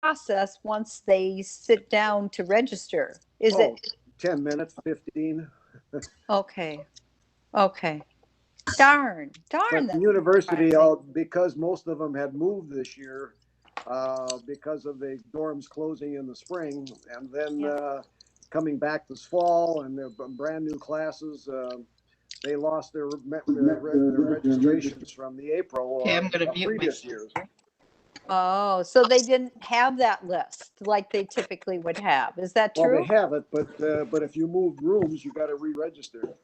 process once they sit down to register? Is Oh, it 10 minutes, 15. okay? Okay. Darn, But the that's university, surprising. because most of them had moved this year, because of the dorms closing in the spring, and then Yeah. coming back this fall, and their brand new classes, they lost their registrations from the Okay, I'm April going to of mute previous myself. years. Oh, so they didn't have that list like they typically would have. Is that Well, they true? have it, but if you moved rooms, you got to re-register.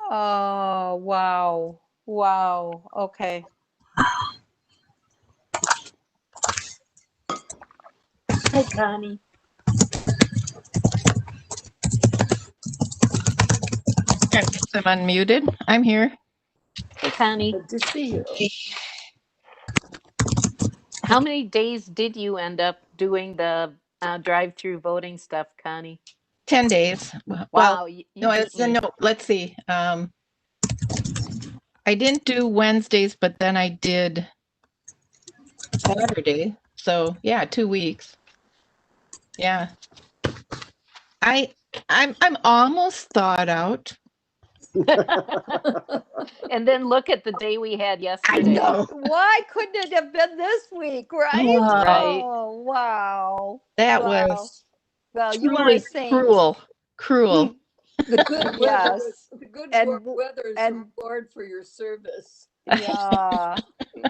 Oh, wow. Wow. Okay. Hi, Connie. I guess I'm unmuted. I'm here. Hey, Connie. Good to see you. How many days did you end up doing the drive-through voting stuff, Connie? 10 days. Well, Wow, you no, beat me. no, let's see. I didn't do Wednesdays, but then I did Saturday. So yeah, 2 weeks. Yeah. I I'm almost thawed out. And then look at the day we had I yesterday. know. Why couldn't it have been this week, right? Right. Oh, wow. That Wow. was Well, you are a truly saint. cruel. Cruel. The good weather, Yes. the good And weather is a and reward for your service. yeah.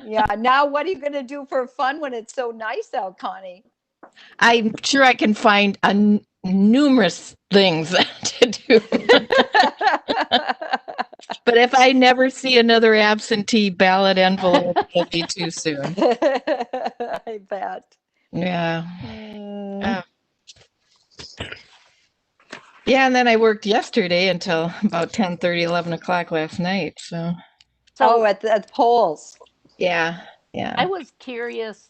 Yeah. Now what are you going to do for fun when it's so nice out, Connie? I'm sure I can find numerous things to do. But if I never see another absentee ballot envelope, it'll be too soon. I bet. Yeah. Mm. Yeah, and then I worked yesterday until about 10:30, 11 o'clock last night. So Oh, So at the polls. yeah, I yeah. was curious.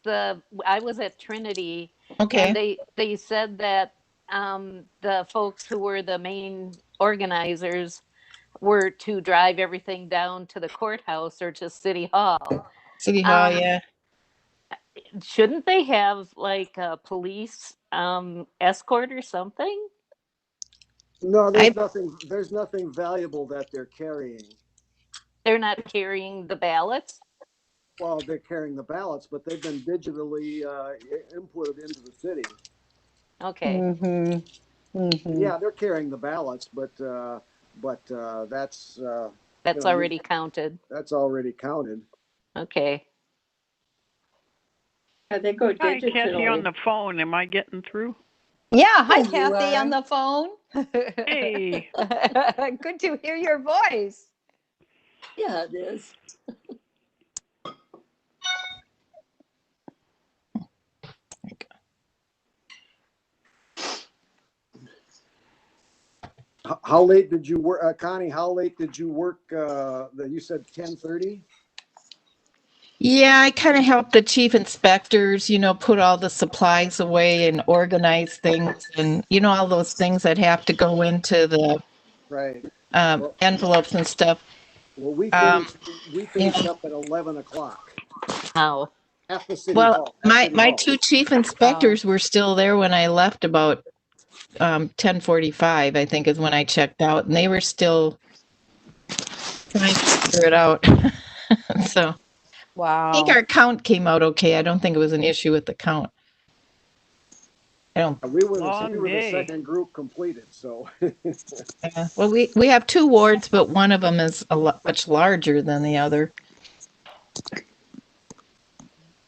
I was at Trinity, and Okay. they said that the folks who were the main organizers were to drive everything down to the courthouse or to City Hall. City Hall, Um, yeah. shouldn't they have like a police escort or something? No, I there's nothing valuable that they're carrying. They're not carrying the ballots. Well, they're carrying the ballots, but they've been digitally inputted into the city. Okay. Mm-hmm. Mm-hmm. Yeah, they're carrying the ballots, but that's That's already counted. that's already counted. Okay. They go Hi, Kathy on digitally. the phone. Am I getting through? Yeah, hi There you Kathy on are. the phone. Hey, Good to hear your voice. Yeah, it is. How late did you work, Connie? How late did you work? You said 10:30. Yeah, I kind of help the chief inspectors, put all the supplies away and organize things and all those things that have to go into the Right. Well, envelopes and stuff. well, we Um, finished. We you finished up at 11 o'clock How? at the city well, hall. At City my Hall. two chief Wow. inspectors were still there when I left about 10:45, I think is when I checked out, and they were still trying to figure it out. So I think Wow. our count came out okay. I don't think it was an issue with the count. I don't. long We were the day. second group completed. So Well, we have two wards, but one of them is much larger than the other.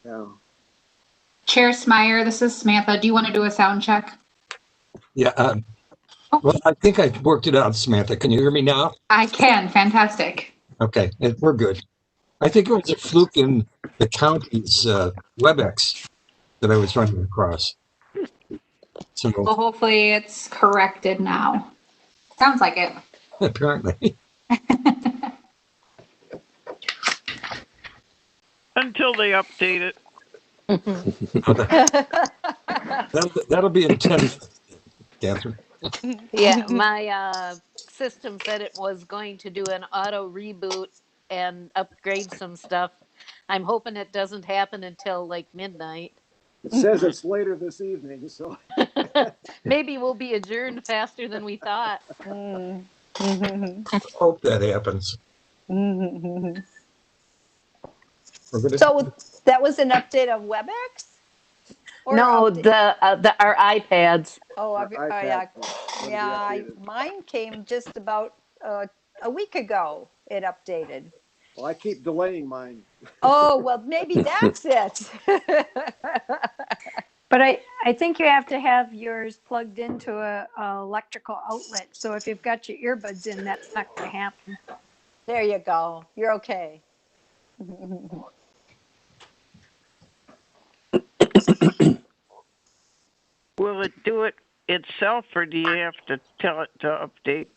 yeah. Chair Smyer, this is Samantha. Do you want to do a sound check? Yeah. Well, I think I worked it out, Samantha. Can you hear me now? I can. Fantastic. Okay, we're good. I think it was a fluke in the county's WebEx that I was running across. So Well, hopefully it's corrected now. Sounds like it. apparently, Until they update it. that'll be in 10 minutes, Catherine. Yeah, my system said it was going to do an auto reboot and upgrade some stuff. I'm hoping it doesn't happen until like midnight. It says it's later this evening, so. Maybe we'll be adjourned faster than we thought. Hope that happens. We're gonna- So that was an update of WebEx? Or No, update- our iPads. Oh, Our yeah, iPad will be yeah. updated. Mine came just about a week ago. It updated. Well, I keep delaying mine. Oh, well, maybe that's it. But I think you have to have yours plugged into a electrical outlet. So if you've got your earbuds in, that's not going to happen. There you go. You're okay. Will it do it itself, or do you have to tell it to update?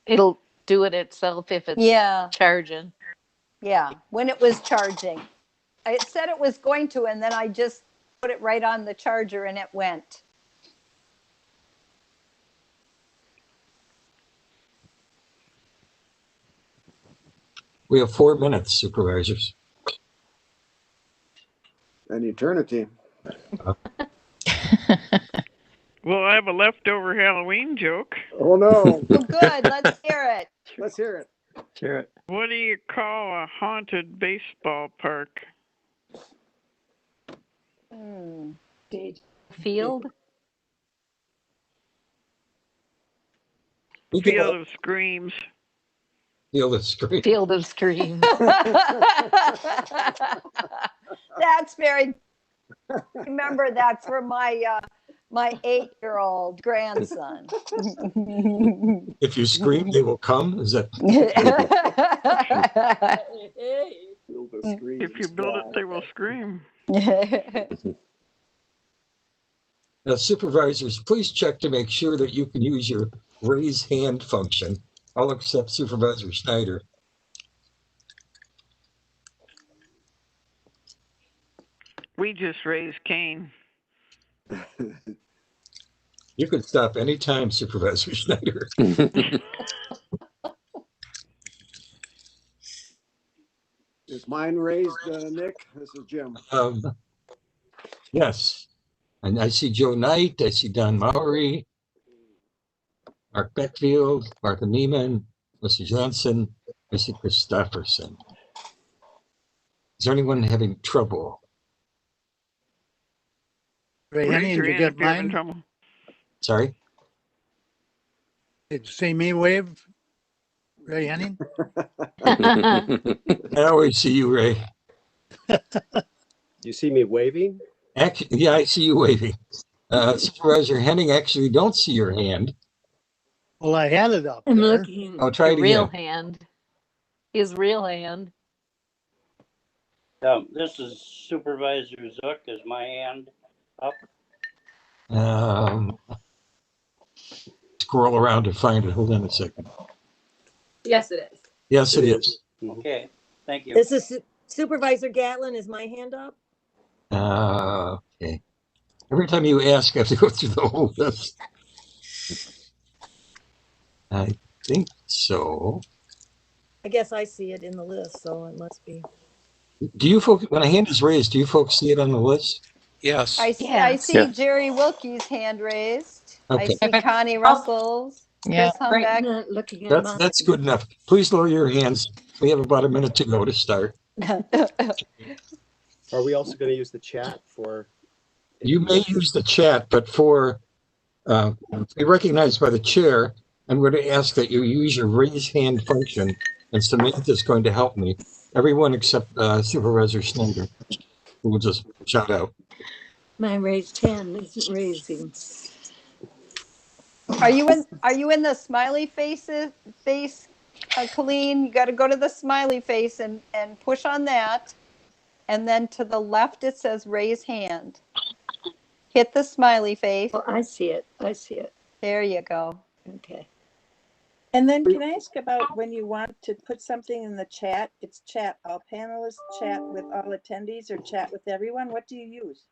It'll do it itself if it's Yeah, charging. yeah. When it was charging, it said it was going to, and then I just put it right on the charger and it went. We have 4 minutes, supervisors. An eternity. Well, I have a leftover Halloween joke. Oh, no. Oh, good. Let's hear it. Let's hear it. Share it. What do you call a haunted baseball park? Field? We can Field of Screams. feel the screen. Field of Screams. That's very. Remember that for my 8-year-old grandson. If you scream, they will come. Is that? Hey. If you build it, they will scream. Supervisors, please check to make sure that you can use your raise hand function. I'll accept Supervisor Schneider. We just raised Cain. You could stop anytime, Supervisor Schneider. Is mine raised, Nick? This is Jim. Yes. And I see Joe Knight. I see Don Mowry, Mark Beckfield, Martha Neiman, Mr. Johnson, Mr. Christopherson. Is there anyone having trouble? Ray Raise Henning, your did you hand get if you're having mine? trouble. Sorry? Did you see me wave? Ray Henning? I always see you, Ray. You see me waving? Actually, yeah, I see you waving. Supervisor Henning, actually don't see your hand. Well, I had it up I'm there. looking. I'll try it Real again. hand. His real hand. This is Supervisor Zook. Is my hand up? Scroll around to find it. Hold on a second. Yes, it is. Yes, it is. Okay, thank you. This is Supervisor Gatlin. Is my hand up? Okay. Every time you ask, I have to go through the whole list. I think so. I guess I see it in the list, so it must be. Do you folks, when a hand is raised, do you folks see it on the list? Yes. I see Yeah. Jerry Wilkie's hand raised. Okay. I see Connie Russell's. Yeah. Chris Humbeck. Not looking at mine. That's good enough. Please lower your hands. We have about a minute to go to start. Are we also going to use the chat for? You may use the chat, but for be recognized by the chair, I'm going to ask that you use your raise hand function, and Samantha's going to help me. Everyone except Supervisor Schneider, who will just shout out. My raised hand isn't raising. Are you in the smiley face, Colleen? You got to go to the smiley face and push on that. And then to the left, it says raise hand. Hit the smiley face. Oh, I see it. I see it. There you go. Okay. And then can I ask about when you want to put something in the chat? It's chat all panelists, chat with all attendees, or chat with everyone? What do you use?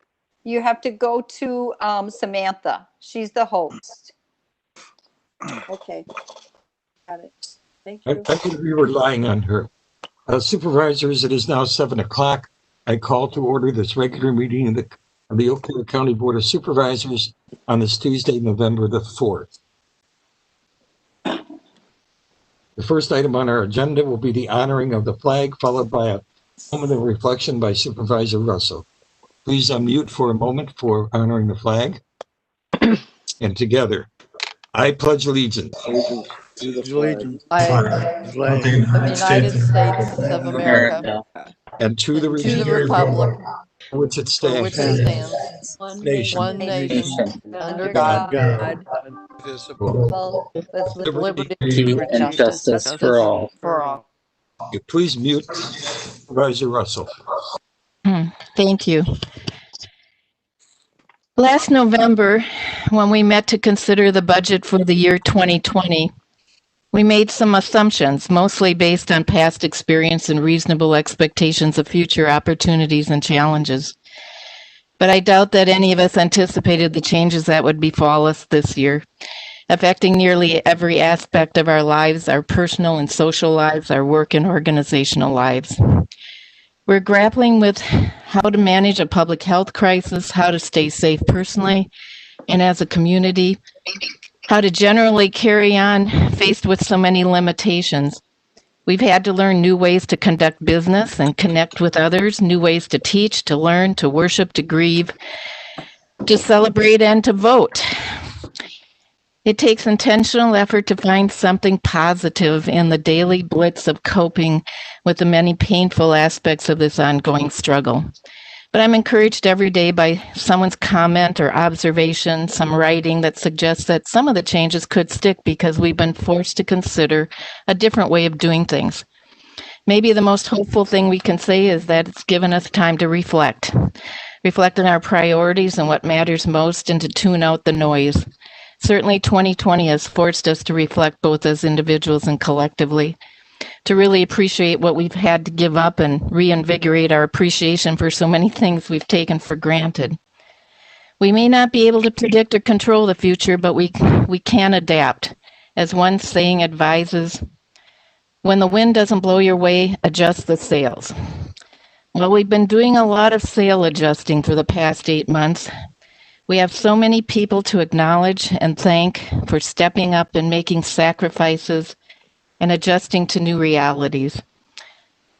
You have to go to Samantha. She's the host. Okay. Got it. Thank I'm you. going to be relying on her. Supervisors, it is now 7 o'clock. I call to order this regular meeting of the of the Eau Claire County Board of Supervisors on this Tuesday, November the 4th. The first item on our agenda will be the honoring of the flag, followed by a moment of reflection by Supervisor Russell. Please unmute for a moment for honoring the flag. And together, I pledge allegiance To the flag Allegiance I, to the flag of the United States of America, and to the and to the republic republic for which it for which it stands, stands, nation, one nation, under God, God, indivisible, with liberty liberty and justice for all. Please mute Supervisor Russell. Thank you. Last November, when we met to consider the budget for the year 2020, we made some assumptions, mostly based on past experience and reasonable expectations of future opportunities and challenges. But I doubt that any of us anticipated the changes that would befall us this year, affecting nearly every aspect of our lives, our personal and social lives, our work and organizational lives. We're grappling with how to manage a public health crisis, how to stay safe personally and as a community, how to generally carry on faced with so many limitations. We've had to learn new ways to conduct business and connect with others, new ways to teach, to learn, to worship, to grieve, to celebrate, and to vote. It takes intentional effort to find something positive in the daily blitz of coping with the many painful aspects of this ongoing struggle. But I'm encouraged every day by someone's comment or observation, some writing that suggests that some of the changes could stick because we've been forced to consider a different way of doing things. Maybe the most hopeful thing we can say is that it's given us time to reflect on our priorities and what matters most, and to tune out the noise. Certainly 2020 has forced us to reflect both as individuals and collectively, to really appreciate what we've had to give up and reinvigorate our appreciation for so many things we've taken for granted. We may not be able to predict or control the future, but we can adapt. As one saying advises, when the wind doesn't blow your way, adjust the sails. Well, we've been doing a lot of sail adjusting for the past 8 months. We have so many people to acknowledge and thank for stepping up and making sacrifices and adjusting to new realities.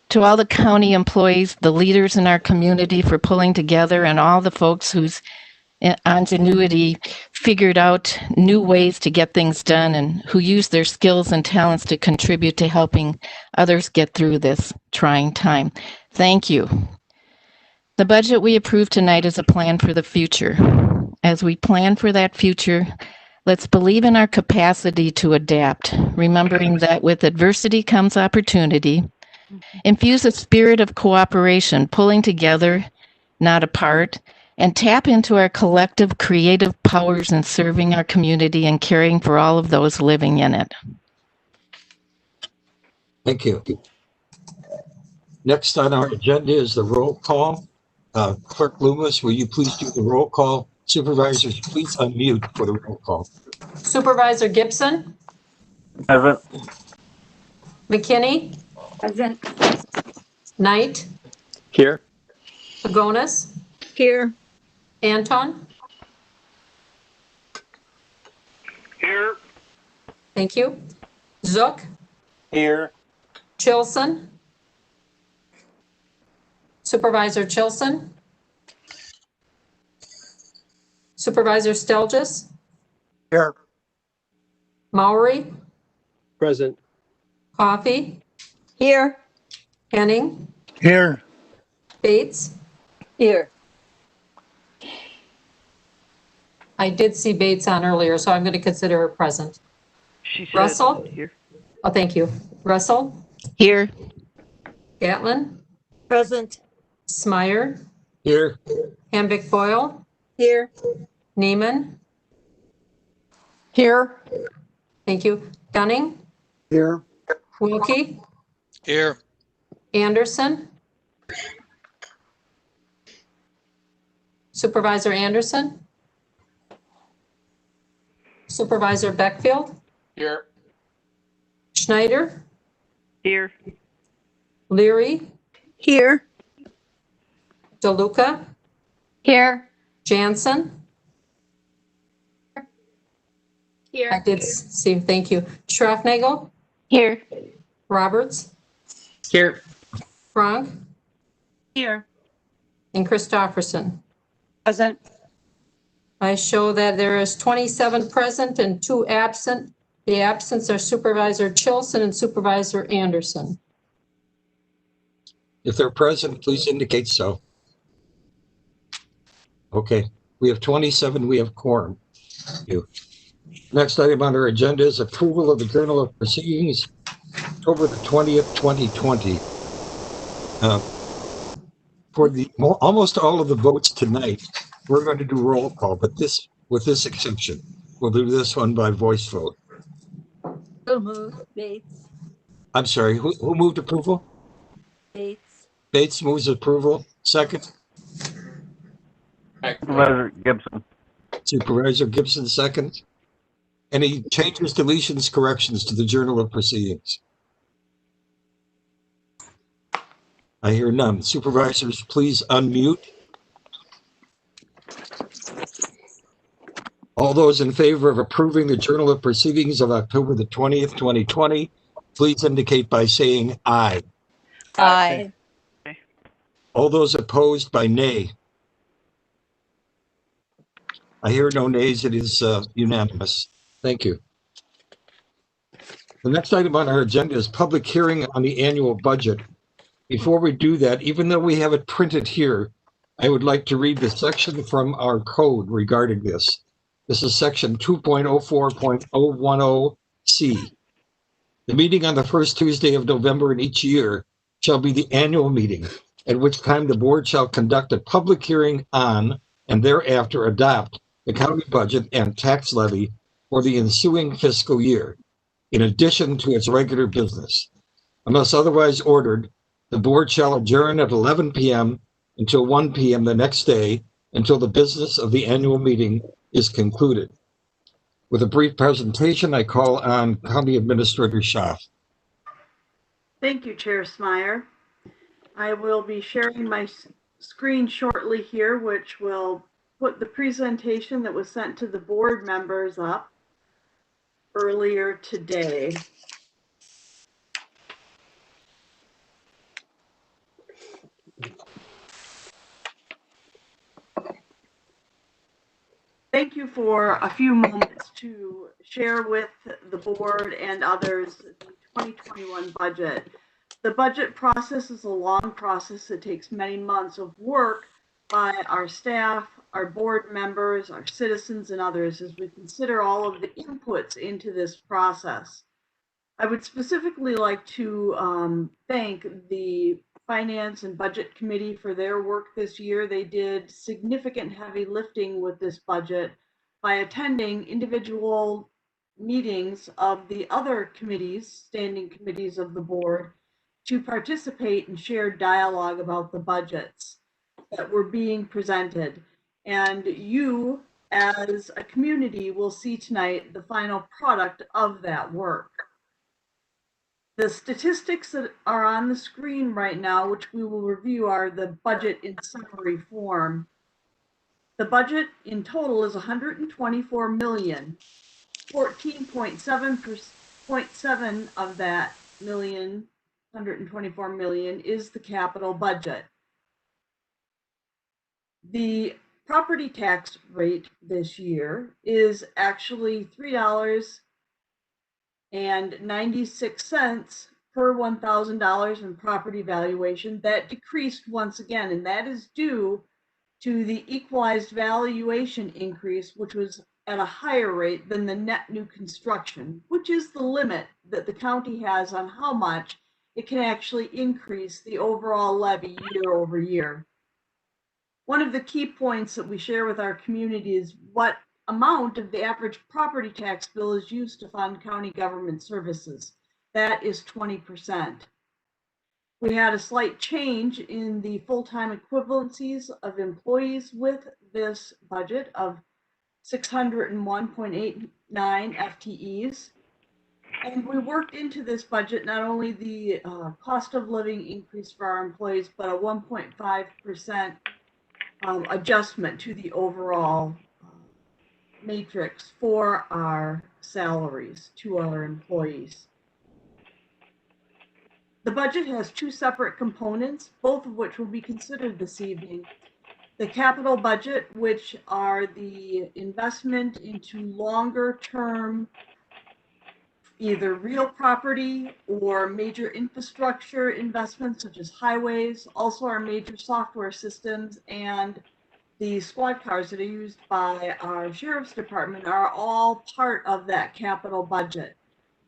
To all the county employees, the leaders in our community for pulling together, and all the folks whose ingenuity figured out new ways to get things done and who use their skills and talents to contribute to helping others get through this trying time. Thank you. The budget we approved tonight is a plan for the future. As we plan for that future, let's believe in our capacity to adapt, remembering that with adversity comes opportunity. Infuse a spirit of cooperation, pulling together, not apart, and tap into our collective creative powers in serving our community and caring for all of those living in it. Thank you. Next on our agenda is the roll call. Clerk Loomis, will you please do the roll call? Supervisors, please unmute for the roll call. Supervisor Gibson? Present. McKinney? Present. Knight? Here. Pagonis? Here. Anton? Here. Thank you. Zook? Here. Chilson? Supervisor Chilson? Supervisor Stelgis? Here. Maury? Present. Coffee? Here. Henning? Here. Bates? Here. I did see Bates on earlier, so I'm going to consider her present. She said Russell? here. Oh, thank you. Russell? Here. Gatlin? Present. Smyer? Here. Hambick Boyle? Here. Neiman? Here. Thank you. Gunning? Here. Wilkie? Here. Anderson? Supervisor Anderson? Supervisor Beckfield? Here. Schneider? Here. Leary? Here. DeLuca? Here. Jansen? Here. I did see, thank you. Schraffnagel? Here. Roberts? Here. Frank? Here. And Christofferson. Present. I show that there is 27 present and 2 absent. The absents are Supervisor Chilson and Supervisor Anderson. If they're present, please indicate so. Okay, we have 27, we have quorum. Thank you. Next item on our agenda is approval of the Journal of Proceedings, October the 20th, 2020. For almost all of the votes tonight, we're going to do roll call, but with this exception, we'll do this one by voice vote. So moved. Bates. I'm sorry, who moved approval? Bates. Bates moves approval. Second. Supervisor Gibson. Supervisor Gibson, second. Any changes, deletions, corrections to the Journal of Proceedings? I hear none. Supervisors, please unmute. All those in favor of approving the Journal of Proceedings of October the 20th, 2020, please indicate by saying aye. Aye. All those opposed by nay. I hear no nays. It is unanimous. Thank you. The next item on our agenda is public hearing on the annual budget. Before we do that, even though we have it printed here, I would like to read the section from our code regarding this. This is section 2.04.010C. The meeting on the first Tuesday of November in each year shall be the annual meeting, at which time the board shall conduct a public hearing on and thereafter adopt the county budget and tax levy for the ensuing fiscal year, in addition to its regular business. Unless otherwise ordered, the board shall adjourn at 11 p.m. until 1 p.m. the next day until the business of the annual meeting is concluded. With a brief presentation, I call on County Administrator Schaaf. Thank you, Chair Smyer. I will be sharing my screen shortly here, which will put the presentation that was sent to the board members up earlier today. Thank you for a few moments to share with the board and others the 2021 budget. The budget process is a long process that takes many months of work by our staff, our board members, our citizens, and others as we consider all of the inputs into this process. I would specifically like to thank the Finance and Budget Committee for their work this year. They did significant heavy lifting with this budget by attending individual meetings of the other committees, standing committees of the board, to participate and share dialogue about the budgets that were being presented. And you, as a community, will see tonight the final product of that work. The statistics that are on the screen right now, which we will review, are the budget in summary form. The budget in total is 124 million. 14.7% of that 124 million is the capital budget. The property tax rate this year is actually $3.96 per $1,000 in property valuation. That decreased once again, and that is due to the equalized valuation increase, which was at a higher rate than the net new construction, which is the limit that the county has on how much it can actually increase the overall levy year over year. One of the key points that we share with our community is what amount of the average property tax bill is used to fund county government services. That is 20%. We had a slight change in the full-time equivalencies of employees with this budget of 601.89 FTEs. And we worked into this budget not only the cost of living increase for our employees, but a 1.5% adjustment to the overall matrix for our salaries to our employees. The budget has two separate components, both of which will be considered this evening. The capital budget, which are the investment into longer term, either real property or major infrastructure investments such as highways, also our major software systems, and the squad cars that are used by our sheriff's department are all part of that capital budget.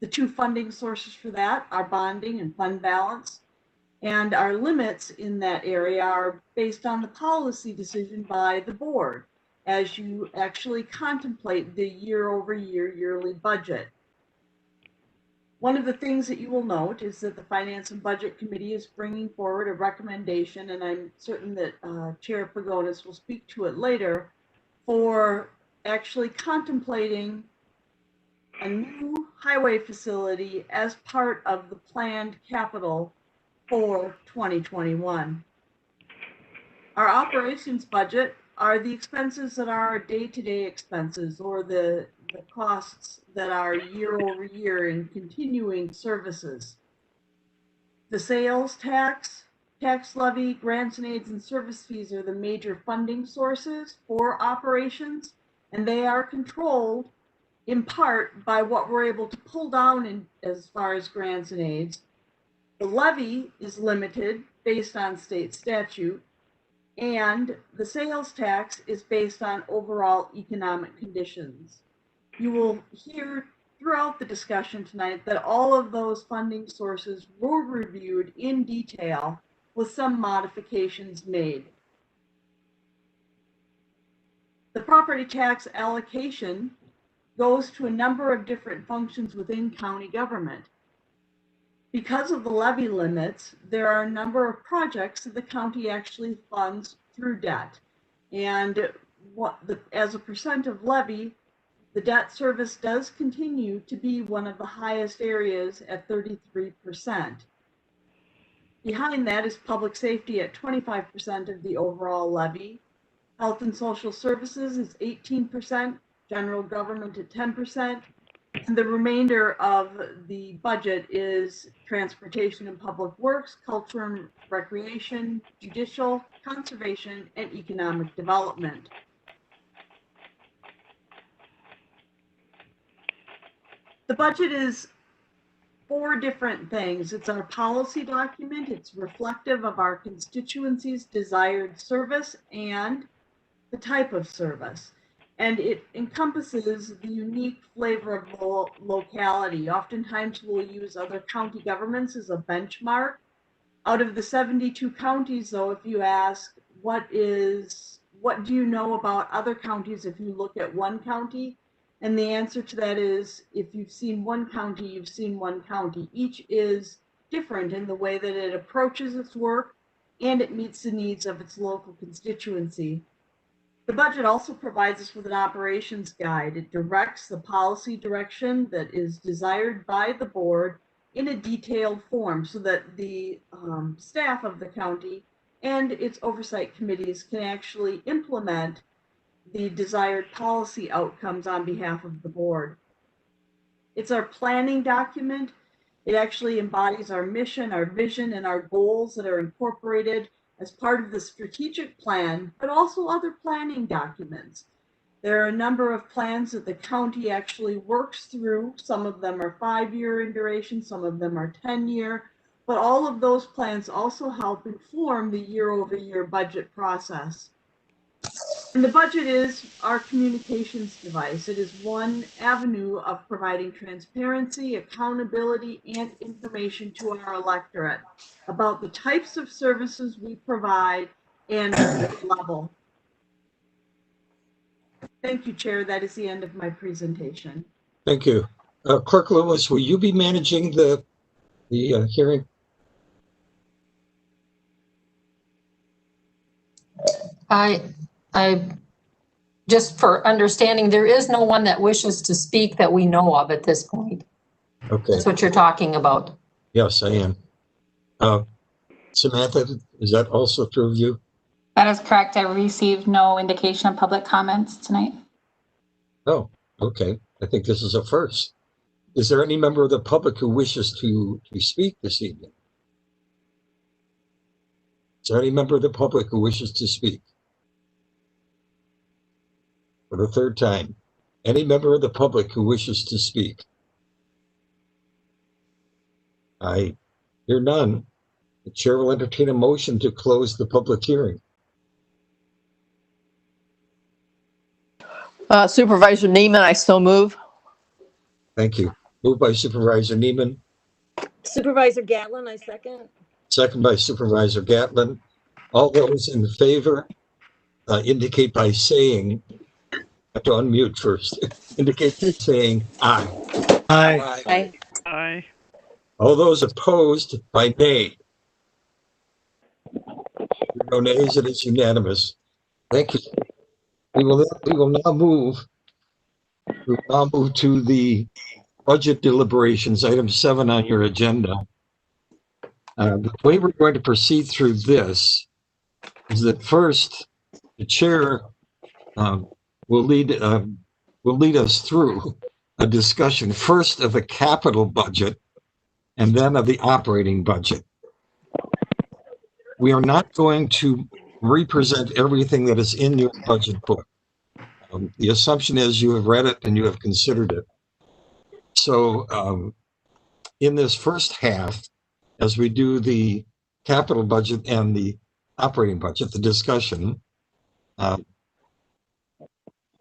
The two funding sources for that are bonding and fund balance. And our limits in that area are based on the policy decision by the board as you actually contemplate the year-over-year yearly budget. One of the things that you will note is that the Finance and Budget Committee is bringing forward a recommendation, and I'm certain that Chair Pagonis will speak to it later, for actually contemplating a new highway facility as part of the planned capital for 2021. Our operations budget are the expenses that are day-to-day expenses, or the costs that are year over year in continuing services. The sales tax, tax levy, grants and aids and service fees are the major funding sources for operations, and they are controlled in part by what we're able to pull down in as far as grants and aids. The levy is limited based on state statute, and the sales tax is based on overall economic conditions. You will hear throughout the discussion tonight that all of those funding sources were reviewed in detail with some modifications made. The property tax allocation goes to a number of different functions within county government. Because of the levy limits, there are a number of projects that the county actually funds through debt. And as a percent of levy, the debt service does continue to be one of the highest areas at 33%. Behind that is public safety at 25% of the overall levy. Health and social services is 18%, general government at 10%. And the remainder of the budget is transportation and public works, culture and recreation, judicial, conservation, and economic development. The budget is 4 different things. It's our policy document. It's reflective of our constituency's desired service and the type of service. And it encompasses the unique flavor of the locality. Oftentimes we'll use other county governments as a benchmark. Out of the 72 counties, though, if you ask, what do you know about other counties if you look at one county? And the answer to that is, if you've seen one county, you've seen one county. Each is different in the way that it approaches its work and it meets the needs of its local constituency. The budget also provides us with an operations guide. It directs the policy direction that is desired by the board in a detailed form so that the staff of the county and its oversight committees can actually implement the desired policy outcomes on behalf of the board. It's our planning document. It actually embodies our mission, our vision, and our goals that are incorporated as part of the strategic plan, but also other planning documents. There are a number of plans that the county actually works through. Some of them are 5-year in duration, some of them are 10-year, but all of those plans also help inform the year-over-year budget process. And the budget is our communications device. It is one avenue of providing transparency, accountability, and information to our electorate about the types of services we provide and at what level. Thank you, Chair. That is the end of my presentation. Thank you. Clerk Lewis, will you be managing the hearing? I just for understanding, there is no one that wishes to speak that we know of at this point. Okay. That's what you're talking about. Yes, I am. Samantha, is that also true of you? That is correct. I received no indication of public comments tonight. Oh, okay. I think this is a first. Is there any member of the public who wishes to speak this evening? Is there any member of the public who wishes to speak? For the third time, any member of the public who wishes to speak? I hear none. The chair will entertain a motion to close the public hearing. Supervisor Neiman, I so move. Thank you. Moved by Supervisor Neiman, Supervisor Gatlin, I second. second by Supervisor Gatlin. All those in favor indicate by saying, I have to unmute first, indicate by saying aye. Aye. Aye. Aye. All those opposed by nay. No nays, it is unanimous. Thank you. We will now move to the budget deliberations, item 7 on your agenda. The way we're going to proceed through this is that first, the chair will lead us through a discussion first of the capital budget and then of the operating budget. We are not going to represent everything that is in your budget book. The assumption is you have read it and you have considered it. So in this first half, as we do the capital budget and the operating budget, the discussion,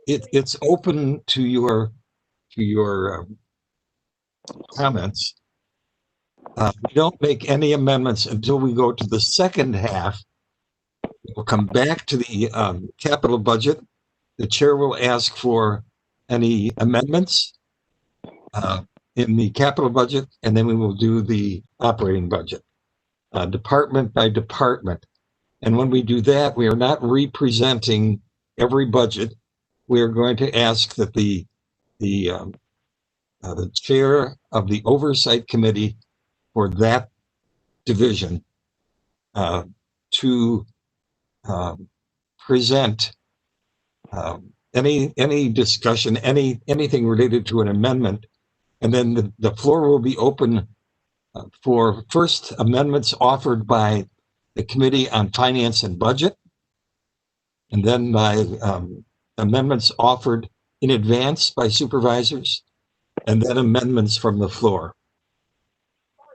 it's open to your comments. We don't make any amendments until we go to the second half. We'll come back to the capital budget. The chair will ask for any amendments in the capital budget, and then we will do the operating budget, department by department. And when we do that, we are not representing every budget. We are going to ask that the chair of the oversight committee for that division to present any discussion, anything related to an amendment, and then the floor will be open for first amendments offered by the Committee on Finance and Budget, and then by amendments offered in advance by supervisors, and then amendments from the floor.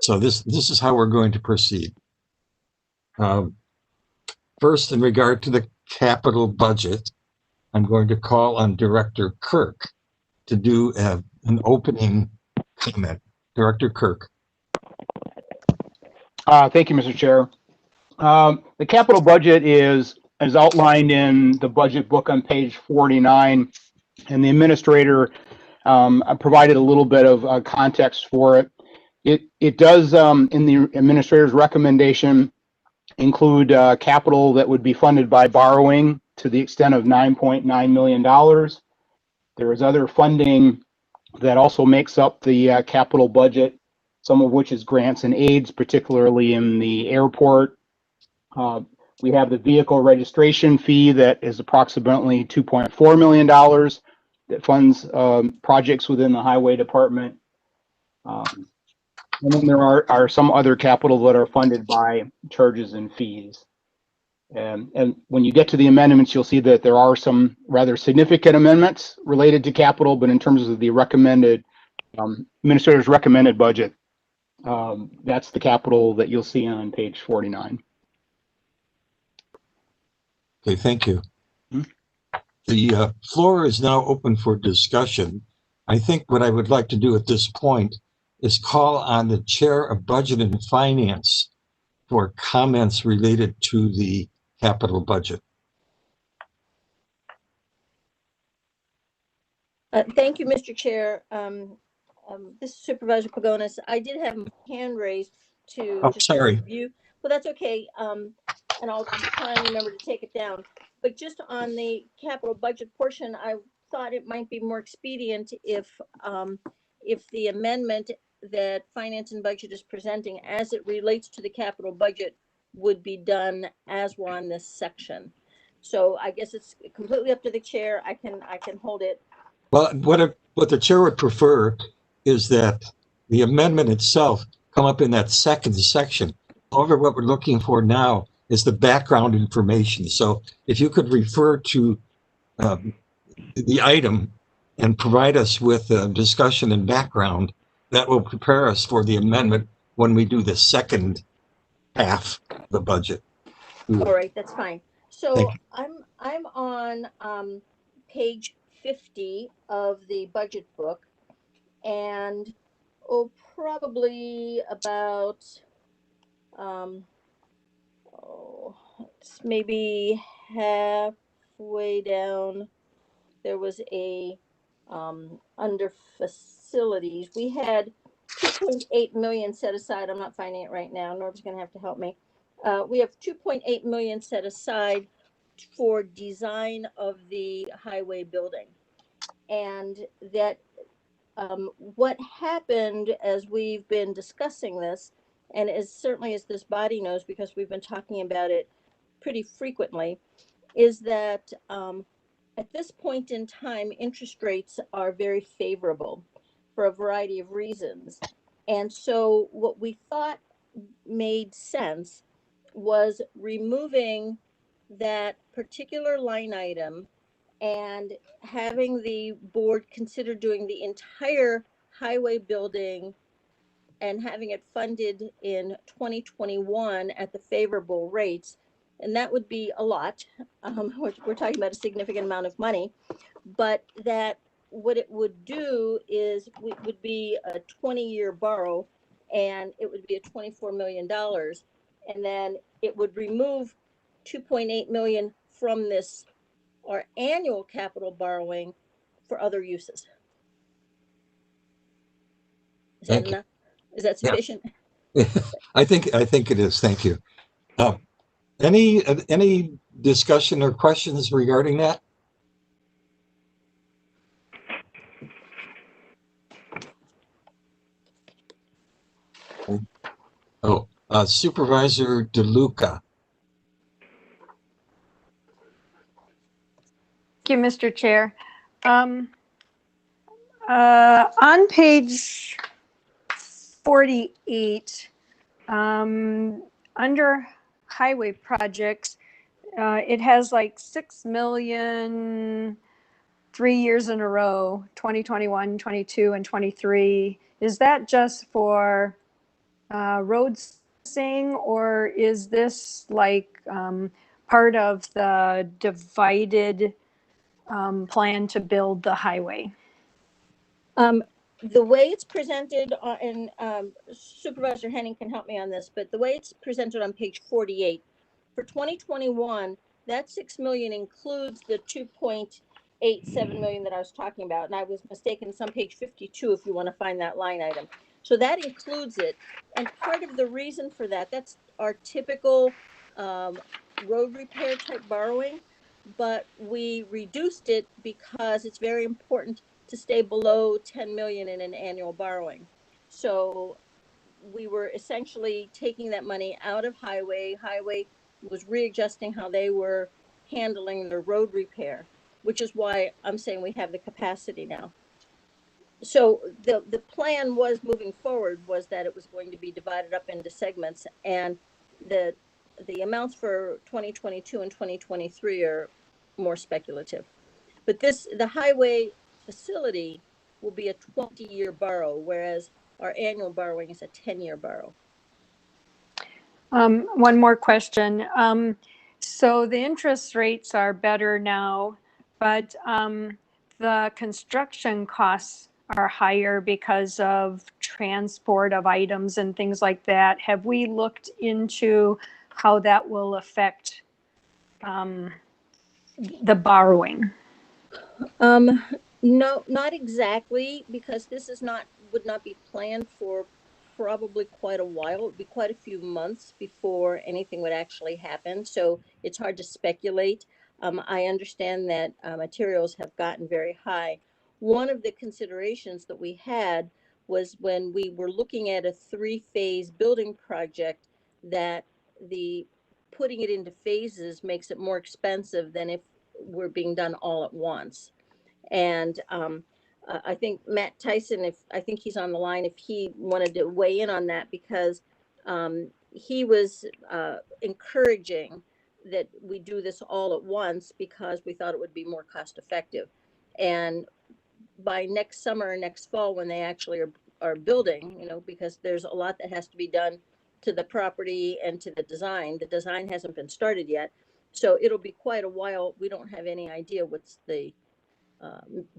So this is how we're going to proceed. First, in regard to the capital budget, I'm going to call on Director Kirk to do an opening comment. Director Kirk. Thank you, Mr. Chair. The capital budget is outlined in the budget book on page 49, and the administrator provided a little bit of context for it. It does, in the administrator's recommendation, include capital that would be funded by borrowing to the extent of $9.9 million. There is other funding that also makes up the capital budget, some of which is grants and aids, particularly in the airport. We have the vehicle registration fee that is approximately $2.4 million that funds projects within the highway department. And then there are some other capital that are funded by charges and fees. And when you get to the amendments, you'll see that there are some rather significant amendments related to capital, but in terms of the recommended, administrator's recommended budget, that's the capital that you'll see on page 49. Okay, thank you. The floor is now open for discussion. I think what I would like to do at this point is call on the Chair of Budget and Finance for comments related to the capital budget. Thank you, Mr. Chair. This is Supervisor Pagonis. I did have my hand raised to review. Well, that's okay. And I'll try and remember to take it down. But just on the capital budget portion, I thought it might be more expedient if the amendment that Finance and Budget is presenting as it relates to the capital budget would be done as we're on this section. So I guess it's completely up to the chair. I can hold it. Well, what the chair would prefer is that the amendment itself come up in that second section. However, what we're looking for now is the background information. So if you could refer to the item and provide us with a discussion and background, that will prepare us for the amendment when we do the second half of the budget. All right, that's fine. So I'm on page 50 of the budget book, and probably about it's maybe halfway down. There was a under facilities. We had 2.8 million set aside. I'm not finding it right now. Norb's going to have to help me. We have 2.8 million set aside for design of the highway building, and that what happened as we've been discussing this, and as certainly as this body knows because we've been talking about it pretty frequently, is that at this point in time, interest rates are very favorable for a variety of reasons. And so what we thought made sense was removing that particular line item and having the board consider doing the entire highway building and having it funded in 2021 at the favorable rates. And that would be a lot. We're talking about a significant amount of money, but that what it would do is it would be a 20-year borrow, and it would be a $24 million. And then it would remove 2.8 million from this, our annual capital borrowing, for other uses. Is that enough? Is that sufficient? Yeah. I think it is. Thank you. Any discussion or questions regarding that? Oh, Supervisor DeLuca. Thank you, Mr. Chair. On page 48, under highway projects, it has like 6 million 3 years in a row, 2021, 22, and 23. Is that just for roads, or is this like part of the divided plan to build the highway? The way it's presented and Supervisor Henning can help me on this, but the way it's presented on page 48 for 2021, that 6 million includes the 2.87 million that I was talking about, and I was mistaken. It's on page 52 if you want to find that line item. So that includes it, and part of the reason for that, that's our typical road repair type borrowing, but we reduced it because it's very important to stay below 10 million in an annual borrowing. So we were essentially taking that money out of highway. Highway was readjusting how they were handling their road repair, which is why I'm saying we have the capacity now. So the plan was moving forward was that it was going to be divided up into segments, and the amounts for 2022 and 2023 are more speculative. But the highway facility will be a 20-year borrow, whereas our annual borrowing is a 10-year borrow. One more question. So the interest rates are better now, but the construction costs are higher because of transport of items and things like that. Have we looked into how that will affect the borrowing? No, not exactly, because this would not be planned for probably quite a while. It would be quite a few months before anything would actually happen. So it's hard to speculate. I understand that materials have gotten very high. One of the considerations that we had was when we were looking at a 3-phase building project, that the putting it into phases makes it more expensive than if we're being done all at once. And I think Matt Tyson, I think he's on the line, if he wanted to weigh in on that, because he was encouraging that we do this all at once because we thought it would be more cost effective. And by next summer, next fall, when they actually are building, you know, because there's a lot that has to be done to the property and to the design hasn't been started yet. So it'll be quite a while. We don't have any idea what's the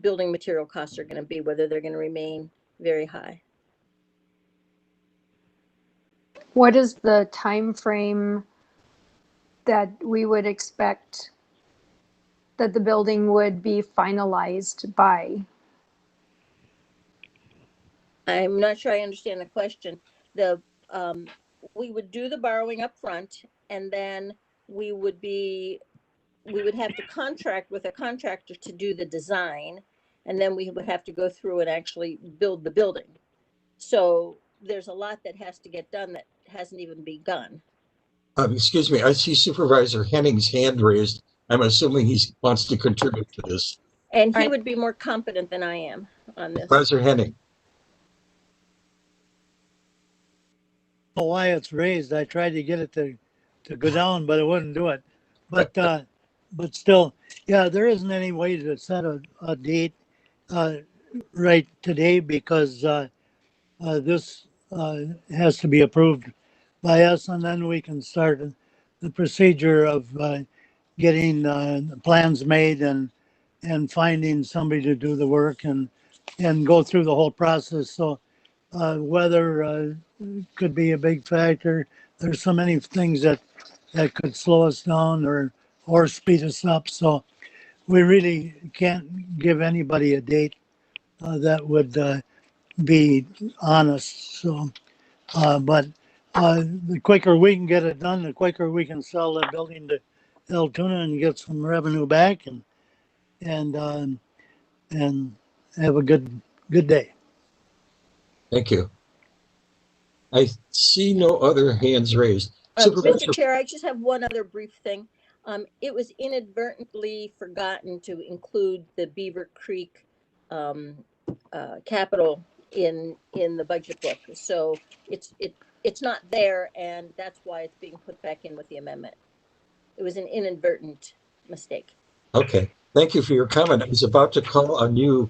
building material costs are going to be, whether they're going to remain very high. What is the time frame that we would expect that the building would be finalized by? I'm not sure I understand the question. We would do the borrowing up front, and then we would have to contract with a contractor to do the design, and then we would have to go through and actually build the building. So there's a lot that has to get done that hasn't even begun. Excuse me, I see Supervisor Henning's hand raised. I'm assuming he wants to contribute to this. And he would be more competent than I am on this. Supervisor Henning. Why it's raised. I tried to get it to go down, but it wouldn't do it. But still, yeah, there isn't any way to set a date right today, because this has to be approved by us, and then we can start the procedure of getting plans made and finding somebody to do the work and go through the whole process. So weather could be a big factor. There's so many things that could slow us down or speed us up. So we really can't give anybody a date that would be honest. So, but the quicker we can get it done, the quicker we can sell the building to Altoona and get some revenue back and have a good day. Thank you. I see no other hands raised. Mr. Chair, I just have one other brief thing. It was inadvertently forgotten to include the Beaver Creek capital in the budget book. So it's not there, and that's why it's being put back in with the amendment. It was an inadvertent mistake. Okay, thank you for your comment. I was about to call on you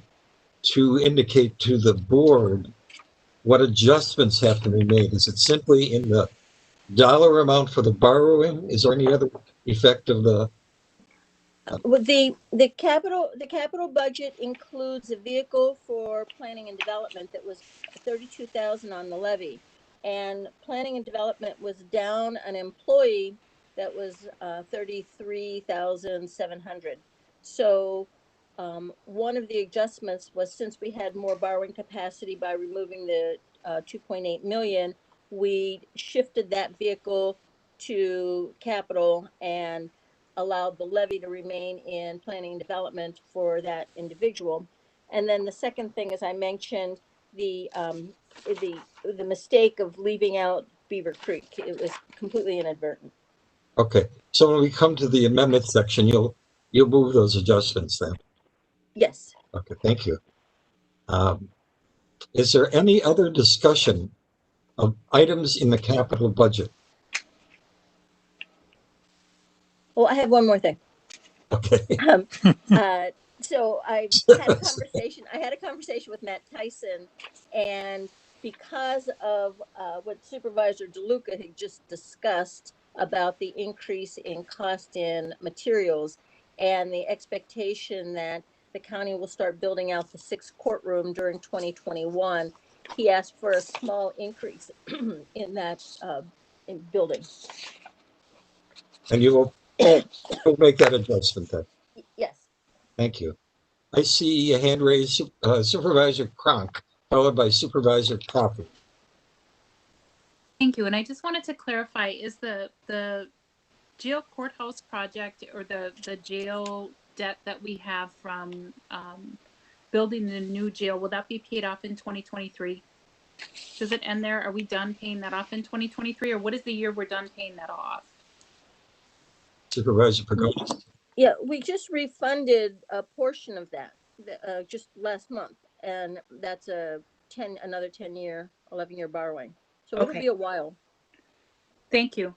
to indicate to the board what adjustments have to be made. Is it simply in the dollar amount for the borrowing? Is there any other effect of the? Well, the capital budget includes a vehicle for planning and development that was 32,000 on the levy, and planning and development was down an employee that was 33,700. So one of the adjustments was, since we had more borrowing capacity by removing the 2.8 million, we shifted that vehicle to capital and allowed the levy to remain in planning and development for that individual. And then the second thing, as I mentioned, the mistake of leaving out Beaver Creek. It was completely inadvertent. Okay, so when we come to the amendment section, you'll move those adjustments then? Yes. Okay, thank you. Is there any other discussion of items in the capital budget? Well, I have one more thing. Okay. So I had a conversation with Matt Tyson, and because of what Supervisor DeLuca had just discussed about the increase in cost in materials and the expectation that the county will start building out the 6th courtroom during 2021, he asked for a small increase in that building. And you will make that adjustment then? Yes. Thank you. I see a hand raised, Supervisor Cronk, followed by Supervisor Coffey. Thank you. And I just wanted to clarify, is the jail courthouse project, or the jail debt that we have from building the new jail, will that be paid off in 2023? Does it end there? Are we done paying that off in 2023, or what is the year we're done paying that off? Supervisor Pagonis. Yeah, we just refunded a portion of that just last month, and that's another 10-year, 11-year borrowing. So it'll Okay. be a while. Thank you.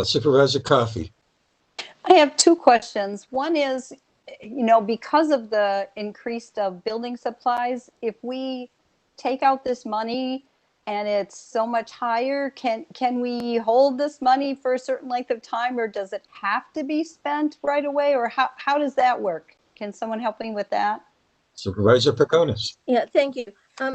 Supervisor Coffey. I have two questions. One is, because of the increased of building supplies, if we take out this money and it's so much higher, can we hold this money for a certain length of time, or does it have to be spent right away, or how does that work? Can someone help me with that? Supervisor Pagonis. Yeah, thank you.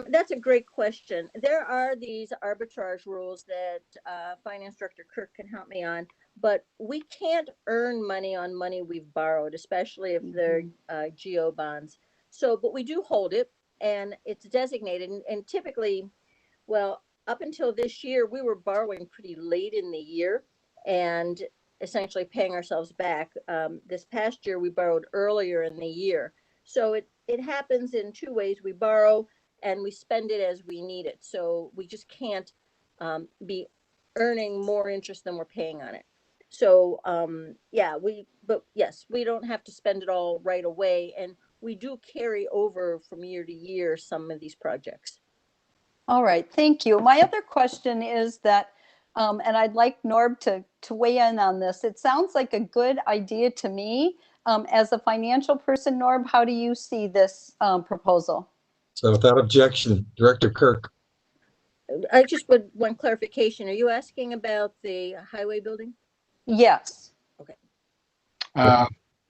That's a great question. There are these arbitrage rules that Finance Director Kirk can help me on, but we can't earn money on money we've borrowed, especially if they're GO bonds. So, but we do hold it, and it's designated, and typically, well, up until this year, we were borrowing pretty late in the year and essentially paying ourselves back. This past year, we borrowed earlier in the year. So it happens in two ways. We borrow and we spend it as we need it. So we just can't be earning more interest than we're paying on it. So but yes, we don't have to spend it all right away. And we do carry over from year to year some of these projects. All right, thank you. My other question is that, and I'd like Norb to weigh in on this. It sounds like a good idea to me. As a financial person, Norb, how do you see this proposal? So without objection, Director Kirk. I just would want clarification. Are you asking about the highway building? Yes. Okay.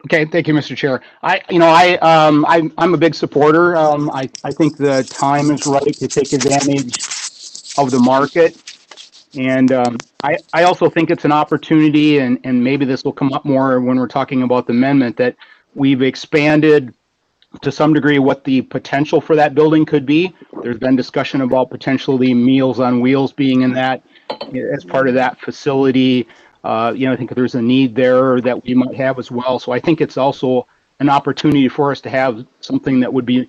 Okay, thank you, Mr. Chair. I'm a big supporter. I think the time is right to take advantage of the market. And I also think it's an opportunity, and maybe this will come up more when we're talking about the amendment, that we've expanded to some degree what the potential for that building could be. There's been discussion about potentially Meals on Wheels being in that as part of that facility. I think there's a need there that we might have as well. So I think it's also an opportunity for us to have something that would be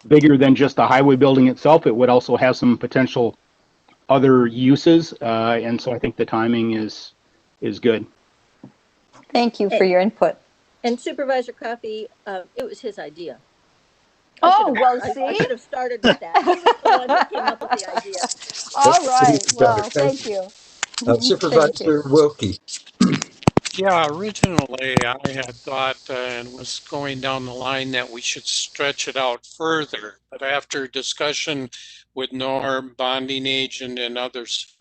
bigger than just the highway building itself. It would also have some potential other uses. And so I think the timing is good. Thank you for your input. And Supervisor Coffey, it was his idea. See? I should have started with that. He was the one who came up with the idea. All right. Well, thank you. Supervisor Wilkie. Yeah, originally I had thought and was going down the line that we should stretch it out further. But after discussion with Norm, bonding agent, and others,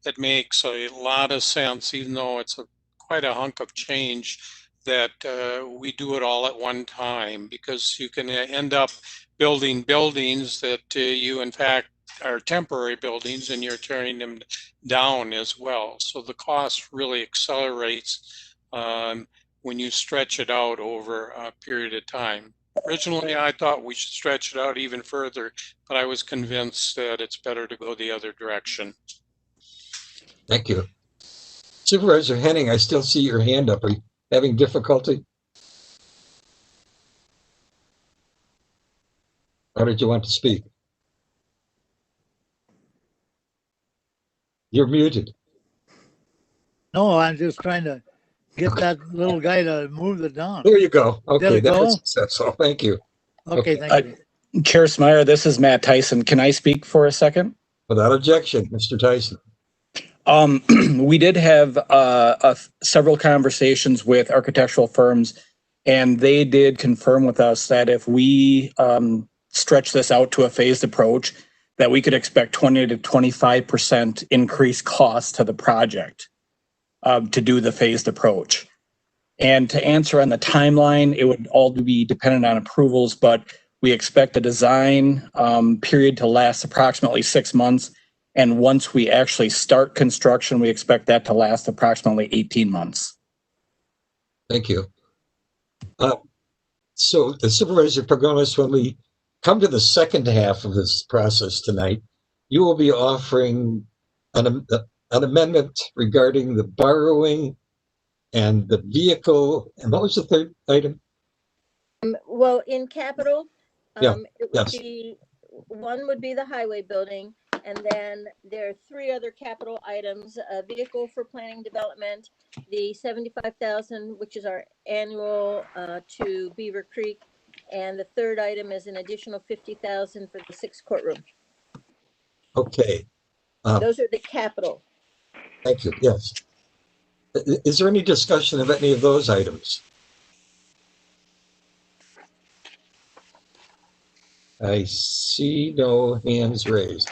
it makes a lot of sense, even though it's quite a hunk of change, that we do it all at one time, because you can end up building buildings that you in fact are temporary buildings and you're tearing them down as well. So the cost really accelerates when you stretch it out over a period of time. Originally, I thought we should stretch it out even further, but I was convinced that it's better to go the other direction. Thank you. Supervisor Henning, I still see your hand up. Are you having difficulty? Or did you want to speak? You're muted. No, I'm just trying to get that little guy to move it down. There you go. Okay, that go? was successful. Thank you. Okay, thank you. Chair Smyer, this is Matt Tyson. Can I speak for a second? Without objection, Mr. Tyson. We did have several conversations with architectural firms, and they did confirm with us that if we stretch this out to a phased approach, that we could expect 20 to 25% increased cost to the project to do the phased approach. And to answer on the timeline, it would all be dependent on approvals, but we expect the design period to last approximately 6 months. And once we actually start construction, we expect that to last approximately 18 months. Thank you. So the Supervisor Pagonis, when we come to the second half of this process tonight, you will be offering an amendment regarding the borrowing and the vehicle. And what was the third item? Well, in capital, it would yes. be one would be the highway building, and then there are three other capital items: a vehicle for planning development, the 75,000, which is our annual to Beaver Creek, and the third item is an additional 50,000 for the 6th courtroom. Okay. Those are the capital. Thank you. Yes. Is there any discussion of any of those items? I see no hands raised.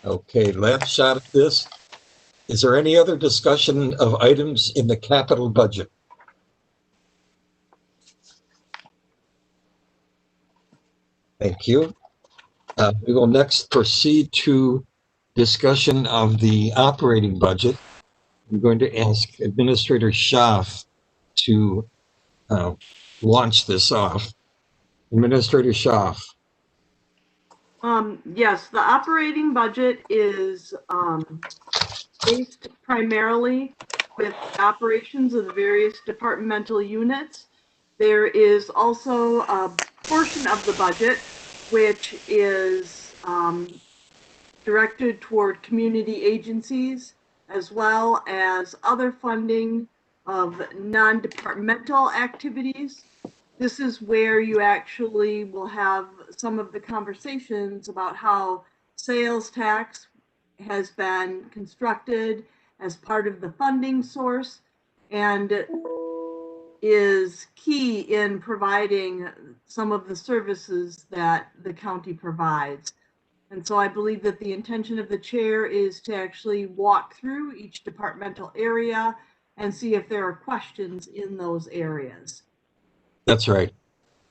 Okay, last shot at this. Is there any other discussion of items in the capital budget? Thank you. We will next proceed to discussion of the operating budget. I'm going to ask Administrator Schaaf to launch this off. Administrator Schaaf. Yes, the operating budget is based primarily with operations of the various departmental units. There is also a portion of the budget which is directed toward community agencies as well as other funding of non-departmental activities. This is where you actually will have some of the conversations about how sales tax has been constructed as part of the funding source and is key in providing some of the services that the county provides. And so I believe that the intention of the chair is to actually walk through each departmental area and see if there are questions in those areas. That's right.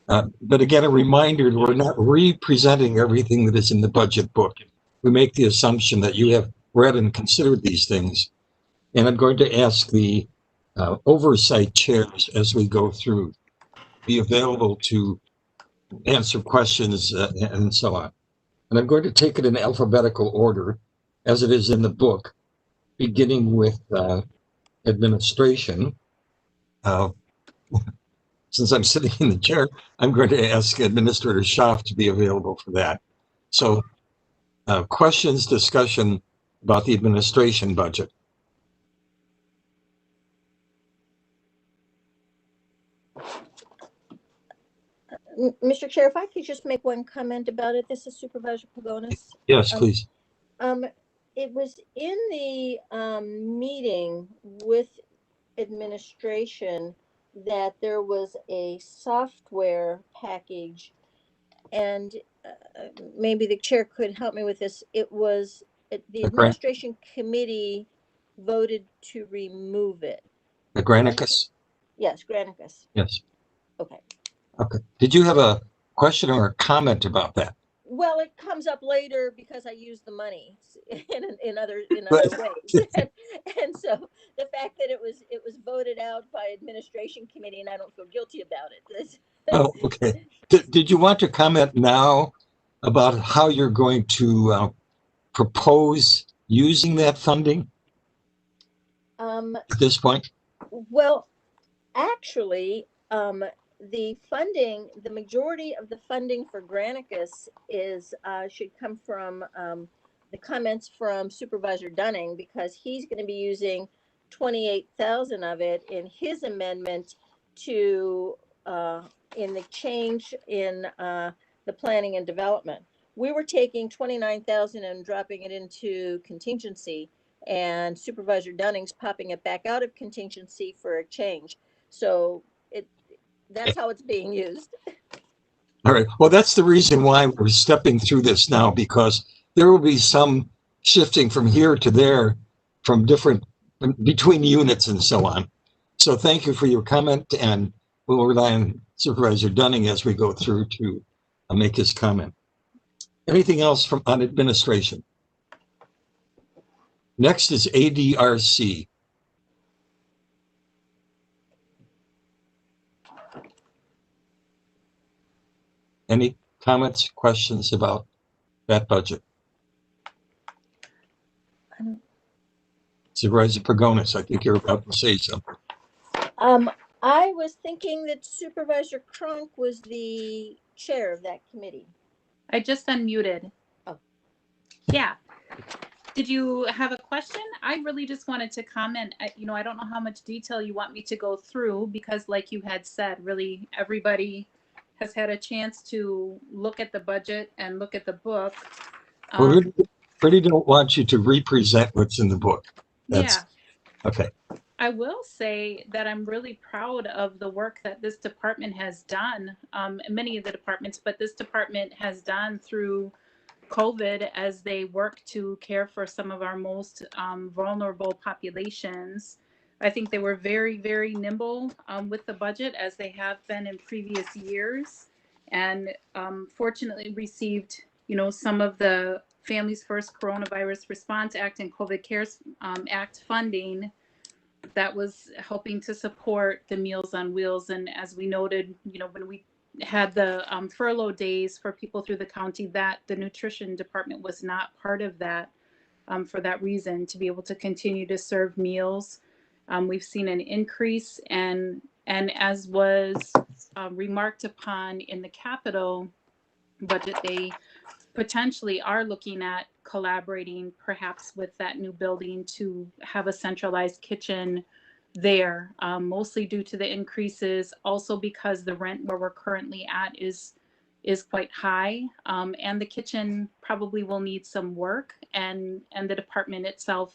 But again, a reminder, we're not re-presenting everything that is in the budget book. We make the assumption that you have read and considered these things. And I'm going to ask the oversight chairs as we go through, be available to answer questions and so on. And I'm going to take it in alphabetical order as it is in the book, beginning with administration. Since I'm sitting in the chair, I'm going to ask Administrator Schaaf to be available for that. So questions, discussion about the administration budget. Mr. Chair, if I could just make one comment about it. This is Supervisor Pagonis. Yes, please. It was in the meeting with administration that there was a software package, and maybe the chair could help me with this. It was the administration committee voted to remove it. The Granicus? Yes, Granicus. Yes. Okay. Okay. Did you have a question or a comment about that? Well, it comes up later because I use the money in other ways, and so the fact that it was voted out by administration committee, and I don't feel guilty about it. Oh, okay. Did you want to comment now about how you're going to propose using that funding at this point? Well, actually, the majority of the funding for Granicus is should come from the comments from Supervisor Dunning, because he's going to be using 28,000 of it in his amendment to in the change in the planning and development. We were taking 29,000 and dropping it into contingency, and Supervisor Dunning's popping it back out of contingency for a change. So that's how it's being used. All right. Well, that's the reason why we're stepping through this now, because there will be some shifting from here to there, from between units and so on. So thank you for your comment, and we'll rely on Supervisor Dunning as we go through to make his comment. Anything else on administration? Next is ADRC. Any comments, questions about that budget? Supervisor Pagonis, I think you're about to say something. I was thinking that Supervisor Crunk was the chair of that committee. I just unmuted. Oh. Yeah. Did you have a question? I really just wanted to comment. I don't know how much detail you want me to go through because like you had said, really everybody has had a chance to look at the budget and look at the book. We really don't want you to represent what's in the book. That's okay. I will say that I'm really proud of the work that this department has done, many of the departments, but this department has done through COVID as they work to care for some of our most vulnerable populations. I think they were very, very nimble with the budget as they have been in previous years, and fortunately received, some of the Families First Coronavirus Response Act and COVID CARES Act funding that was helping to support the Meals on Wheels. And as we noted, when we had the furlough days for people through the county, that the nutrition department was not part of that for that reason, to be able to continue to serve meals. We've seen an increase, and as was remarked upon in the capital budget, they potentially are looking at collaborating perhaps with that new building to have a centralized kitchen there, mostly due to the increases, also because the rent where we're currently at is quite high, and the kitchen probably will need some work, and the department itself,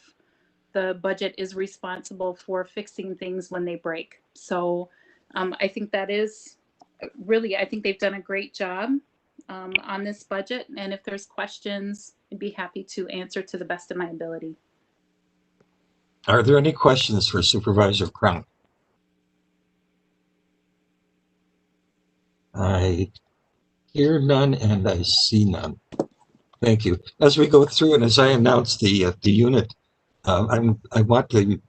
the budget is responsible for fixing things when they break. So I think that is really, I think they've done a great job on this budget, and if there's questions, I'd be happy to answer to the best of my ability. Are there any questions for Supervisor Cronk? I hear none and I see none. Thank you. As we go through and as I announce the unit, I want the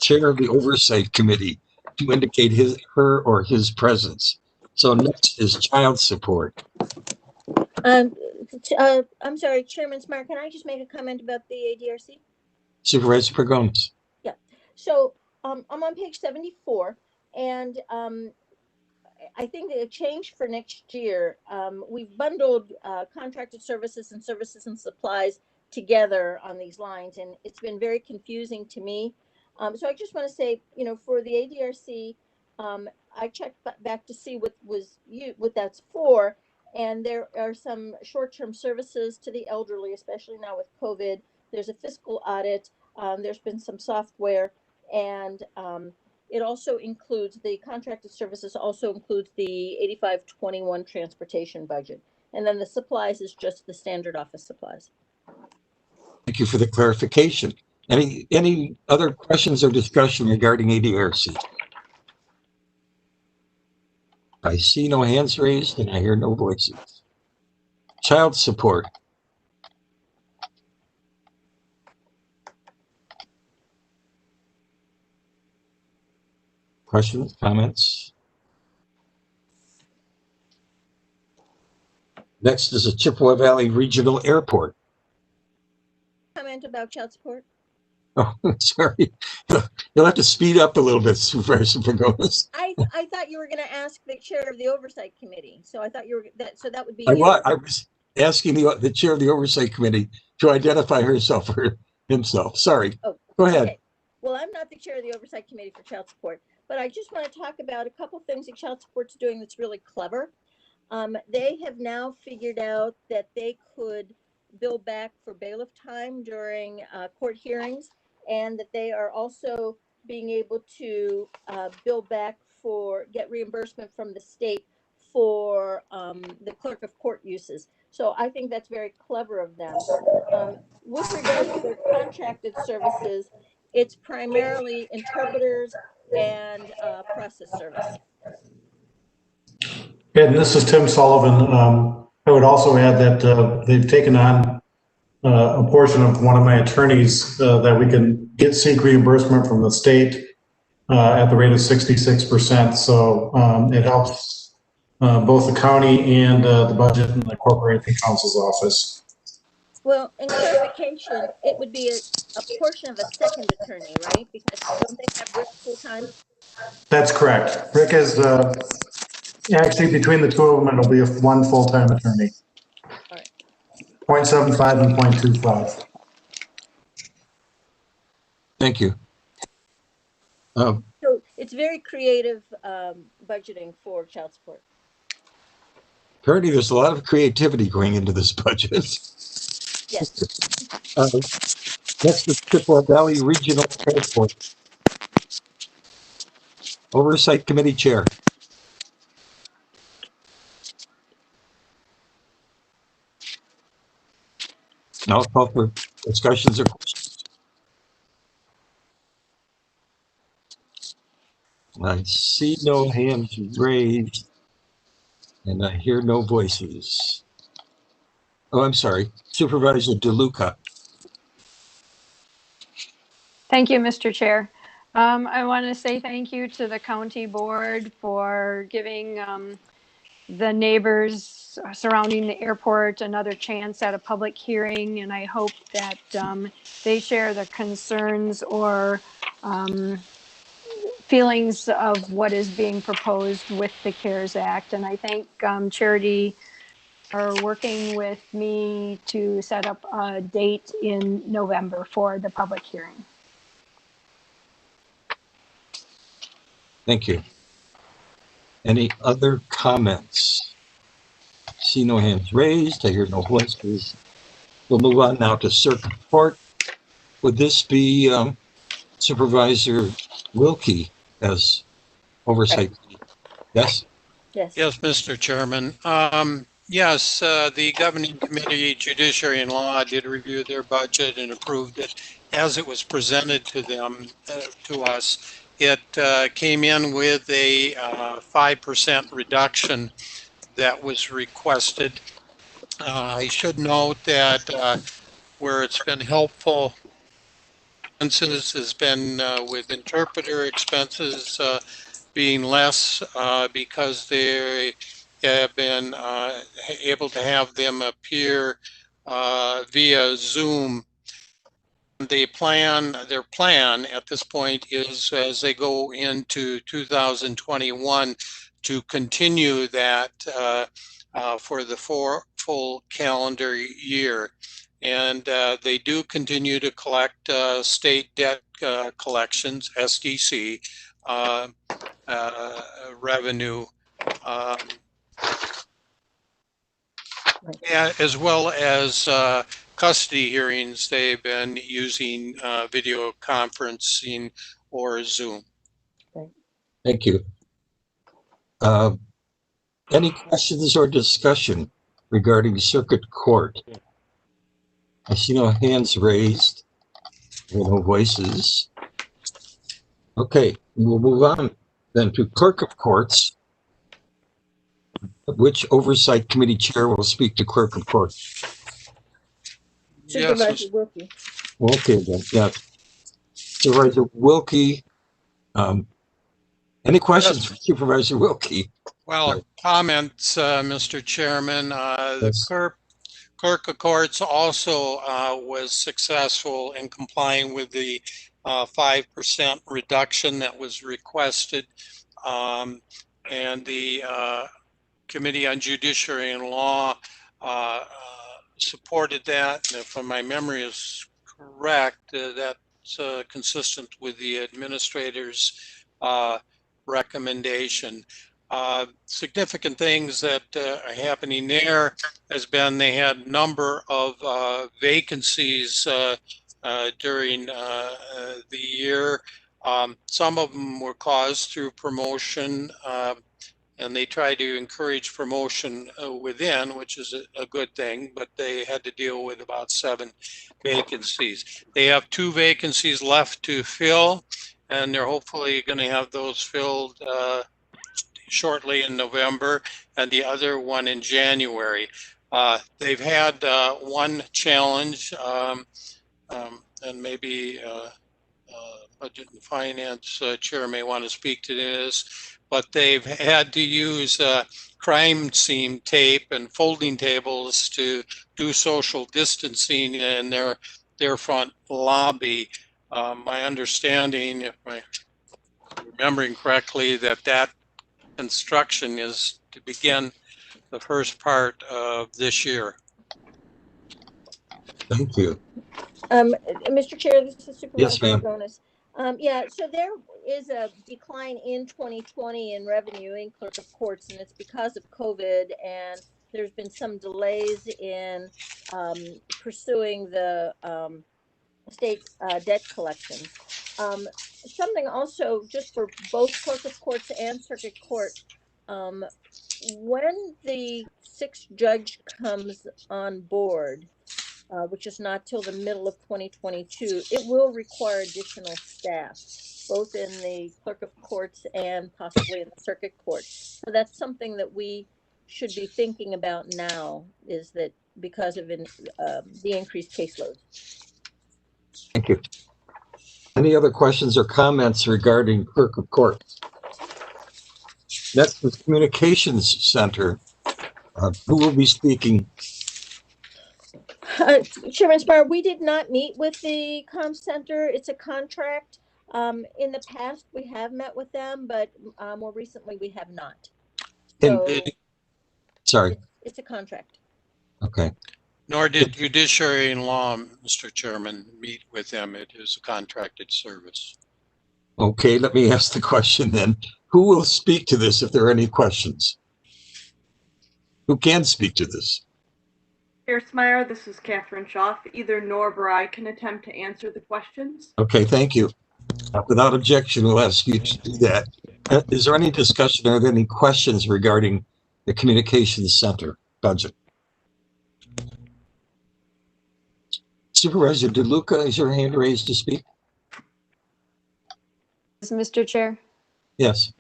chair of the Oversight Committee to indicate her or his presence. So next is child support. I'm sorry, Chairman Smart, can I just make a comment about the ADRC? Supervisor Pagonis. Yeah. So I'm on page 74, and I think a change for next year, we've bundled contracted services and supplies together on these lines, and it's been very confusing to me. So I just want to say, for the ADRC, I checked back to see what that's for, and there are some short-term services to the elderly, especially now with COVID. There's a fiscal audit. There's been some software, and it also includes the contracted services, also includes the 8521 transportation budget. And then the supplies is just the standard office supplies. Thank you for the clarification. Any other questions or discussion regarding ADRC? I see no hands raised and I hear no voices. Child support. Questions, comments? Next is the Chippewa Valley Regional Airport. Comment about child support? Oh, sorry. You'll have to speed up a little bit, Supervisor Pagonis. I thought you were going to ask the chair of the Oversight Committee. So I thought you were that would be I you. I was asking the chair of the Oversight Committee to identify herself or himself. Sorry. Oh, go ahead. Okay. Well, I'm not the chair of the Oversight Committee for child support, but I just want to talk about a couple things that child support's doing that's really clever. They have now figured out that they could bill back for bailiff time during court hearings, and that they are also being able to bill back get reimbursement from the state for the clerk of court uses. So I think that's very clever of them. With regards to their contracted services, it's primarily interpreters and process service. And this is Tim Sullivan. I would also add that they've taken on a portion of one of my attorneys that we can seek reimbursement from the state at the rate of 66%. So it helps both the county and the budget and the corporation counsel's office. Well, in clarification, it would be a portion of a second attorney, right? Because don't they have Rick full time? That's correct. Rick is actually between the two of them, it'll be one full-time attorney. 0.75 and 0.25. Thank you. So it's very creative budgeting for child support. Apparently, there's a lot of creativity going into this budget. Yes. Next is Chippewa Valley Regional Airport. Oversight Committee Chair. Now I'll call for discussions or questions. I see no hands raised, and I hear no voices. Oh, I'm sorry. Supervisor DeLuca. Thank you, Mr. Chair. I want to say thank you to the county board for giving the neighbors surrounding the airport another chance at a public hearing, and I hope that they share the concerns or feelings of what is being proposed with the CARES Act. And I thank Charity for working with me to set up a date in November for the public hearing. Thank you. Any other comments? See no hands raised. I hear no voices. We'll move on now to Circuit Court. Would this be Supervisor Wilkie as oversight? Yes? Yes. Yes, Mr. Chairman. Yes, the Governing Committee, Judiciary and Law did review their budget and approved it as it was presented to them, to us. It came in with a 5% reduction that was requested. I should note that where it's been helpful, expenses has been with interpreter expenses being less because they have been able to have them appear via Zoom. Their plan at this point is, as they go into 2021, to continue that for the full calendar year. And they do continue to collect state debt collections, SDC, revenue, as well as custody hearings. They've been using video conferencing or Zoom. Thank you. Any questions or discussion regarding Circuit Court? I see no hands raised, no voices. Okay, we'll move on then to Clerk of Courts. Which Oversight Committee Chair will speak to Clerk of Court? Supervisor Wilkie. Okay, then, yeah. Supervisor Wilkie, any questions for Supervisor Wilkie? Well, comments, Mr. Chairman. The Clerk of Courts also was successful in complying with the 5% reduction that was requested. And the Committee on Judiciary and Law supported that. And if my memory is correct, that's consistent with the administrator's recommendation. Significant things that are happening there has been they had a number of vacancies during the year. Some of them were caused through promotion, and they try to encourage promotion within, which is a good thing, but they had to deal with about 7 vacancies. They have 2 vacancies left to fill, and they're hopefully going to have those filled shortly in November, and the other one in January. They've had one challenge, and maybe Budget and Finance Chair may want to speak to this, but they've had to use crime scene tape and folding tables to do social distancing in their front lobby. My understanding, if I'm remembering correctly, that construction is to begin the first part of this year. Thank you. Mr. Chair, this is Yes, Supervisor ma'am. Pagonis. Yeah, so there is a decline in 2020 in revenue in clerk of courts, and it's because of COVID, and there's been some delays in pursuing the state debt collections. Something also just for both clerk of courts and circuit court, um, when the sixth judge comes on board, which is not till the middle of 2022, it will require additional staff, both in the clerk of courts and possibly in the circuit court. So that's something that we should be thinking about now, is that because of the increased caseload. Thank you. Any other questions or comments regarding clerk of court? Next is Communications Center. Who will be speaking? Chairman Spire, we did not meet with the comm center. It's a contract. In the past, we have met with them, but more recently, we have not. So Sorry. it's a contract. Okay. Nor did Judiciary and Law, Mr. Chairman, meet with them. It is a contracted service. Okay, let me ask the question then. Who will speak to this if there are any questions? Who can speak to this? Chair Smyer, this is Catherine Schaff. Either Norb or I can attempt to answer the questions. Okay, thank you. Without objection, we'll ask you to do that. Is there any discussion or are there any questions regarding the Communications Center budget? Supervisor DeLuca, is your hand raised to speak? Mr. Chair. Yes.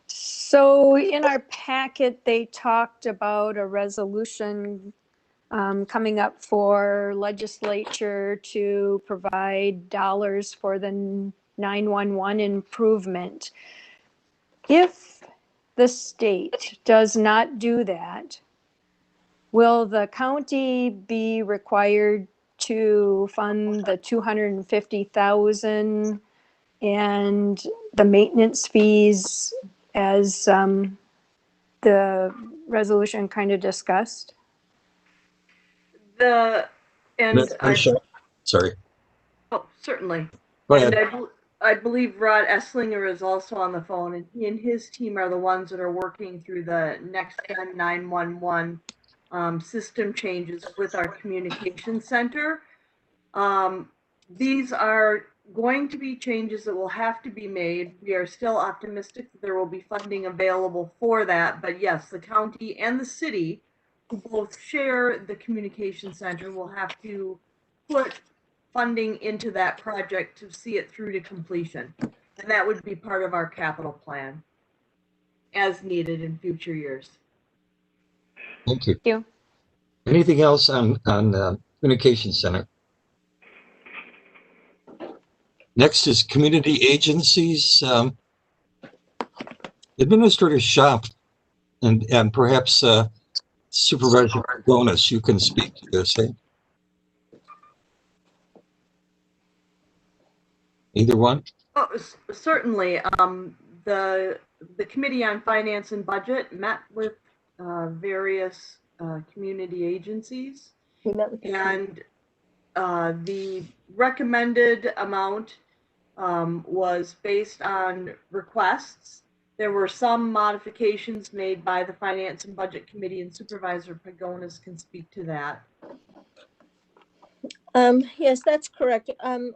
So in our packet, they talked about a resolution coming up for legislature to provide dollars for the 911 improvement. If the state does not do that, will the county be required to fund the 250,000 and the maintenance fees as the resolution kind of discussed? Sorry. Oh, certainly. Go ahead. And I believe Rod Esslinger is also on the phone, and he and his team are the ones that are working through the next gen 911 system changes with our communication center. These are going to be changes that will have to be made. We are still optimistic that there will be funding available for that, but yes, the county and the city, who both share the communication center, will have to put funding into that project to see it through to completion. And that would be part of our capital plan as needed in future years. Thank you. Thank you. Anything else on Communication Center? Next is community agencies. Administrator Schaaf and perhaps Supervisor Pagonis, you can speak to this. Eh? Either one? Oh, certainly. The Committee on Finance and Budget met with various community agencies. We met with and the recommended amount was based on requests. There were some modifications made by the Finance and Budget Committee, and Supervisor Pagonis can speak to that. Yes, that's correct.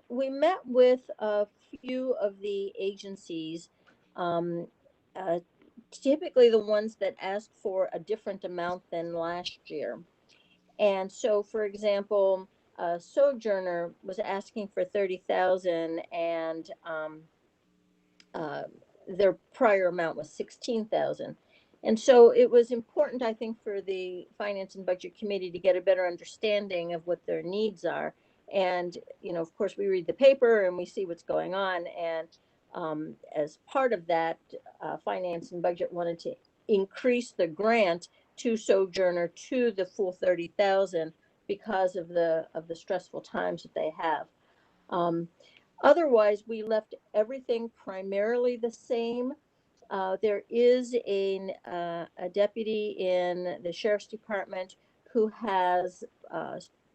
We met with a few of the agencies, typically the ones that asked for a different amount than last year. And so, for example, Sojourner was asking for 30,000, and their prior amount was 16,000. And so it was important, I think, for the Finance and Budget Committee to get a better understanding of what their needs are. And, you know, of course, we read the paper and we see what's going on. And as part of that, Finance and Budget wanted to increase the grant to Sojourner to the full 30,000 because of the stressful times that they have. Otherwise, we left everything primarily the same. There is a deputy in the Sheriff's Department who has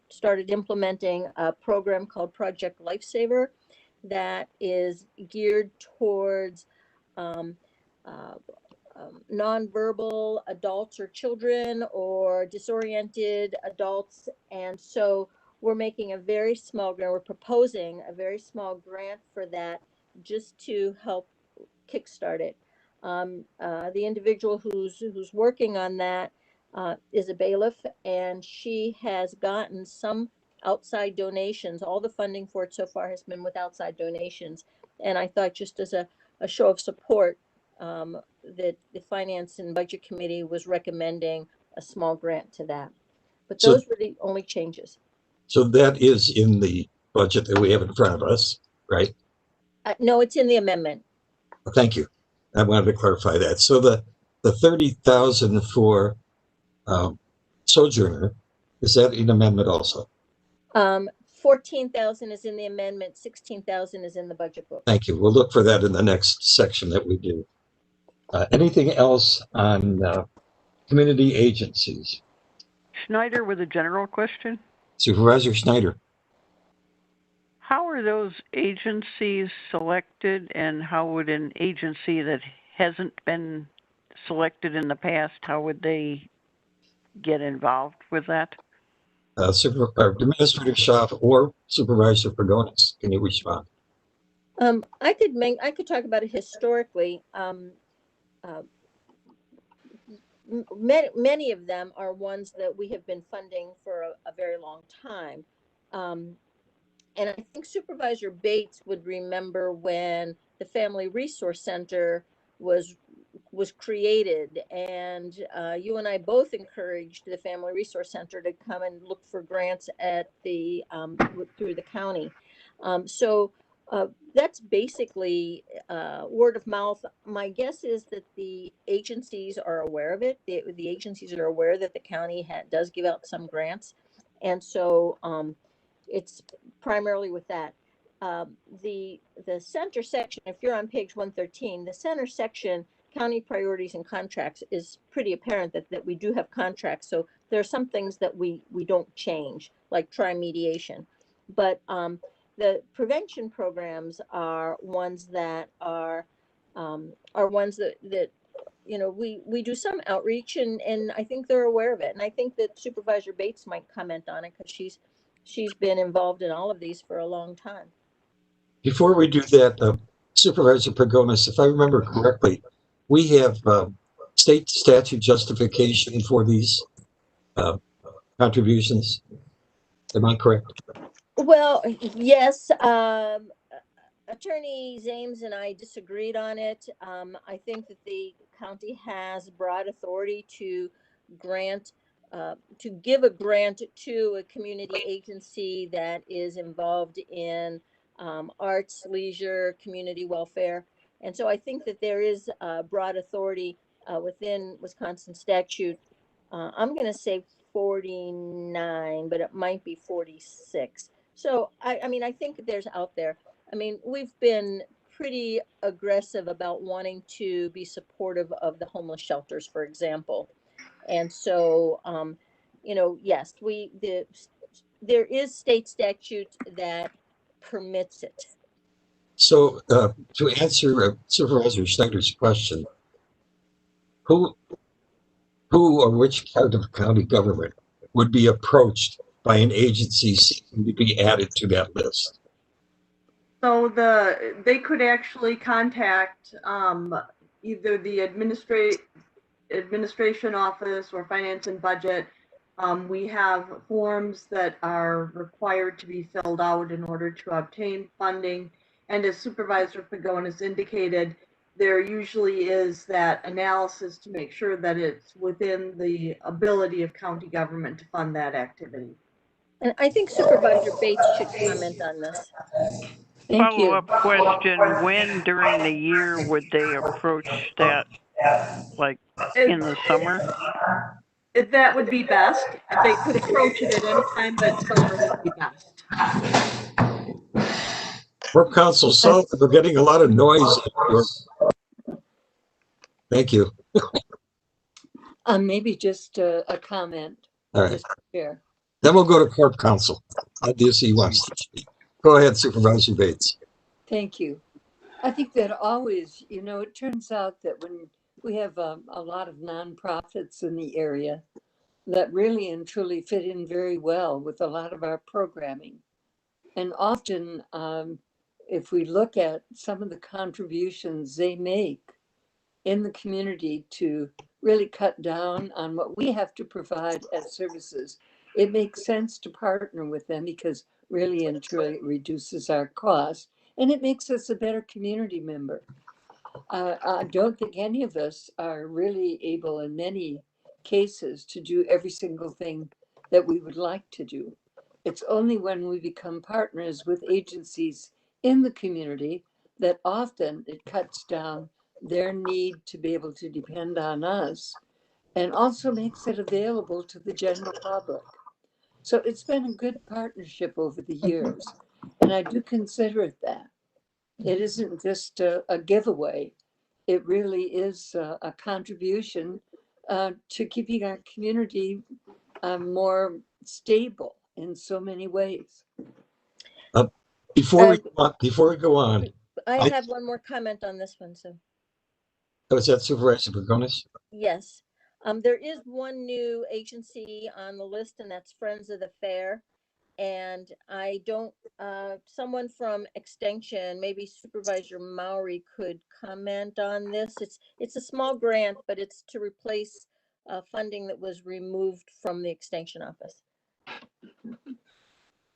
started implementing a program called Project Lifesaver that is geared towards nonverbal adults or children or disoriented adults. And so we're making a very small grant, we're proposing a very small grant for that just to help kickstart it. The individual who's working on that is a bailiff, and she has gotten some outside donations. All the funding for it so far has been with outside donations. And I thought, just as a show of support, that the Finance and Budget Committee was recommending a small grant to that. But those were the only changes. So that is in the budget that we have in front of us, right? No, it's in the amendment. Thank you. I wanted to clarify that. So the 30,000 for Sojourner, is that an amendment also? 14,000 is in the amendment, 16,000 is in the budget book. Thank you. We'll look for that in the next section that we do. Anything else on community agencies? Schneider with a general question. Supervisor Schneider. How are those agencies selected, and how would an agency that hasn't been selected in the past, how would they get involved with that? Administrator Schaaf or Supervisor Pagonis, can you respond? I could talk about it historically. Many of them are ones that we have been funding for a very long time. And I think Supervisor Bates would remember when the Family Resource Center was created, and you and I both encouraged the Family Resource Center to come and look for grants at the through the county. So that's basically word of mouth. My guess is that the agencies are aware of it. The agencies are aware that the county does give out some grants, and so it's primarily with that. The center section, if you're on page 113, the center section, county priorities and contracts, is pretty apparent that we do have contracts. So there are some things that we don't change, like tri-mediation. But the prevention programs are ones that you know, we do some outreach, and I think they're aware of it. And I think that Supervisor Bates might comment on it, because she's been involved in all of these for a long time. Before we do that, Supervisor Pagonis, if I remember correctly, we have state statute justification for these contributions. Am I correct? Well, yes. Attorney Zames and I disagreed on it. I think that the county has broad authority to grant, to give a grant to a community agency that is involved in arts, leisure, community welfare. And so I think that there is broad authority within Wisconsin statute. I'm going to say 49, but it might be 46. So, I mean, I think there's out there. I mean, we've been pretty aggressive about wanting to be supportive of the homeless shelters, for example. And so, you know, yes, there is state statute that permits it. So to answer Supervisor Schneider's question, who or which part of county government would be approached by an agency seeking to be added to that list? So they could actually contact either the administration office or finance and budget. We have forms that are required to be filled out in order to obtain funding. And as Supervisor Pagonis indicated, there usually is that analysis to make sure that it's within the ability of county government to fund that activity. And I think Supervisor Bates should comment on this. Thank you. Follow-up question, when during the year would they approach that, like in the summer? That would be best. They could approach it at any time, but summer would be best. Work Council South, we're getting a lot of noise. Thank you. Maybe just a comment, All right. Mr. Chair. Then we'll go to Corp Council. Obviously, wants to speak. Go ahead, Supervisor Bates. Thank you. I think that always, it turns out that when we have a lot of nonprofits in the area that really and truly fit in very well with a lot of our programming. And often, if we look at some of the contributions they make in the community to really cut down on what we have to provide as services, it makes sense to partner with them because really and truly it reduces our costs and it makes us a better community member. I don't think any of us are really able in many cases to do every single thing that we would like to do. It's only when we become partners with agencies in the community that often it cuts down their need to be able to depend on us and also makes it available to the general public. So it's been a good partnership over the years, and I do consider it that. It isn't just a giveaway. It really is a contribution to keeping our community more stable in so many ways. Before we go on, I have one more comment on this one. So, is that Supervisor Pagonis? yes, there is one new agency on the list, and that's Friends of the Fair. And I don't, someone from Extension, maybe Supervisor Maury could comment on this. It's a small grant, but it's to replace funding that was removed from the Extension office.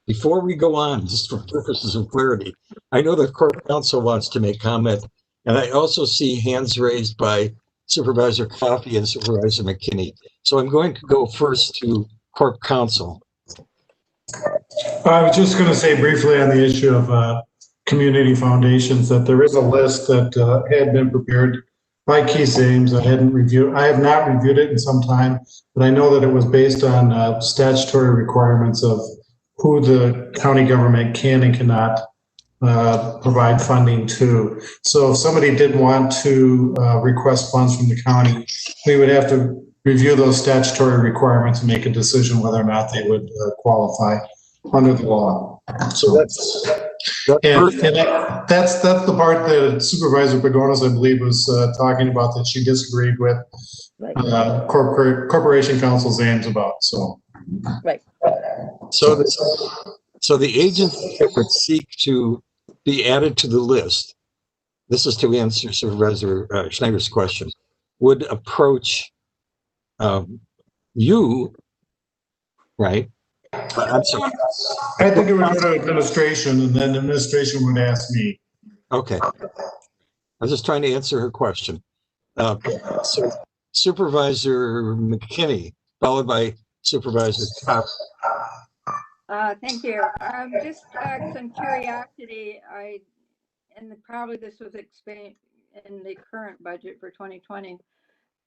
Before we go on, just for purposes of clarity, I know the Corp Council wants to make comment, and I also see hands raised by Supervisor Coffey and Supervisor McKinney. So I'm going to go first to Corp Council. I was just going to say briefly on the issue of community foundations that there is a list that had been prepared by Keith Ames. I have not reviewed it in some time, but I know that it was based on statutory requirements of who the county government can and cannot provide funding to. So if somebody did want to request funds from the county, we would have to review those statutory requirements and make a decision whether or not they would qualify under the law. So that's the part that Supervisor Pagonis, I believe, was talking about that she disagreed with Corporation Council's aims about. So, right. So the agency that would seek to be added to the list, this is to answer Supervisor Schneider's question, would approach you, right? I'm sorry. I think it would go to administration, and then administration would ask me. Okay. I was just trying to answer her question. So Supervisor McKinney, followed by Supervisor Cox. Thank you. Just some curiosity. Probably this was explained in the current budget for 2020,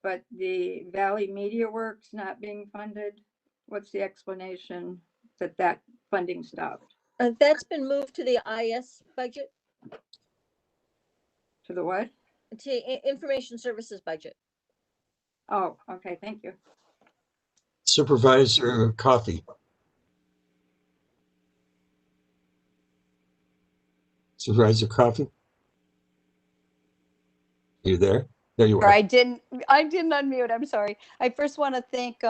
but the Valley Media Works not being funded. What's the explanation that funding stopped? That's been moved to the IS budget. To the what? To Information Services budget. Oh, okay. Thank you. Supervisor Coffey. Supervisor Coffey? Are you there? There you are. I didn't unmute. I'm sorry. I first want to thank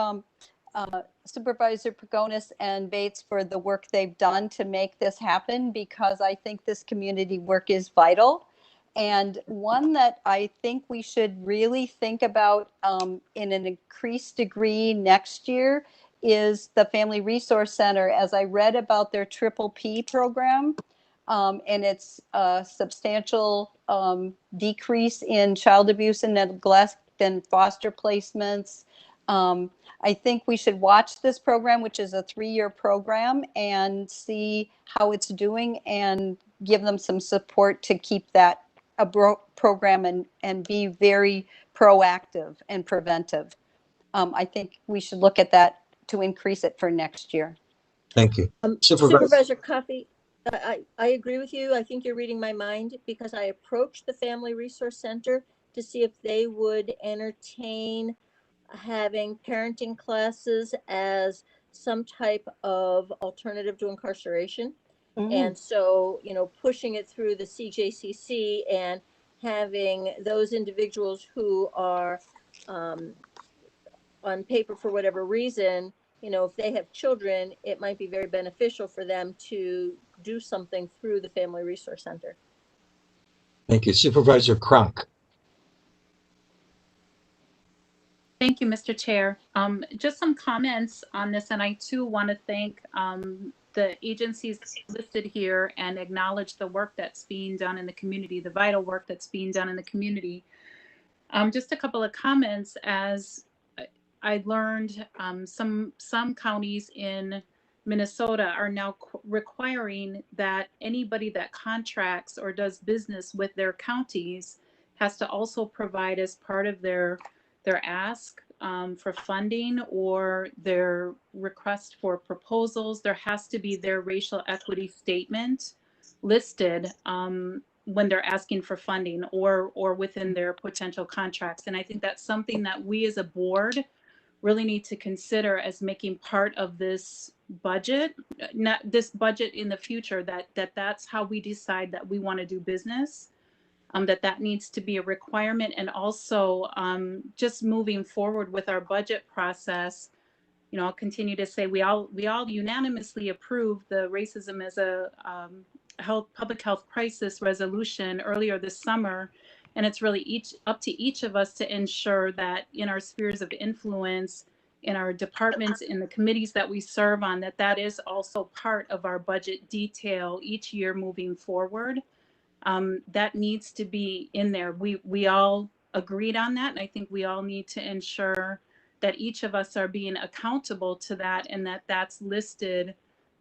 Supervisor Pagonis and Bates for the work they've done to make this happen, because I think this community work is vital. And one that I think we should really think about in an increased degree next year is the Family Resource Center. As I read about their Triple P program, and its substantial decrease in child abuse and neglect and foster placements. I think we should watch this program, which is a 3-year program, and see how it's doing and give them some support to keep that a program and be very proactive and preventive. I think we should look at that to increase it for next year. Thank you. Supervisor Coffey, I agree with you. I think you're reading my mind, because I approached the Family Resource Center to see if they would entertain having parenting classes as some type of alternative to incarceration. And so, you know, pushing it through the CJCC and having those individuals who are on paper for whatever reason, you know, if they have children, it might be very beneficial for them to do something through the Family Resource Center. Thank you. Supervisor Cronk. Thank you, Mr. Chair. Just some comments on this, and I too want to thank the agencies listed here and acknowledge the work that's being done in the community, the vital work that's being done in the community. Just a couple of comments. As I learned, some counties in Minnesota are now requiring that anybody that contracts or does business with their counties has to also provide, as part of their ask for funding or their request for proposals, there has to be their racial equity statement listed when they're asking for funding or within their potential contracts. And I think that's something that we as a board really need to consider as making part of this budget, not this budget in the future, that's how we decide that we want to do business. That needs to be a requirement. And also just moving forward with our budget process, you know, I'll continue to say we all unanimously approved the racism as a public health crisis resolution earlier this summer. And it's really up to each of us to ensure that in our spheres of influence, in our departments, in the committees that we serve on, that is also part of our budget detail each year moving forward. That needs to be in there. We all agreed on that, and I think we all need to ensure that each of us are being accountable to that, and that's listed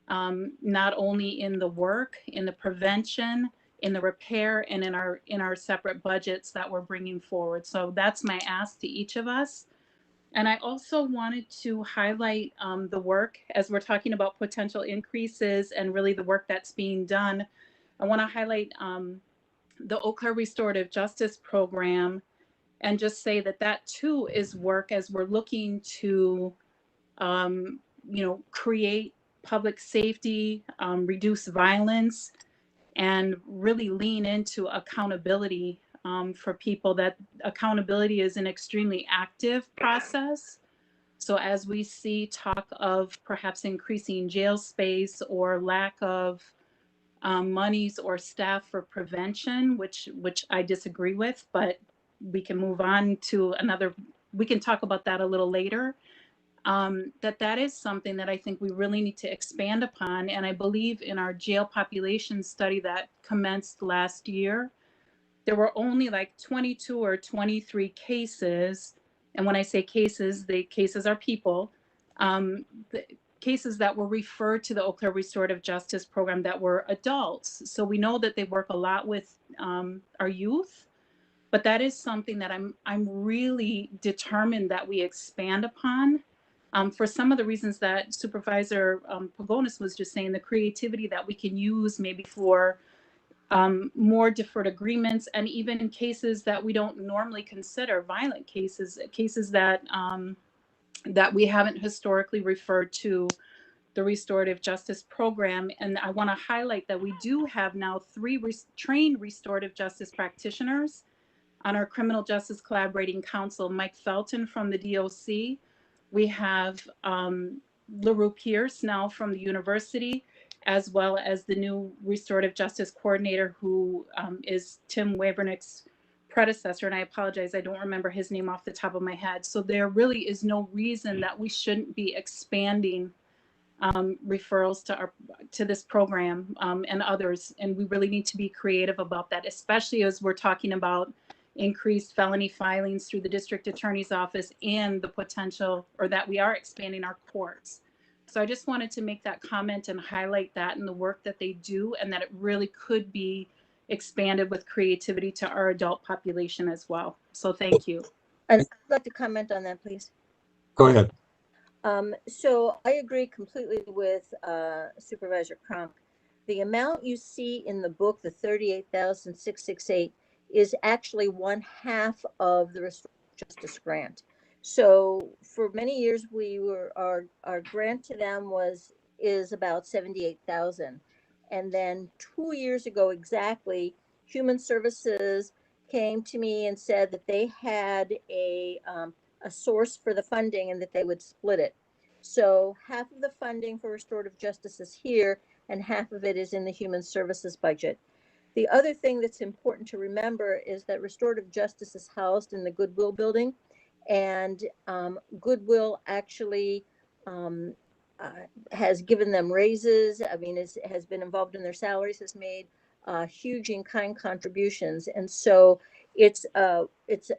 not only in the work, in the prevention, in the repair, and in our separate budgets that we're bringing forward. So that's my ask to each of us. And I also wanted to highlight the work as we're talking about potential increases and really the work that's being done. I want to highlight the Eau Claire Restorative Justice Program and just say that too is work as we're looking to, create public safety, reduce violence, and really lean into accountability for people. That accountability is an extremely active process. So as we see talk of perhaps increasing jail space or lack of monies or staff for prevention, which I disagree with, but we can move on to we can talk about that a little later. That is something that I think we really need to expand upon. And I believe in our jail population study that commenced last year, there were only like 22 or 23 cases. And when I say cases, the cases are people, the cases that were referred to the Eau Claire Restorative Justice Program that were adults. So we know that they work a lot with our youth. But that is something that I'm really determined that we expand upon. For some of the reasons that Supervisor Pagonis was just saying, the creativity that we can use maybe for more deferred agreements, and even in cases that we don't normally consider violent cases that that we haven't historically referred to the Restorative Justice Program. And I want to highlight that we do have now 3 trained restorative justice practitioners on our Criminal Justice Collaborating Council. Mike Felton from the DOC. We have LaRue Pierce now from the university, as well as the new Restorative Justice Coordinator, who is Tim Wabernick's predecessor. And I apologize, I don't remember his name off the top of my head. So there really is no reason that we shouldn't be expanding referrals to this program and others. And we really need to be creative about that, especially as we're talking about increased felony filings through the district attorney's office and the potential, or that we are expanding our courts. So I just wanted to make that comment and highlight that in the work that they do, and that it really could be expanded with creativity to our adult population as well. So thank you. And I'd like to comment on that, please. Go ahead. So I agree completely with Supervisor Cronk. The amount you see in the book, the $38,668, is actually 1/2 of the restorative justice grant. So for many years, our grant to them is about 78,000. And then 2 years ago exactly, Human Services came to me and said that they had a source for the funding and that they would split it. So half of the funding for restorative justice is here and half of it is in the Human Services budget. The other thing that's important to remember is that restorative justice is housed in the Goodwill building, and Goodwill actually has given them raises. I mean, has been involved in their salaries, has made huge in-kind contributions, and so it's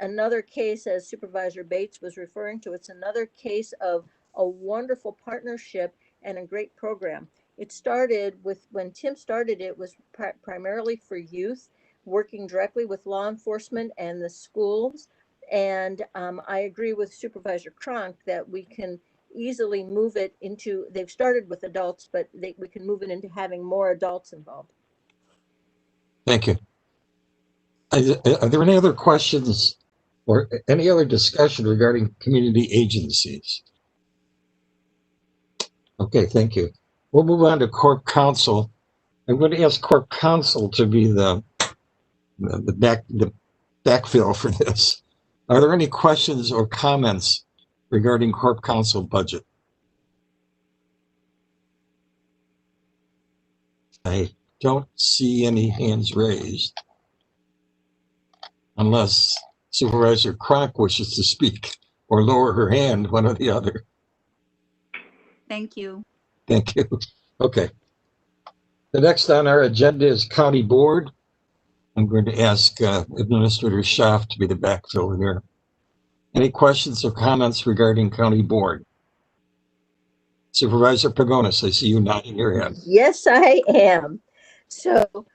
another case, as Supervisor Bates was referring to. It's another case of a wonderful partnership and a great program. It started with, when Tim started, it was primarily for youth, working directly with law enforcement and the schools. And I agree with Supervisor Cronk that we can easily move it into, they've started with adults, but we can move it into having more adults involved. Thank you. Are there any other questions or any other discussion regarding community agencies? Okay, thank you. We'll move on to Corp Counsel. I'm going to ask Corp Counsel to be the backfill for this. Are there any questions or comments regarding Corp Counsel budget? I don't see any hands raised, unless Supervisor Cronk wishes to speak or lower her hand, one or the other. Thank you. Thank you. Okay. The next on our agenda is County Board. I'm going to ask Administrator Schaaf to be the backfill here. Any questions or comments regarding County Board? Supervisor Pagonis, I see you nodding your head. Yes, I am. So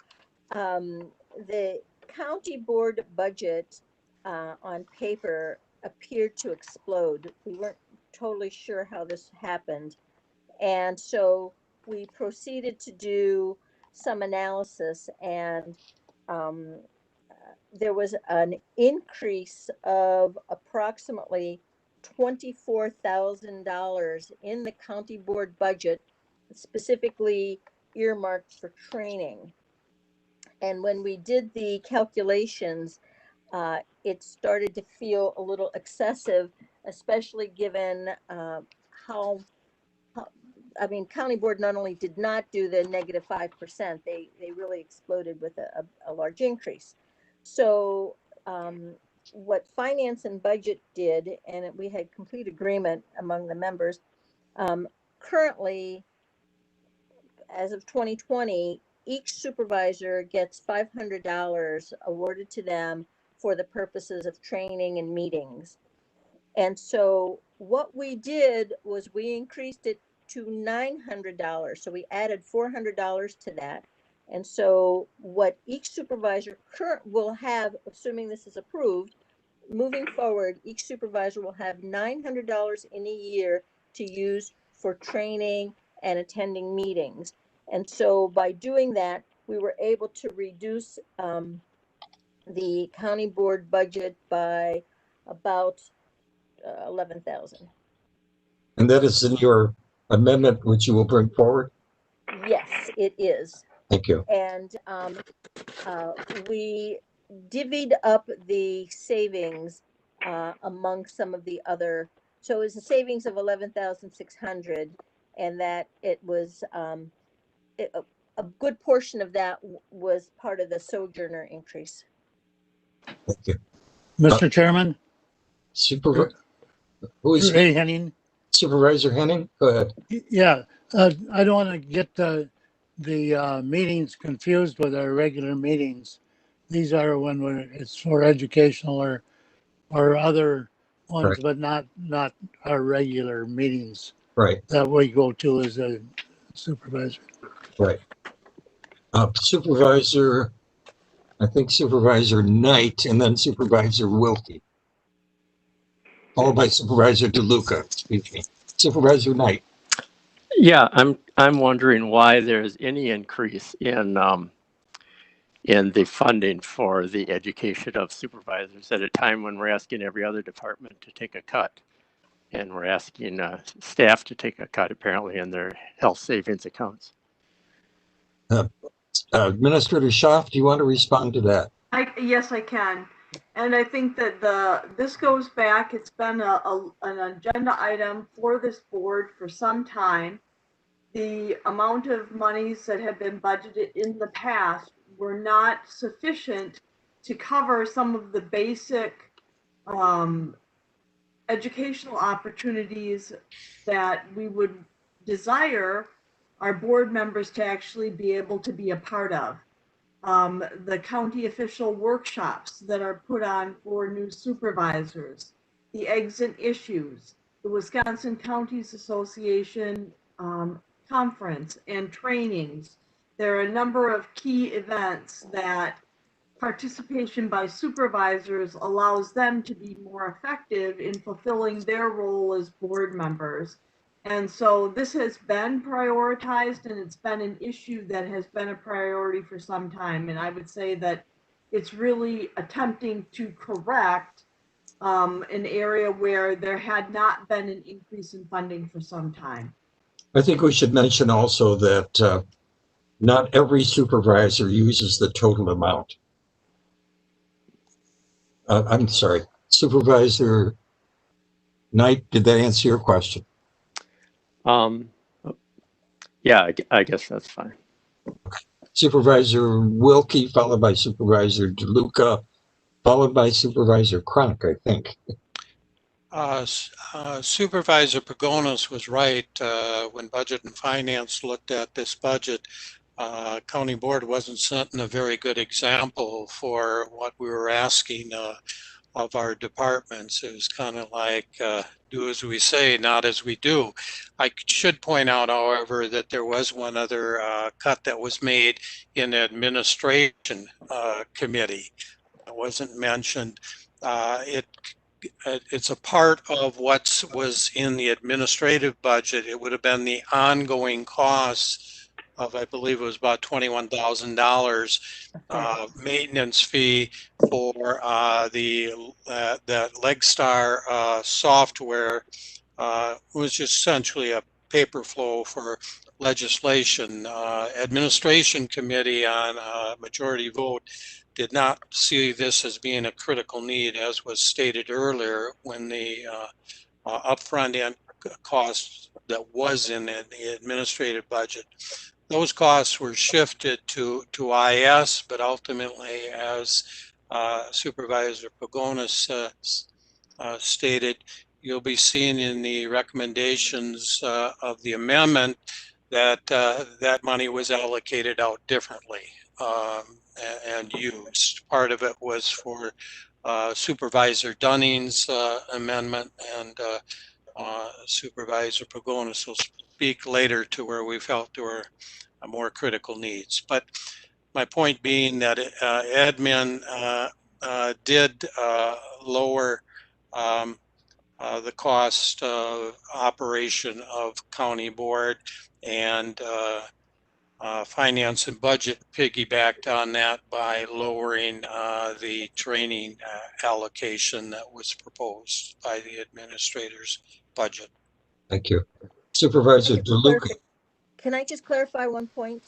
the county board budget on paper appeared to explode. We weren't totally sure how this happened. And so we proceeded to do some analysis, and there was an increase of approximately $24,000 in the county board budget, specifically earmarked for training. And when we did the calculations, it started to feel a little excessive, especially given how, I mean, county board not only did not do the negative 5%, they really exploded with a large increase. So what finance and budget did, and we had complete agreement among the members, currently, as of 2020, each supervisor gets $500 awarded to them for the purposes of training and meetings. And so what we did was we increased it to $900. So we added $400 to that. And so what each supervisor will have, assuming this is approved, moving forward, each supervisor will have $900 in a year to use for training and attending meetings. And so by doing that, we were able to reduce the county board budget by about 11,000. And that is in your amendment, which you will bring forward? Yes, it is. Thank you. And we divvied up the savings among some of the other. So it was a savings of 11,600, and that it was a good portion of that was part of the sojourner increase. Thank you. Mr. Chairman? Who is Ray Henning? Supervisor Henning? Go ahead. Yeah, I don't want to get the meetings confused with our regular meetings. These are when it's for educational or other ones, Right. but not our regular meetings. Right. That we go to as a supervisor. Right. Supervisor, I think Supervisor Knight, and then Supervisor Wilkie. Followed by Supervisor DeLuca. Excuse me. Supervisor Knight. Yeah, I'm wondering why there's any increase in the funding for the education of supervisors at a time when we're asking every other department to take a cut. and we're asking staff to take a cut apparently in their health savings accounts. Administrator Schaaf, do you want to respond to that? Yes, I can. And I think that this goes back, it's been an agenda item for this board for some time. The amount of monies that have been budgeted in the past were not sufficient to cover some of the basic educational opportunities that we would desire our board members to actually be able to be a part of. The county official workshops that are put on for new supervisors, the exit issues, the Wisconsin Counties Association conference and trainings. There are a number of key events that participation by supervisors allows them to be more effective in fulfilling their role as board members. And so this has been prioritized, and it's been an issue that has been a priority for some time. And I would say that it's really attempting to correct an area where there had not been an increase in funding for some time. I think we should mention also that not every supervisor uses the total amount. I'm sorry, Supervisor Knight, did that answer your question? Yeah, I guess that's fine. Supervisor Wilkie, followed by Supervisor DeLuca, followed by Supervisor Cronk, I think. Supervisor Pagonis was right. When Budget and Finance looked at this budget, County Board wasn't setting a very good example for what we were asking of our departments. It was kind of like do as we say, not as we do. I should point out, however, that there was one other cut that was made in the administration committee. It wasn't mentioned. It's a part of what was in the administrative budget. It would have been the ongoing costs of, I believe it was about $21,000 maintenance fee for that Legstar software. Was just essentially a paper flow for legislation. Administration committee on majority vote did not see this as being a critical need, as was stated earlier, when the upfront end cost that was in the administrative budget. Those costs were shifted to IS, but ultimately, as Supervisor Pagonis stated, you'll be seeing in the recommendations of the amendment that that money was allocated out differently and used. Part of it was for Supervisor Dunning's amendment, and Supervisor Pagonis will speak later to where we felt there were more critical needs. But my point being that admin did lower the cost of operation of county board, and finance and budget piggybacked on that by lowering the training allocation that was proposed by the administrator's budget. Thank you. Supervisor DeLuca. Can I just clarify one point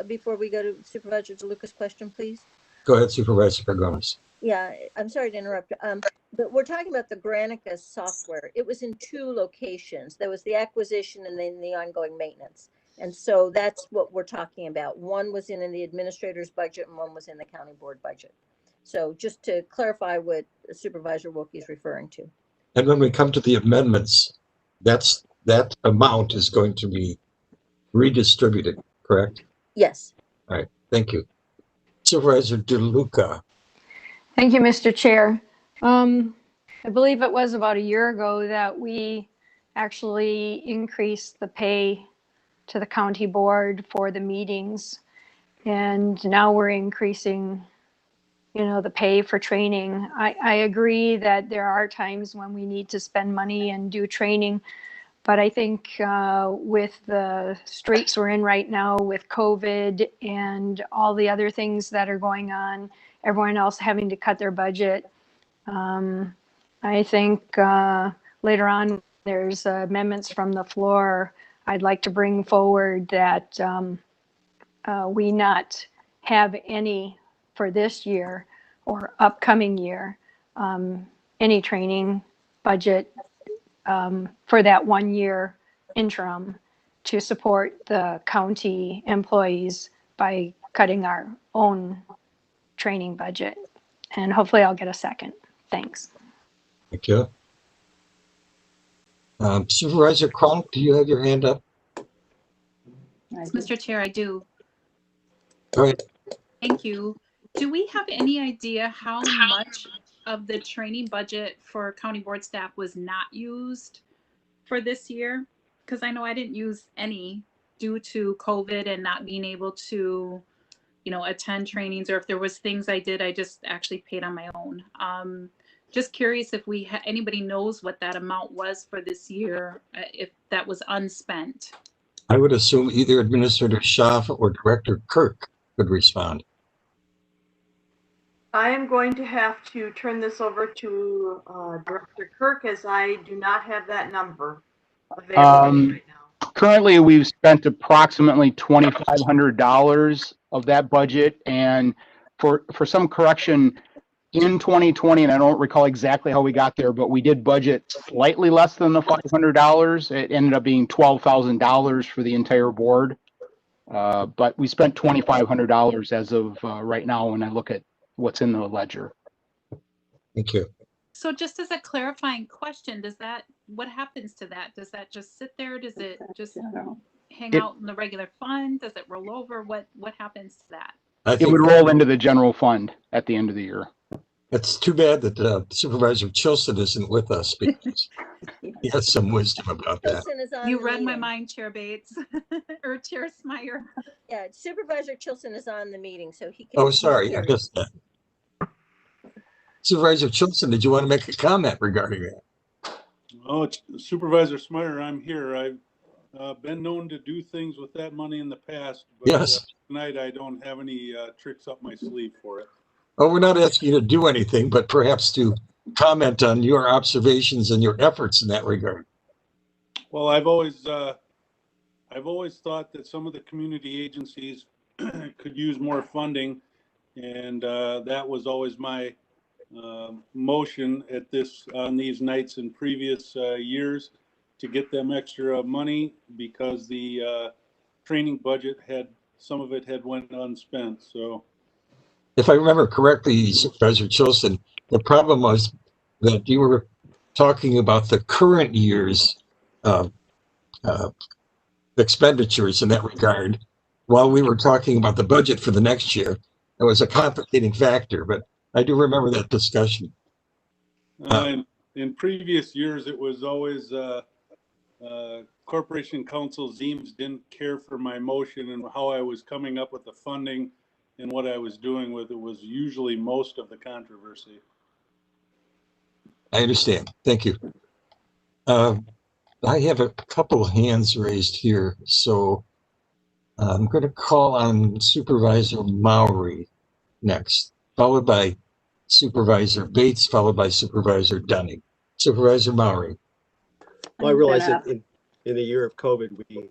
before we go to Supervisor DeLuca's question, please? Go ahead, Supervisor Pagonis. Yeah, I'm sorry to interrupt. But we're talking about the Granicus software. It was in 2 locations. There was the acquisition and then the ongoing maintenance. And so that's what we're talking about. One was in the administrator's budget and one was in the county board budget. So just to clarify what Supervisor Wilkie is referring to. And when we come to the amendments, that amount is going to be redistributed, correct? Yes. All right, thank you. Supervisor DeLuca. Thank you, Mr. Chair. I believe it was about a year ago that we actually increased the pay to the county board for the meetings. And now we're increasing, the pay for training. I agree that there are times when we need to spend money and do training. But I think with the straits we're in right now with COVID and all the other things that are going on, everyone else having to cut their budget, I think later on there's amendments from the floor, I'd like to bring forward that we not have any for this year or upcoming year, any training budget for that 1 year interim to support the county employees by cutting our own training budget. And hopefully I'll get a second. Thanks. Thank you. Supervisor Cronk, do you have your hand up? Mr. Chair, I do. Go ahead. Thank you. Do we have any idea how much of the training budget for county board staff was not used for this year? Because I know I didn't use any due to COVID and not being able to, you know, attend trainings, or if there was things I did, I just actually paid on my own. Just curious if anybody knows what that amount was for this year, if that was unspent. I would assume either Administrator Schaaf or Director Kirk could respond. I am going to have to turn this over to Director Kirk, as I do not have that number available right now. Currently, we've spent approximately $2,500 of that budget, and for some correction, in 2020, and I don't recall exactly how we got there, but we did budget slightly less than the $500. It ended up being $12,000 for the entire board, but we spent $2,500 as of right now when I look at what's in the ledger. Thank you. So just as a clarifying question, what happens to that? Does that just sit there? Does it just hang out in the regular fund? Does it roll over? What happens to that? It would roll into the general fund at the end of the year. It's too bad that Supervisor Chilson isn't with us, because he has some wisdom about that. Chilson is on You the read my meeting. mind, Chair Bates, or Chair Smyer. Yeah, Supervisor Chilson is on the meeting, so he can. Oh, sorry, I missed that. Supervisor Chilson, did you want to make a comment regarding that? Oh, Supervisor Smyer, I'm here. I've been known to do things with that money in the past, but Yes. Tonight I don't have any tricks up my sleeve for it. Oh, we're not asking you to do anything, but perhaps to comment on your observations and your efforts in that regard. Well, I've always thought that some of the community agencies could use more funding, and that was always my motion on these nights in previous years, to get them extra money, because the training budget some of it had went unspent. So, If I remember correctly, Supervisor Chilson, the problem was that you were talking about the current year's expenditures in that regard, while we were talking about the budget for the next year. It was a complicating factor, but I do remember that discussion. in previous years, it was always Corporation Counsel Zeems didn't care for my motion and how I was coming up with the funding and what I was doing with it was usually most of the controversy. I understand. Thank you. I have a couple hands raised here, so I'm going to call on Supervisor Mowry next, followed by Supervisor Bates, followed by Supervisor Dunning. Supervisor Mowry. Well, I realize that in the year of COVID, we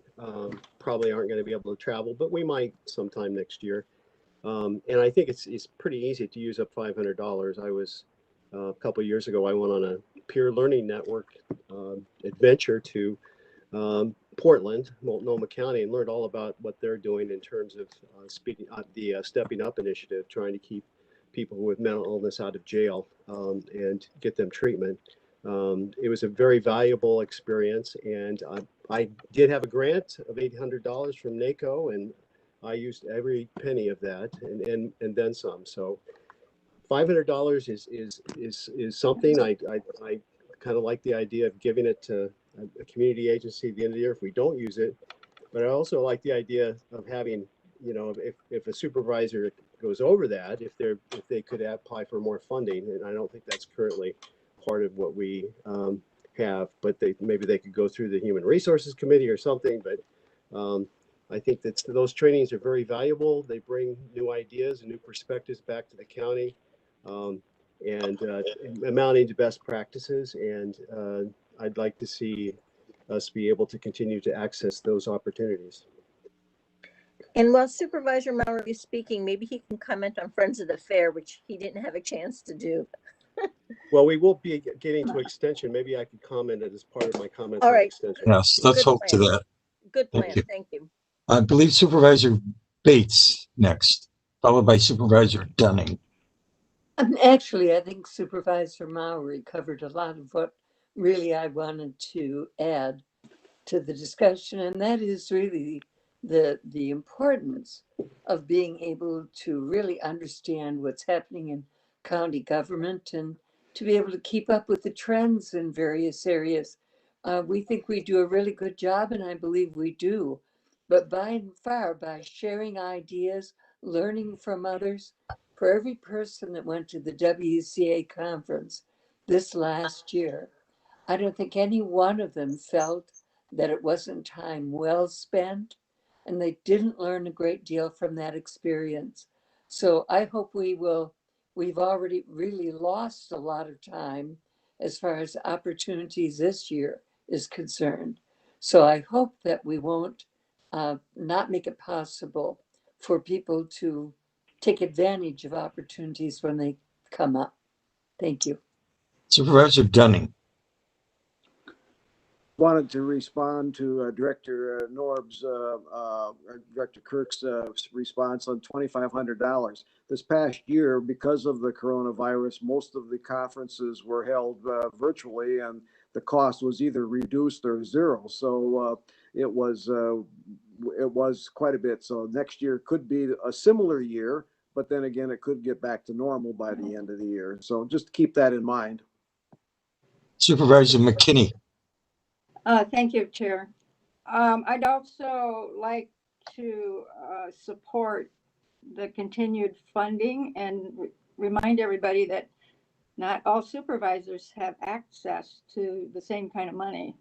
probably aren't going to be able to travel, but we might sometime next year. And I think it's pretty easy to use up $500. I was a couple of years ago, I went on a peer learning network adventure to Portland, Multnomah County, and learned all about what they're doing in terms of the Stepping Up initiative, trying to keep people with mental illness out of jail and get them treatment. It was a very valuable experience, and I did have a grant of $800 from NACO, and I used every penny of that and then some. So $500 is something. I kind of like the idea of giving it to a community agency at the end of the year if we don't use it. But I also like the idea of having, if a supervisor goes over that, if they could apply for more funding, and I don't think that's currently part of what we have, but maybe they could go through the Human Resources Committee or something. But I think that those trainings are very valuable. They bring new ideas and new perspectives back to the county, and amounting to best practices. And I'd like to see us be able to continue to access those opportunities. And while Supervisor Mallory is speaking, maybe he can comment on Friends of the Fair, which he didn't have a chance to do. Well, we will be getting to extension. Maybe I could comment it as part of my comments All on right. extension. Yes, let's Good hope to plan. that. Good plan. Thank you. Thank you. I believe Supervisor Bates next, followed by Supervisor Dunning. Actually, I think Supervisor Maury covered a lot of what really I wanted to add to the discussion, and that is really the importance of being able to really understand what's happening in county government and to be able to keep up with the trends in various areas. We think we do a really good job, and I believe we do. But by and far, by sharing ideas, learning from others, for every person that went to the WCA conference this last year, I don't think any one of them felt that it wasn't time well spent, and they didn't learn a great deal from that experience. So I hope we've already really lost a lot of time as far as opportunities this year is concerned. So I hope that we won't not make it possible for people to take advantage of opportunities when they come up. Thank you. Supervisor Dunning. Wanted to respond to Director Norb's, Director Kirk's response on $2,500. This past year, because of the coronavirus, most of the conferences were held virtually, and the cost was either reduced or zero. So it was quite a bit. So next year could be a similar year, but then again, it could get back to normal by the end of the year. So just keep that in mind. Supervisor McKinney. Thank you, Chair. I'd also like to support the continued funding and remind everybody that not all supervisors have access to the same kind of money.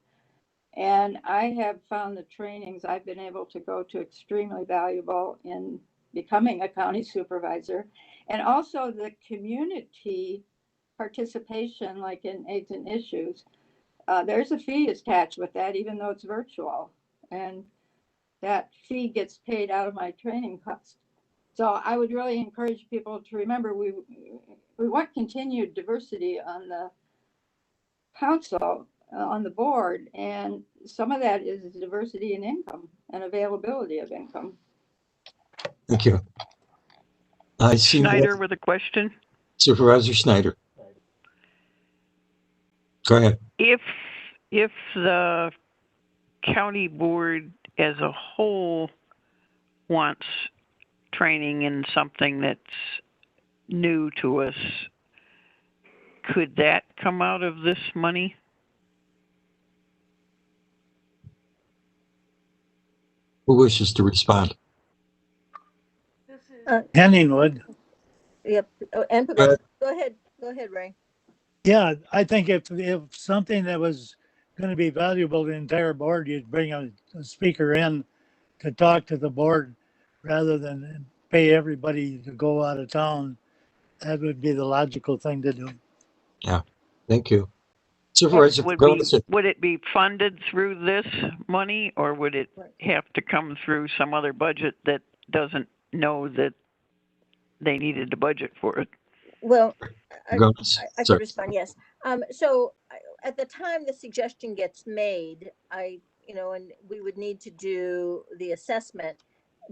And I have found the trainings I've been able to go to extremely valuable in becoming a county supervisor, and also the community participation, like in AIDS and Issues. There's a fee attached with that, even though it's virtual. And that fee gets paid out of my training cost. So I would really encourage people to remember we want continued diversity on the council, on the board, and some of that is diversity in income and availability of income. Thank you. I see Schneider with a question. Supervisor Schneider. Go ahead. If the county board as a whole wants training in something that's new to us, could that come out of this money? Who wishes to respond? Henning would. Yep. Oh, and go ahead. Go ahead, Ray. Yeah, I think if something that was going to be valuable to the entire board, you'd bring a speaker in to talk to the board rather than pay everybody to go out of town. That would be the logical thing to do. Yeah, thank you. Supervisor, would it be funded through this money, or would it have to come through some other budget that doesn't know that they needed to budget for it? Well, I could respond, yes. So at the time the suggestion gets made, and we would need to do the assessment.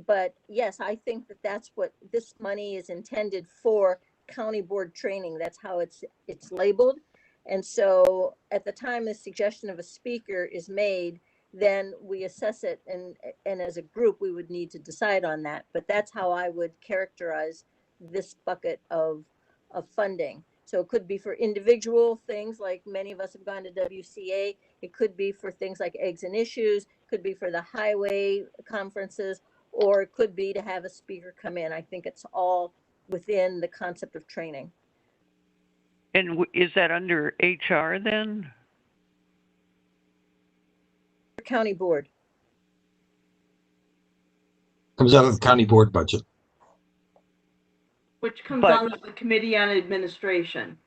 But yes, I think that that's what this money is intended for, county board training. That's how it's labeled. And so at the time the suggestion of a speaker is made, then we assess it, and as a group we would need to decide on that. But that's how I would characterize this bucket of funding. So it could be for individual things, like many of us have gone to WCA. It could be for things like Eggs and Issues, could be for the highway conferences, or it could be to have a speaker come in. I think it's all within the concept of training. And is that under HR then? County board. Comes out of the county board budget. Which comes out of the Committee on Administration.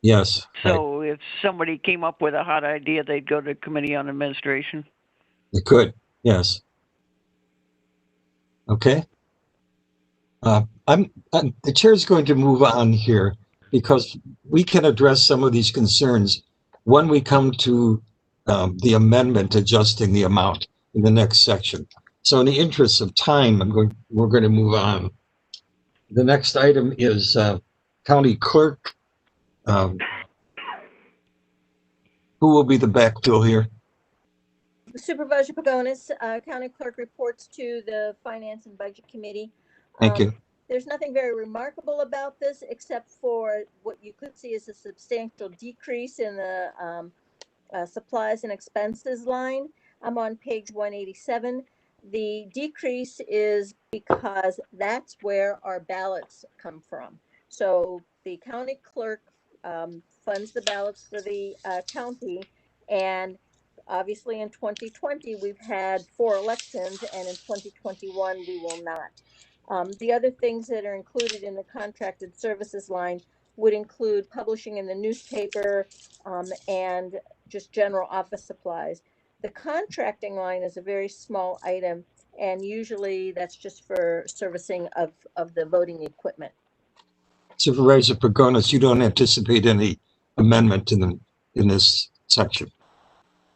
Yes. So if somebody came up with a hot idea, they'd go to Committee on Administration. They could. Yes. Okay. The chair's going to move on here because we can address some of these concerns when we come to the amendment adjusting the amount in the next section. So in the interest of time, we're going to move on. The next item is county clerk. Who will be the backfill here? Supervisor Pagonis, County Clerk, reports to the Finance and Budget Committee. Thank you. There's nothing very remarkable about this, except for what you could see is a substantial decrease in the supplies and expenses line. I'm on page 187. The decrease is because that's where our ballots come from. So the county clerk funds the ballots for the county, and obviously in 2020 we've had 4 elections, and in 2021 we will not. The other things that are included in the contracted services line would include publishing in the newspaper and just general office supplies. The contracting line is a very small item, and usually that's just for servicing of the voting equipment. Supervisor Pagonis, you don't anticipate any amendment in this section?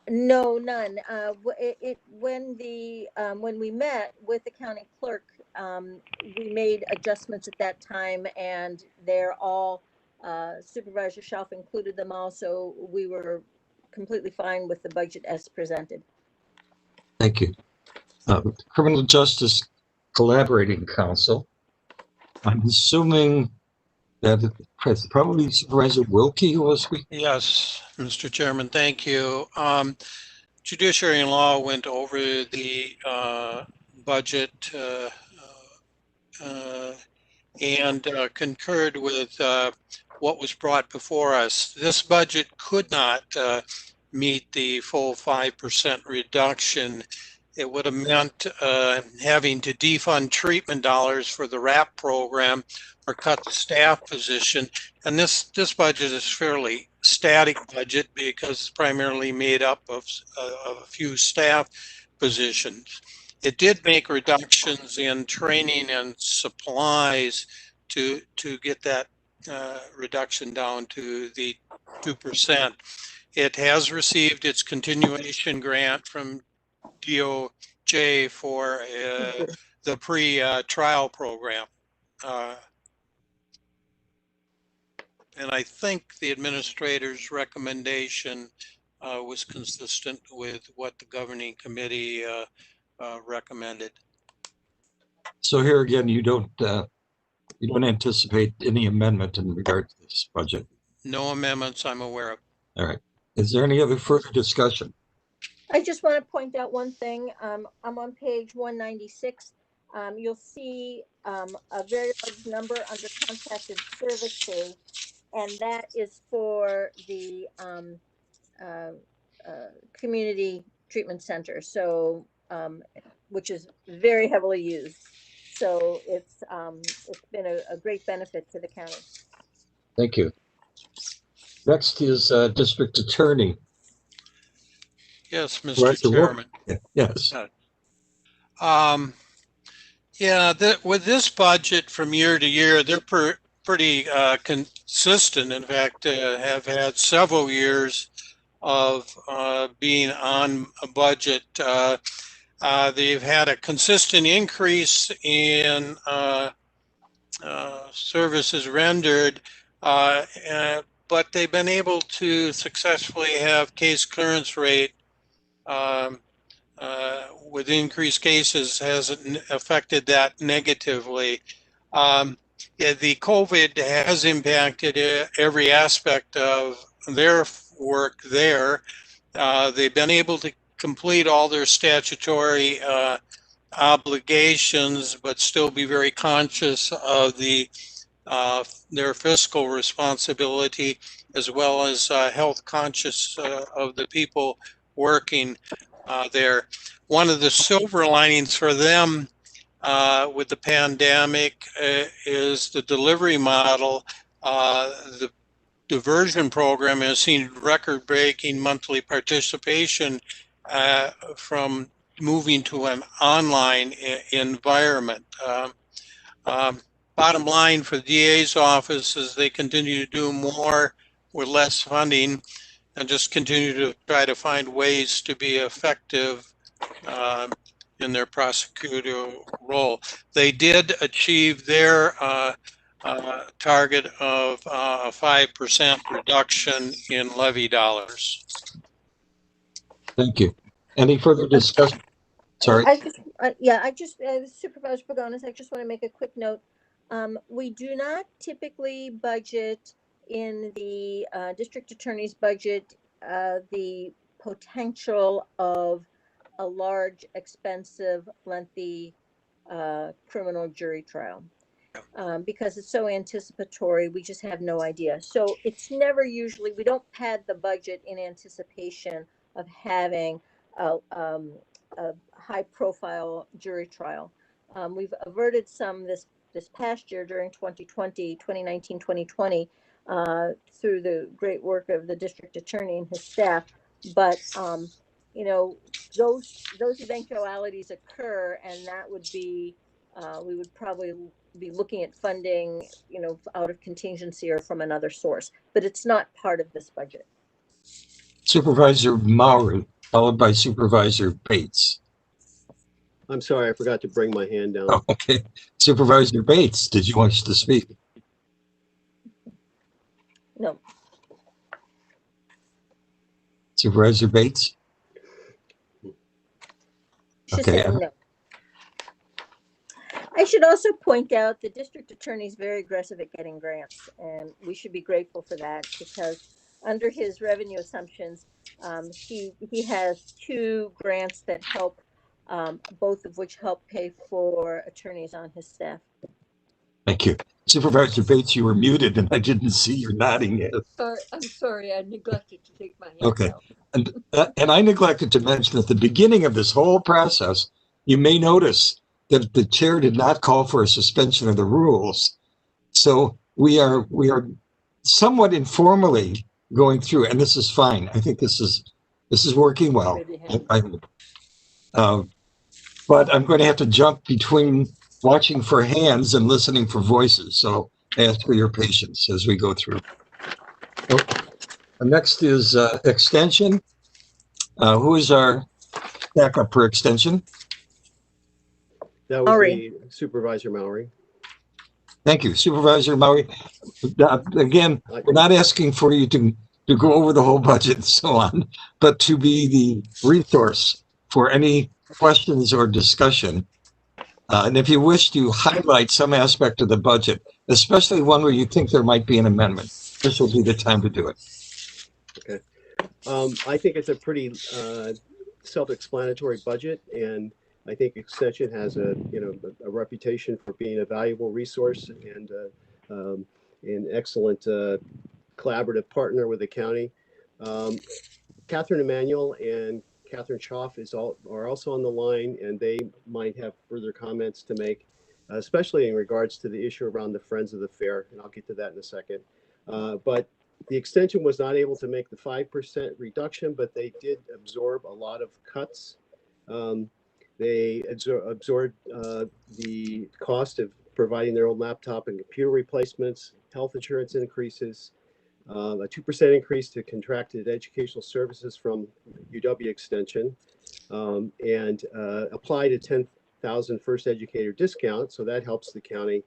No, none. When we met with the county clerk, we made adjustments at that time, and they're all Supervisor Shelf included them all, so we were completely fine with the budget as presented. Thank you. Criminal Justice Collaborating Council. I'm assuming that it's probably Supervisor Wilkie who was speaking. Yes, Mr. Chairman, thank you. Judiciary and Law went over the budget and concurred with what was brought before us. This budget could not meet the full 5% reduction. It would have meant having to defund treatment dollars for the RAP program or cut the staff position. And this budget is fairly static budget because it's primarily made up of a few staff positions. It did make reductions in training and supplies to get that reduction down to the 2%. It has received its continuation grant from DOJ for the pre-trial program. And I think the administrator's recommendation was consistent with what the governing committee recommended. So here again, you don't anticipate any amendment in regard to this budget? No amendments I'm aware of. All right. Is there any other further discussion? I just want to point out one thing. I'm on page 196. You'll see a very large number under contracted services, and that is for the community treatment center, so which is very heavily used. So it's been a great benefit to the county. Thank you. Next is District Attorney. Yes, Mr. Chairman. Yes. With this budget from year to year, they're pretty consistent. In fact, have had several years of being on a budget. They've had a consistent increase in services rendered, but they've been able to successfully have case clearance rate with increased cases hasn't affected that negatively. The COVID has impacted every aspect of their work there. They've been able to complete all their statutory obligations, but still be very conscious of their fiscal responsibility, as well as health conscious of the people working there. One of the silver linings for them with the pandemic is the delivery model. The diversion program has seen record-breaking monthly participation from moving to an online environment. Bottom line for the DA's office is they continue to do more with less funding and just continue to try to find ways to be effective in their prosecutorial role. They did achieve their target of a 5% reduction in levy dollars. Thank you. Any further discussion? Sorry. Supervisor Pagonis, I just want to make a quick note. We do not typically budget in the district attorney's budget the potential of a large, expensive, lengthy criminal jury trial. Because it's so anticipatory, we just have no idea. So it's never usually, we don't pad the budget in anticipation of having a high profile jury trial. We've averted some this past year during 2019, 2020, through the great work of the district attorney and his staff. But, you know, those eventualities occur, and that would be, we would probably be looking at funding, you know, out of contingency or from another source, but it's not part of this budget. Supervisor Maury, followed by Supervisor Bates. I'm sorry, I forgot to bring my hand down. Oh, okay. Supervisor Bates, did you want to speak? No. Supervisor Bates? She okay. said no. I should also point out the district attorney is very aggressive at getting grants, and we should be grateful for that, because under his revenue assumptions, he has 2 grants that help, both of which help pay for attorneys on his staff. Thank you. Supervisor Bates, you were muted and I didn't see you nodding yet. I'm sorry, I neglected to take my hand Okay. out. And I neglected to mention at the beginning of this whole process, you may notice that the chair did not call for a suspension of the rules. So we are somewhat informally going through, and this is fine. I think this is working well. But I'm going to have to jump between watching for hands and listening for voices. So I ask for your patience as we go through. Next is extension. Who is our backup for extension? That would be Supervisor Maury. Thank you, Supervisor Maury. Again, we're not asking for you to go over the whole budget and so on, but to be the resource for any questions or discussion. And if you wish to highlight some aspect of the budget, especially one where you think there might be an amendment, this will be the time to do it. Okay. I think it's a pretty self-explanatory budget, and I think Extension has a reputation for being a valuable resource and an excellent collaborative partner with the county. Catherine Emanuel and Catherine Schaff are also on the line, and they might have further comments to make, especially in regards to the issue around the Friends of the Fair, and I'll get to that in a second. But the extension was not able to make the 5% reduction, but they did absorb a lot of cuts. They absorbed the cost of providing their own laptop and computer replacements, health insurance increases, a 2% increase to contracted educational services from UW Extension, and applied a 10,000 first educator discount, so that helps the county.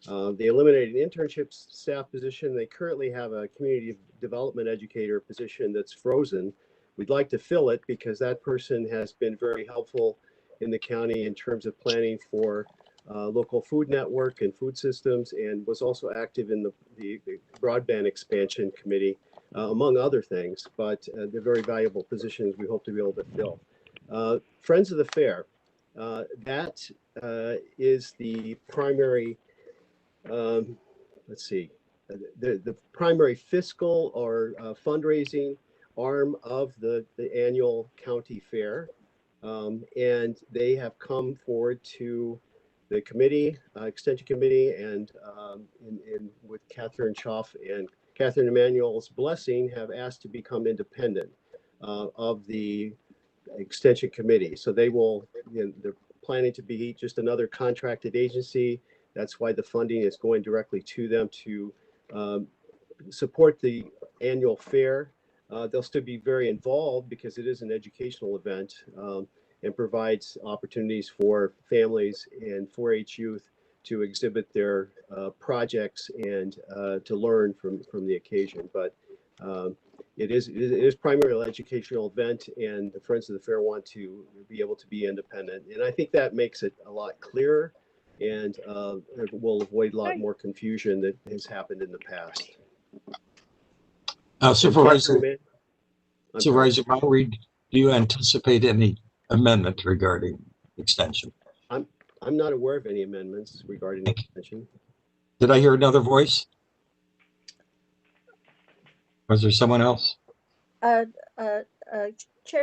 They eliminated an internship staff position. They currently have a community development educator position that's frozen. We'd like to fill it because that person has been very helpful in the county in terms of planning for local food network and food systems, and was also active in the broadband expansion committee, among other things, but they're very valuable positions we hope to be able to fill. Friends of the Fair, that is the primary, let's see, the primary fiscal or fundraising arm of the annual county fair. And they have come forward to the committee, extension committee, and with Catherine Schaff and Catherine Emanuel's blessing, have asked to become independent of the extension committee. So they will, they're planning to be just another contracted agency. That's why the funding is going directly to them to support the annual fair. They'll still be very involved because it is an educational event and provides opportunities for families and 4-H youth to exhibit their projects and to learn from the occasion. But it is primarily an educational event, and the Friends of the Fair want to be able to be independent. And I think that makes it a lot clearer and will avoid a lot more confusion that has happened in the past. Supervisor Mowry, do you anticipate any amendment regarding extension? I'm not aware of any amendments regarding extension. Did I hear another voice? Was there someone else? Chair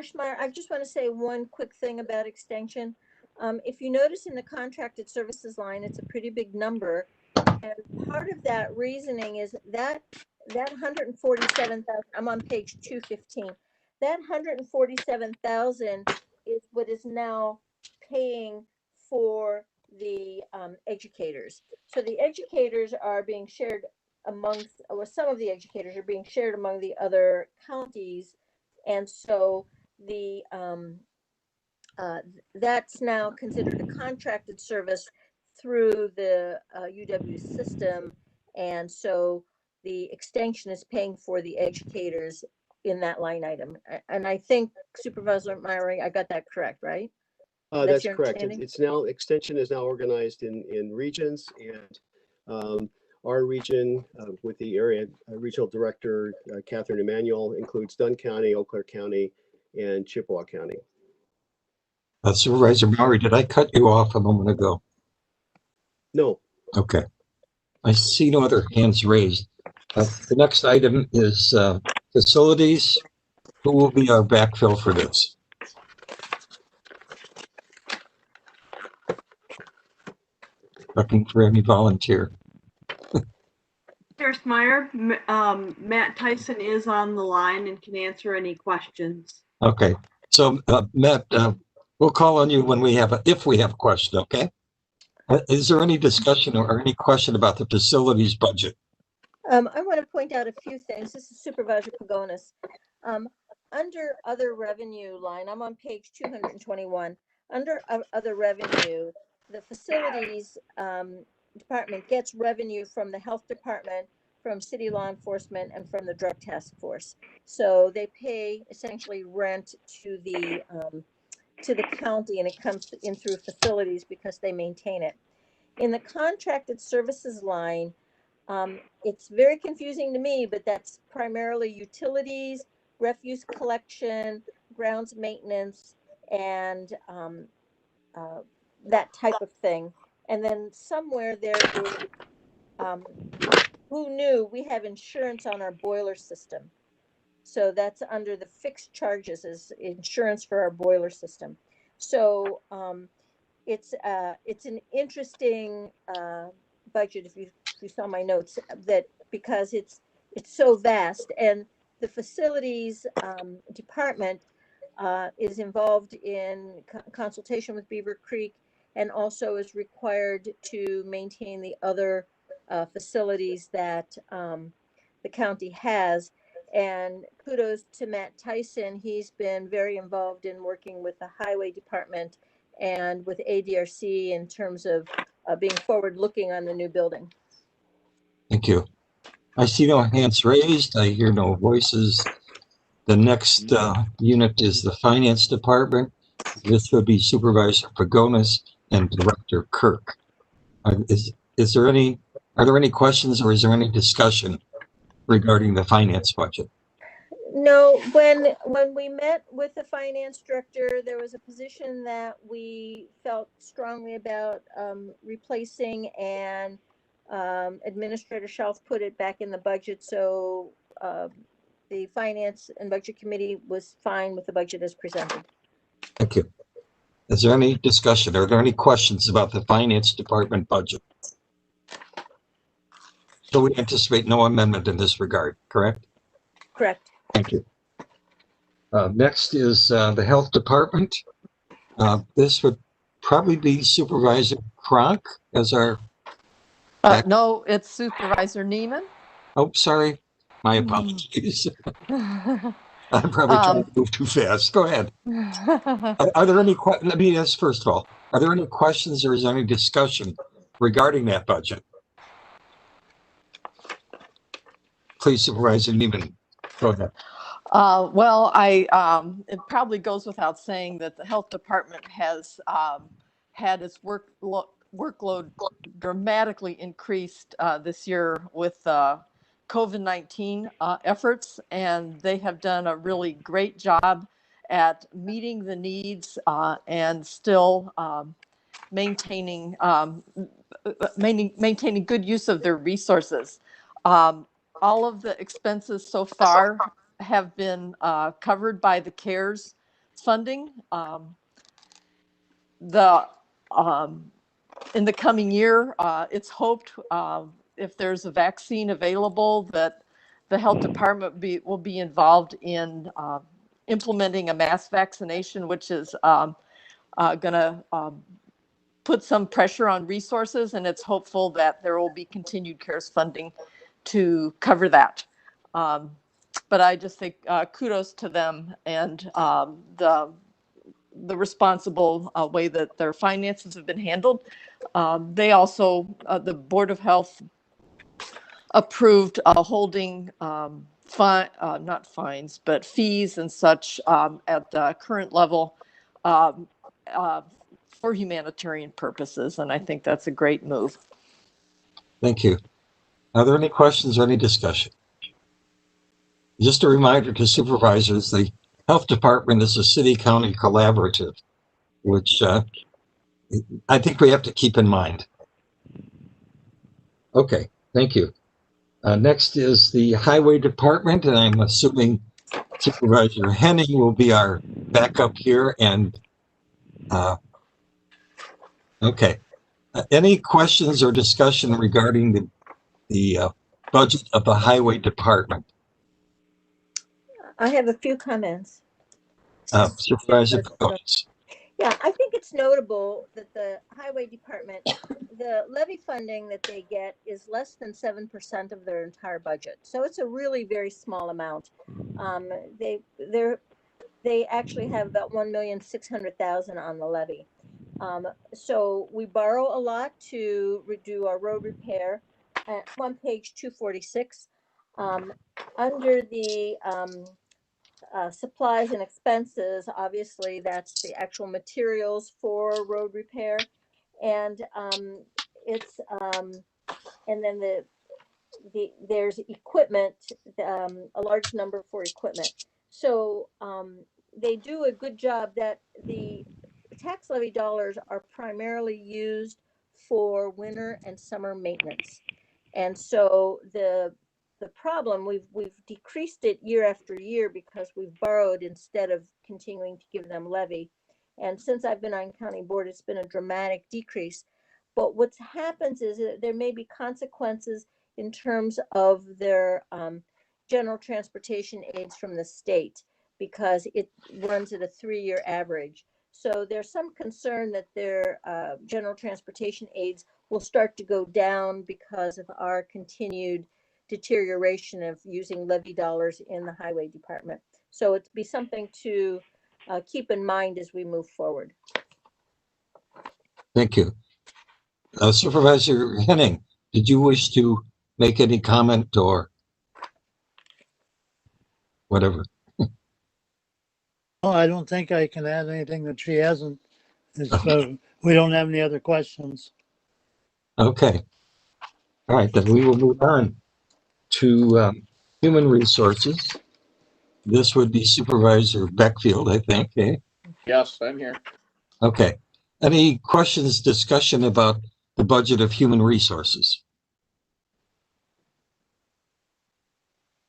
Schmeier, I just want to say one quick thing about extension. If you notice in the contracted services line, it's a pretty big number. And part of that reasoning is that 147,000, I'm on page 215. That 147,000 is what is now paying for the educators. So the educators are being shared amongst, or some of the educators are being shared among the other counties. And so the that's now considered a contracted service through the UW system. And so the extension is paying for the educators in that line item. And I think Supervisor Myrie, I got that correct, right? That's correct. It's now, extension is now organized in regions, and our region with the area regional director, Catherine Emanuel, includes Dunn County, Eau Claire County, and Chippewa County. Supervisor Mowry, did I cut you off a moment ago? No. Okay. I see no other hands raised. The next item is facilities. Who will be our backfill for this? Looking for any volunteer. Chair Schmeier, Matt Tyson is on the line and can answer any questions. Okay. So Matt, we'll call on you when we have if we have a question, okay? Is there any discussion or any question about the facilities budget? I want to point out a few things. This is Supervisor Pagonis. Under other revenue line, I'm on page 221. Under other revenue, the facilities department gets revenue from the health department, from city law enforcement, and from the drug task force. So they pay essentially rent to the county, and it comes in through facilities because they maintain it. In the contracted services line, it's very confusing to me, but that's primarily utilities, refuse collection, grounds maintenance, and that type of thing. And then somewhere there is, who knew, we have insurance on our boiler system. So that's under the fixed charges is insurance for our boiler system. So it's an interesting budget if you saw my notes, that because it's so vast, and the facilities department is involved in consultation with Beaver Creek, and also is required to maintain the other facilities that the county has. And kudos to Matt Tyson. He's been very involved in working with the highway department and with ADRC in terms of being forward looking on the new building. Thank you. I see no hands raised. I hear no voices. The next unit is the finance department. This would be Supervisor Pagonis and Director Kirk. Are there any questions, or is there any discussion regarding the finance budget? No, when we met with the finance director, there was a position that we felt strongly about replacing, and Administrator Shelf put it back in the budget. So the Finance and Budget Committee was fine with the budget as presented. Thank you. Is there any discussion? Are there any questions about the finance department budget? So we anticipate no amendment in this regard, correct? Correct. Thank you. Next is the Health Department. This would probably be Supervisor Kronk as our... No, it's Supervisor Neiman. Oh, sorry. My apologies. I'm probably trying to move too fast. Go ahead. Are there any, let me ask first of all, are there any questions or is there any discussion regarding that budget? Please, Supervisor Neiman, go ahead. Well, it probably goes without saying that the health department has had its workload dramatically increased this year with COVID-19 efforts, and they have done a really great job at meeting the needs and still maintaining good use of their resources. All of the expenses so far have been covered by the CARES funding. In the coming year, it's hoped if there's a vaccine available that the health department will be involved in implementing a mass vaccination, which is going to put some pressure on resources, and it's hopeful that there will be continued CARES funding to cover that. But I just think kudos to them and the responsible way that their finances have been handled. They also, the Board of Health approved holding not fines, but fees and such at the current level for humanitarian purposes. And I think that's a great move. Thank you. Are there any questions or any discussion? Just a reminder to supervisors, the health department is a city-county collaborative, which I think we have to keep in mind. Okay, thank you. Next is the highway department, and I'm assuming Supervisor Henning will be our backup here. And okay, any questions or discussion regarding the budget of the highway department? I have a few comments. Supervisor Coates. Yeah, I think it's notable that the highway department, the levy funding that they get is less than 7% of their entire budget. So it's a really very small amount. They actually have about 1,600,000 on the levy. So we borrow a lot to do our road repair. On page 246, under the supplies and expenses, obviously that's the actual materials for road repair, and and then there's equipment, a large number for equipment. So they do a good job. That the tax levy dollars are primarily used for winter and summer maintenance, and so the problem, we've decreased it year after year because we've borrowed instead of continuing to give them levy. And since I've been on county board, it's been a dramatic decrease. But what happens is that there may be consequences in terms of their general transportation aids from the state, because it runs at a 3-year average. So there's some concern that their general transportation aids will start to go down because of our continued deterioration of using levy dollars in the highway department. So it'd be something to keep in mind as we move forward. Thank you. Supervisor Henning, did you wish to make any comment or whatever? Oh, I don't think I can add anything that she hasn't. We don't have any other questions. Okay. All right, then we will move on to human resources. This would be Supervisor Beckfield, I think. Eh? Yes, I'm here. Okay. Any questions, discussion about the budget of human resources?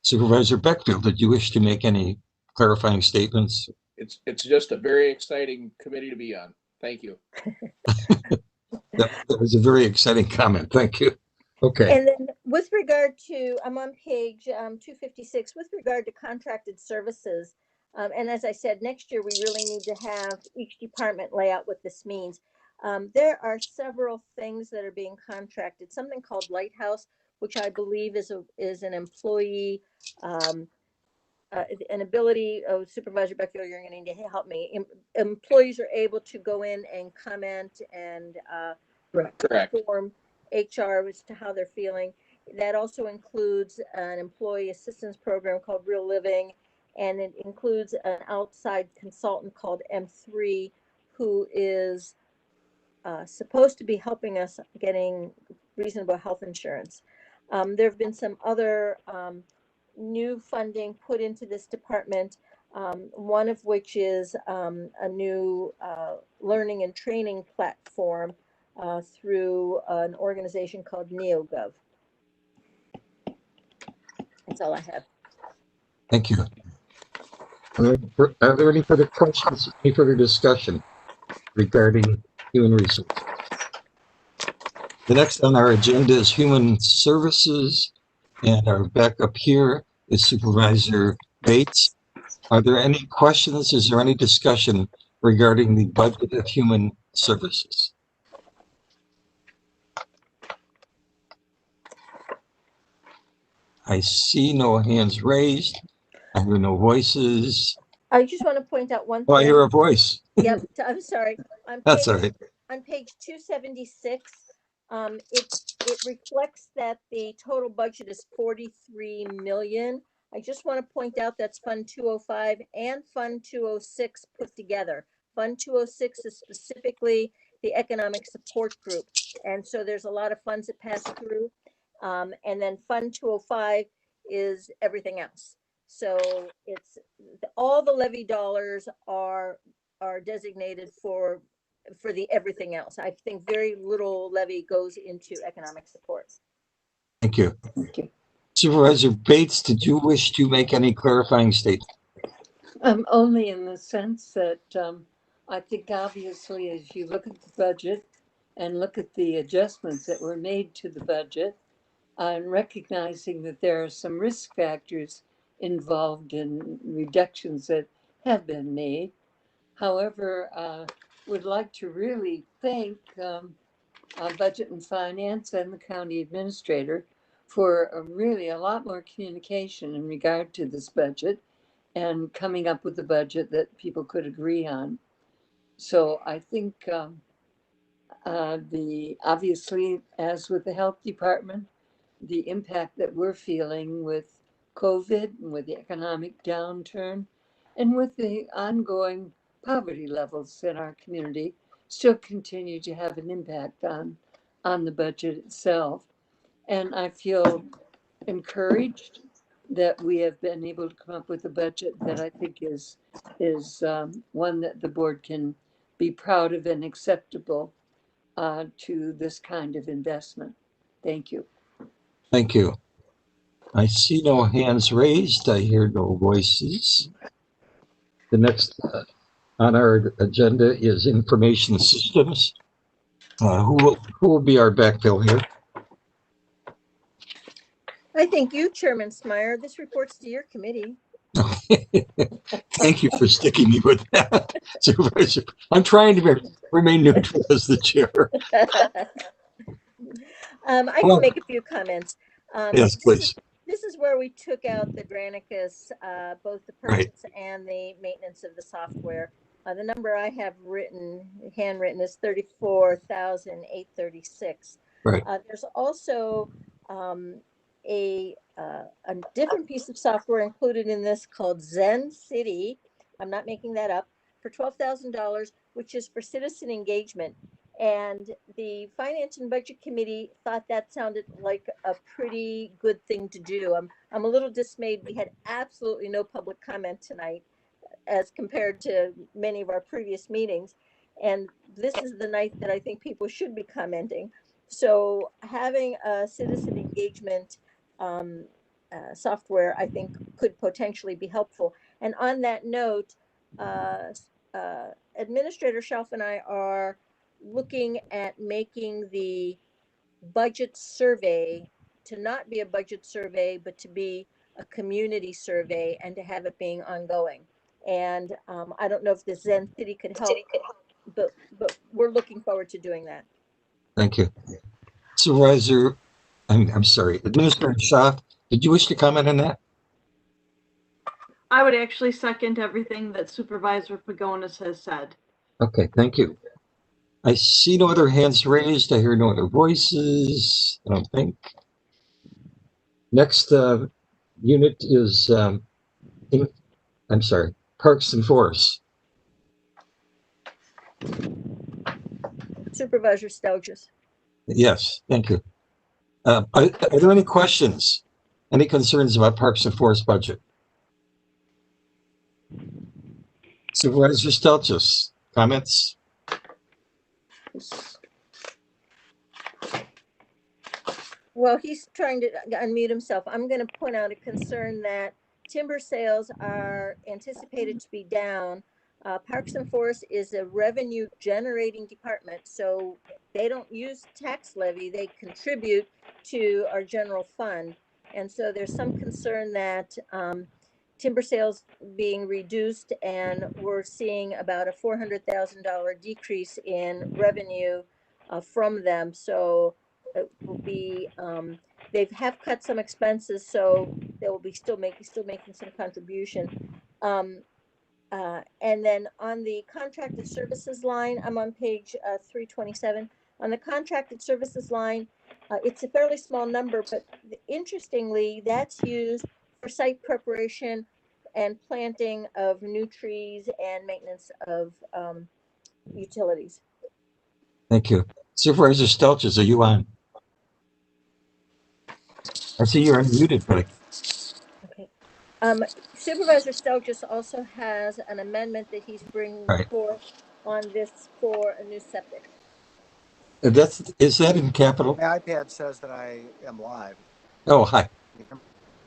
Supervisor Beckfield, did you wish to make any clarifying statements? It's just a very exciting committee to be on. Thank you. That was a very exciting comment. Thank you. Okay. And then With regard to, I'm on page 256, with regard to contracted services. And as I said, next year we really need to have each department lay out what this means. There are several things that are being contracted, something called Lighthouse, which I believe is an employee, an ability, Supervisor Beckfield, you're going to need to help me. Employees are able to go in and comment and Correct. inform HR as to how they're feeling. That also includes an employee assistance program called Real Living, and it includes an outside consultant called M3, who is supposed to be helping us getting reasonable health insurance. There have been some other new funding put into this department, one of which is a new learning and training platform through an organization called NeoGov. That's all I have. Thank you. Are there any further questions, any further discussion regarding human resources? The next on our agenda is human services, and our backup here is Supervisor Bates. Are there any questions? Is there any discussion regarding the budget of human services? I see no hands raised. I hear no voices. I just want to point out one thing. Oh, I hear a voice. Yep, I'm sorry. That's all right. On page 276, it reflects that the total budget is 43 million. I just want to point out that's Fund 205 and Fund 206 put together. Fund 206 is specifically the economic support group. And so there's a lot of funds that pass through. And then Fund 205 is everything else. So it's all the levy dollars are designated for the everything else. I think very little levy goes into economic support. Thank you. Supervisor Bates, did you wish to make any clarifying statement? Only in the sense that I think obviously as you look at the budget and look at the adjustments that were made to the budget, and recognizing that there are some risk factors involved in reductions that have been made. However, would like to really thank Budget and Finance and the County Administrator for really a lot more communication in regard to this budget and coming up with a budget that people could agree on. So I think obviously, as with the health department, the impact that we're feeling with COVID and with the economic downturn and with the ongoing poverty levels in our community still continue to have an impact on the budget itself. And I feel encouraged that we have been able to come up with a budget that I think is one that the board can be proud of and acceptable to this kind of investment. Thank you. Thank you. I see no hands raised. I hear no voices. The next on our agenda is information systems. Who will be our backfill here? I thank you, Chairman Smyer. This reports to your committee. Thank you for sticking me with that, Supervisor. I'm trying to remain neutral as the chair. I can make a few comments. Yes, please. This is where we took out the Granicus, both the purchase and the maintenance of the software. The number I have handwritten is $34,836. Right. There's also a different piece of software included in this called Zen City. I'm not making that up, for $12,000, which is for citizen engagement. And the Finance and Budget Committee thought that sounded like a pretty good thing to do. I'm a little dismayed. We had absolutely no public comment tonight as compared to many of our previous meetings. And this is the night that I think people should be commenting. So having a citizen engagement software, I think, could potentially be helpful. And on that note, Administrator Shelf and I are looking at making the budget survey to not be a budget survey, but to be a community survey and to have it being ongoing. And I don't know if the Zen City could help, but we're looking forward to doing that. Thank you. Supervisor, I'm sorry, Administrator Shaw, did you wish to comment on that? I would actually second everything that Supervisor Pagonis has said. Okay, thank you. I see no other hands raised. I hear no other voices, I don't think. Next unit is, I'm sorry, Parks and Forests. Supervisor Stelgis. Yes, thank you. Are there any questions, any concerns about Parks and Forest budget? Supervisor Stelgis, comments? Well, he's trying to unmute himself. I'm going to point out a concern that timber sales are anticipated to be down. Parks and Forests is a revenue generating department, so they don't use tax levy, they contribute to our general fund. And so there's some concern that timber sales being reduced, and we're seeing about a $400,000 decrease in revenue from them. So it will be, they have cut some expenses, so they will be still making some contribution. And then on the contracted services line, I'm on page 327. On the contracted services line, it's a fairly small number, but interestingly, that's used for site preparation and planting of new trees and maintenance of utilities. Thank you. Supervisor Stelgis, are you on? I see you're unmuted, buddy. Okay. Supervisor Stelgis also has an amendment that he's bringing forth on this for a new septic. Is that in capital? My iPad says that I am live. Oh, hi.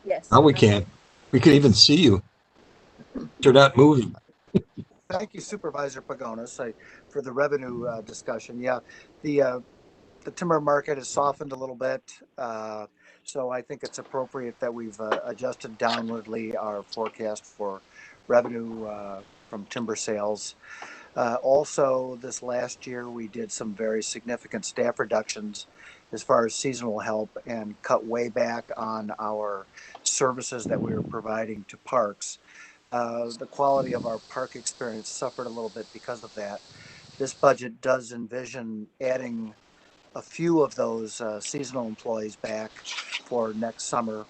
Yes. Now we can. We can even see you. You're not moving. Thank you, Supervisor Pagonis, for the revenue discussion. Yeah, the timber market has softened a little bit, so I think it's appropriate that we've adjusted downwardly our forecast for revenue from timber sales. Also, this last year, we did some very significant staff reductions as far as seasonal help and cut way back on our services that we were providing to parks. The quality of our park experience suffered a little bit because of that. This budget does envision adding a few of those seasonal employees back for next summer.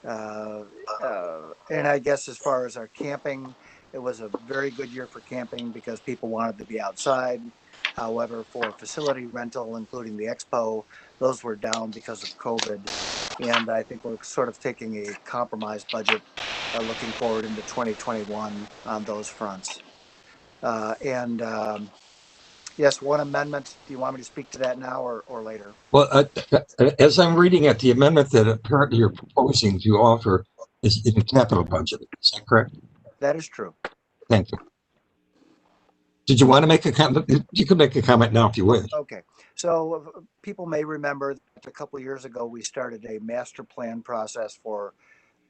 And I guess as far as our camping, it was a very good year for camping because people wanted to be outside. However, for facility rental, including the expo, those were down because of COVID. And I think we're sort of taking a compromised budget looking forward into 2021 on those fronts. Yes, one amendment. Do you want me to speak to that now or later? Well, as I'm reading it, the amendment that apparently you're proposing to offer is in the capital budget. Is that correct? That is true. Thank you. Did you want to make a comment? You can make a comment now if you wish. Okay. So people may remember that a couple of years ago, we started a master plan process for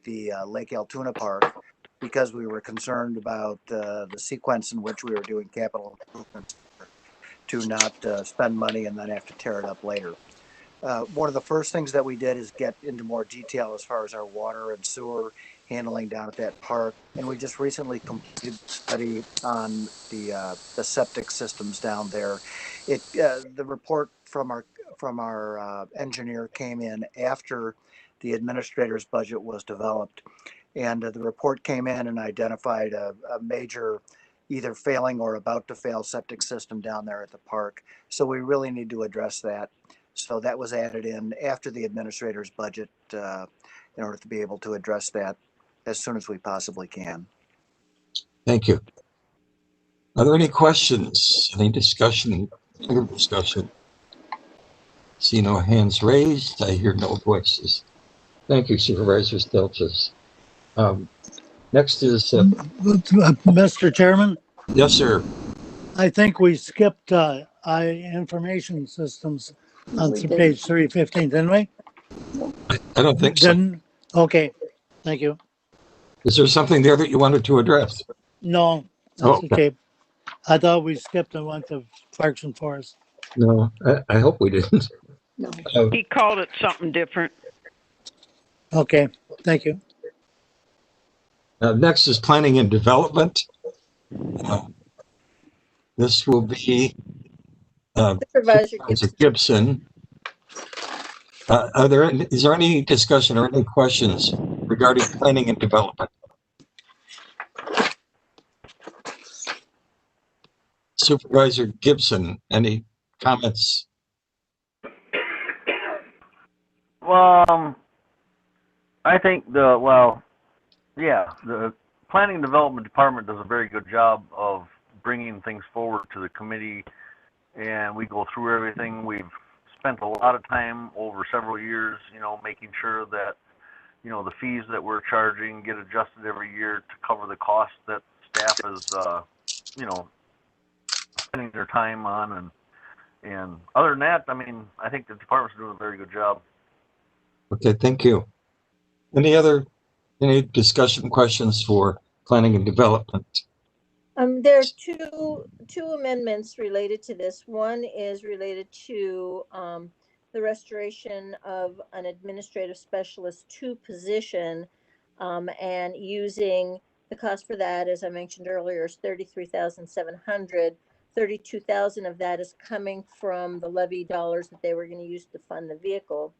the Lake Altoona Park because we were concerned about the sequence in which we were doing capital improvements to not spend money and then have to tear it up later. One of the first things that we did is get into more detail as far as our water and sewer handling down at that park. And we just recently completed a study on the septic systems down there. The report from our engineer came in after the administrator's budget was developed. And the report came in and identified a major either failing or about to fail septic system down there at the park. So we really need to address that. So that was added in after the administrator's budget in order to be able to address that as soon as we possibly can. Thank you. Are there any questions? Any discussion? Further discussion? See no hands raised. I hear no voices. Thank you, Supervisor Stelgis. Next is Mr. Chairman. Yes, sir. I think we skipped information systems on page 315, didn't we? I don't think so. Then, okay, thank you. Is there something there that you wanted to address? No, Oh, that's okay. I thought we skipped and went to Parks and Forests. no, I hope we didn't. No. He called it something different. Okay, thank you. Next is planning and development. This will be Supervisor Supervisor Gibson. Gibson. Is there any discussion or any questions regarding planning and development? Supervisor Gibson, any comments? Well, I think the Planning and Development Department does a very good job of bringing things forward to the committee, and we go through everything. We've spent a lot of time over several years, making sure that, the fees that we're charging get adjusted every year to cover the cost that staff is, spending their time on. And other than that, I think the department's doing a very good job. Okay, thank you. Any discussion questions for planning and development? There are two amendments related to this. One is related to the restoration of an administrative specialist 2 position, and using the cost for that, as I mentioned earlier, is $33,700. 32,000 of that is coming from the levy dollars that they were going to use to fund the vehicle.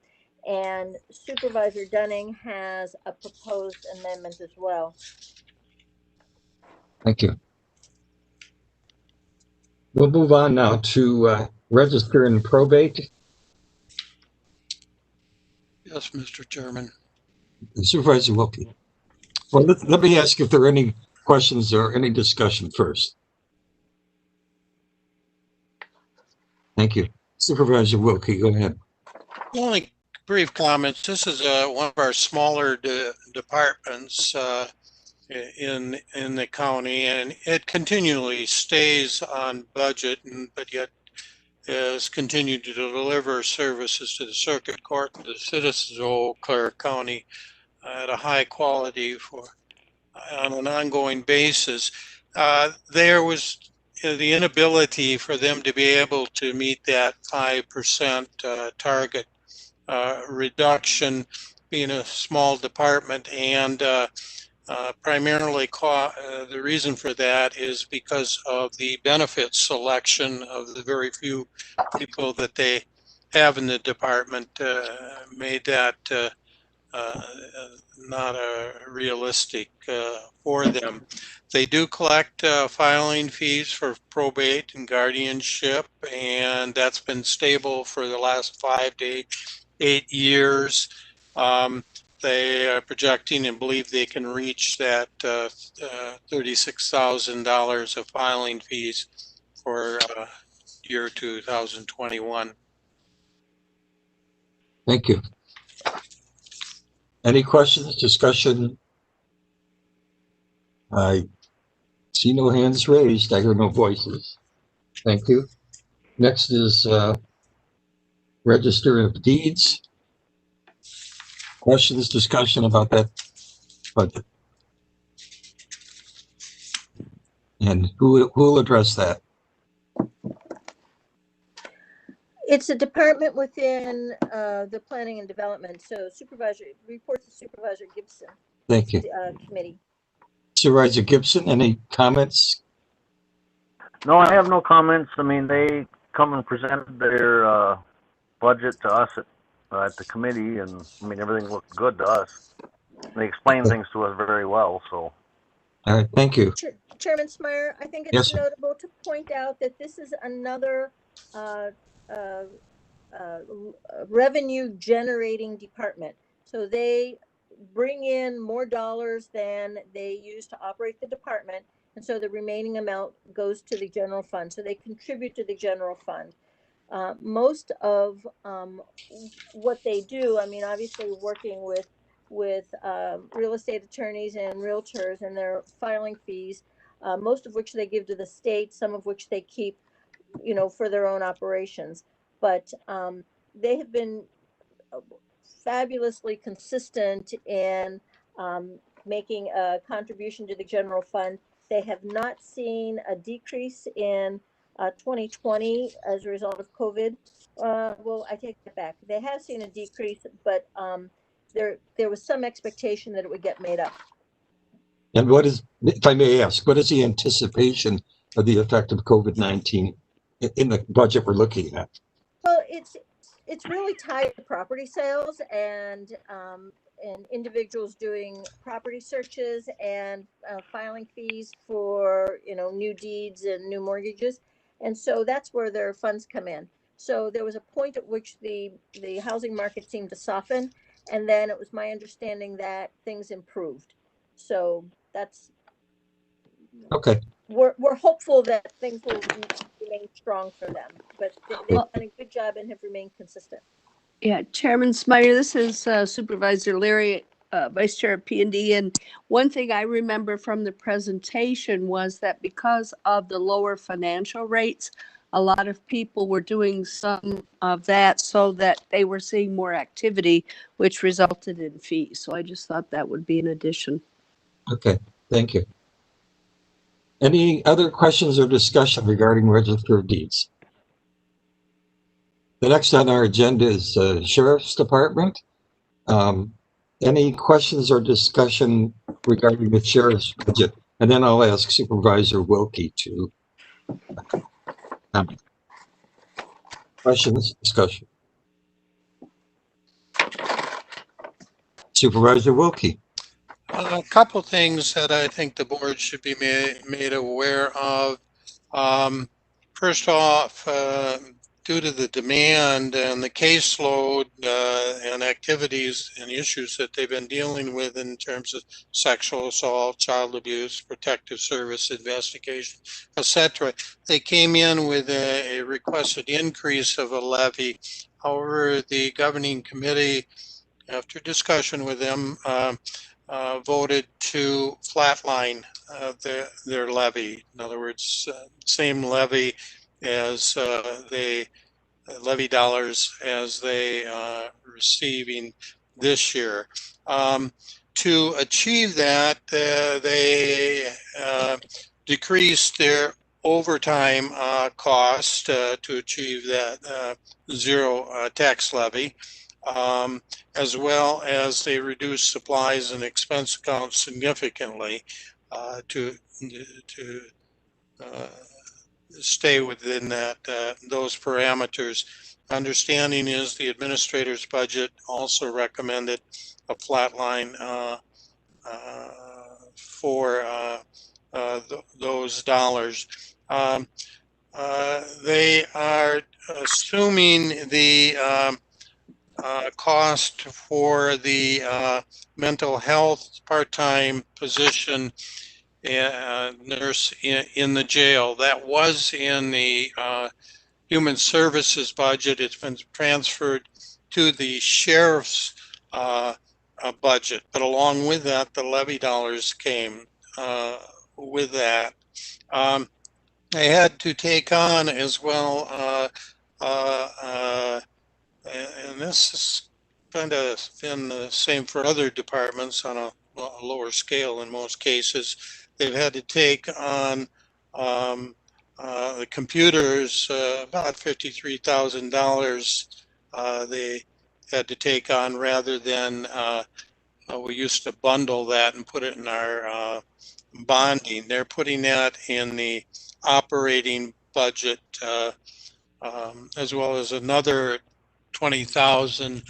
And Supervisor Dunning has a proposed amendment as well. Thank you. We'll move on now to register and probate. Yes, Mr. Chairman. Supervisor Wilkie. Well, let me ask if there are any questions or any discussion first. Thank you. Supervisor Wilkie, go ahead. Only brief comments. This is one of our smaller departments in the county, and it continually stays on budget, but yet has continued to deliver services to the circuit court and the citizens of Eau Claire County at a high quality on an ongoing basis. There was the inability for them to be able to meet that 5% target reduction, being a small department, and primarily the reason for that is because of the benefit selection of the very few people that they have in the department made that not realistic for them. They do collect filing fees for probate and guardianship, and that's been stable for the last 5 to 8 years. They are projecting and believe they can reach that $36,000 of filing fees for year 2021. Thank you. Any questions, discussion? I see no hands raised. I hear no voices. Thank you. Next is Register of Deeds. Questions, discussion about that budget? And who will address that? It's a department within the Planning and Development. So report to Supervisor Gibson. Thank you. Committee. Supervisor Gibson, any comments? No, I have no comments. They come and present their budget to us at the committee, and everything looked good to us. They explain things to us very well. So. All right, thank you. Chairman Smyer, I think it's Yes, notable to point out that this is another revenue generating department. So they bring in more dollars than they use to operate the department. And so the remaining amount goes to the general fund. So they contribute to the general fund. Most of what they do, obviously working with real estate attorneys and realtors and their filing fees, most of which they give to the state, some of which they keep, for their own operations. But they have been fabulously consistent in making a contribution to the general fund. They have not seen a decrease in 2020 as a result of COVID. Well, I take that back. They have seen a decrease, but there was some expectation that it would get made up. And what is, if I may ask, what is the anticipation of the effect of COVID-19 in the budget we're looking at? Well, it's really tied to property sales and individuals doing property searches and filing fees for new deeds and new mortgages, and so that's where their funds come in. So there was a point at which the housing market seemed to soften, and then it was my understanding that things improved. So that's Okay. We're hopeful that things will remain strong for them, but they've done a good job and have remained consistent. Yeah, Chairman Snyder, this is Supervisor Leary, Vice Chair of P&D. And one thing I remember from the presentation was that because of the lower financial rates, a lot of people were doing some of that so that they were seeing more activity, which resulted in fees. So I just thought that would be an addition. Okay, thank you. Any other questions or discussion regarding Register of Deeds? The next on our agenda is Sheriff's Department. Any questions or discussion regarding the Sheriff's budget? And then I'll ask Supervisor Wilkie to comment. Questions, discussion. Supervisor Wilkie. A couple things that I think the board should be made aware of. First off, due to the demand and the caseload and activities and issues that they've been dealing with in terms of sexual assault, child abuse, protective service investigation, etc., they came in with a requested increase of a levy. However, the governing committee, after discussion with them, voted to flatline their levy. In other words, same levy as they levy dollars as they receiving this year. To achieve that, they decreased their overtime cost to achieve that zero tax levy. As well as they reduce supplies and expense accounts significantly to stay within those parameters. Understanding is the administrator's budget also recommended a flat line for those dollars. They are assuming the cost for the mental health part-time position nurse in the jail. That was in the human services budget. It's been transferred to the sheriff's budget, but along with that, the levy dollars came with that. They had to take on as well and this is kind of been the same for other departments on a lower scale in most cases. They've had to take on the computers, about $53,000 they had to take on rather than we used to bundle that and put it in our bonding. They're putting that in the operating budget as well as another 20,000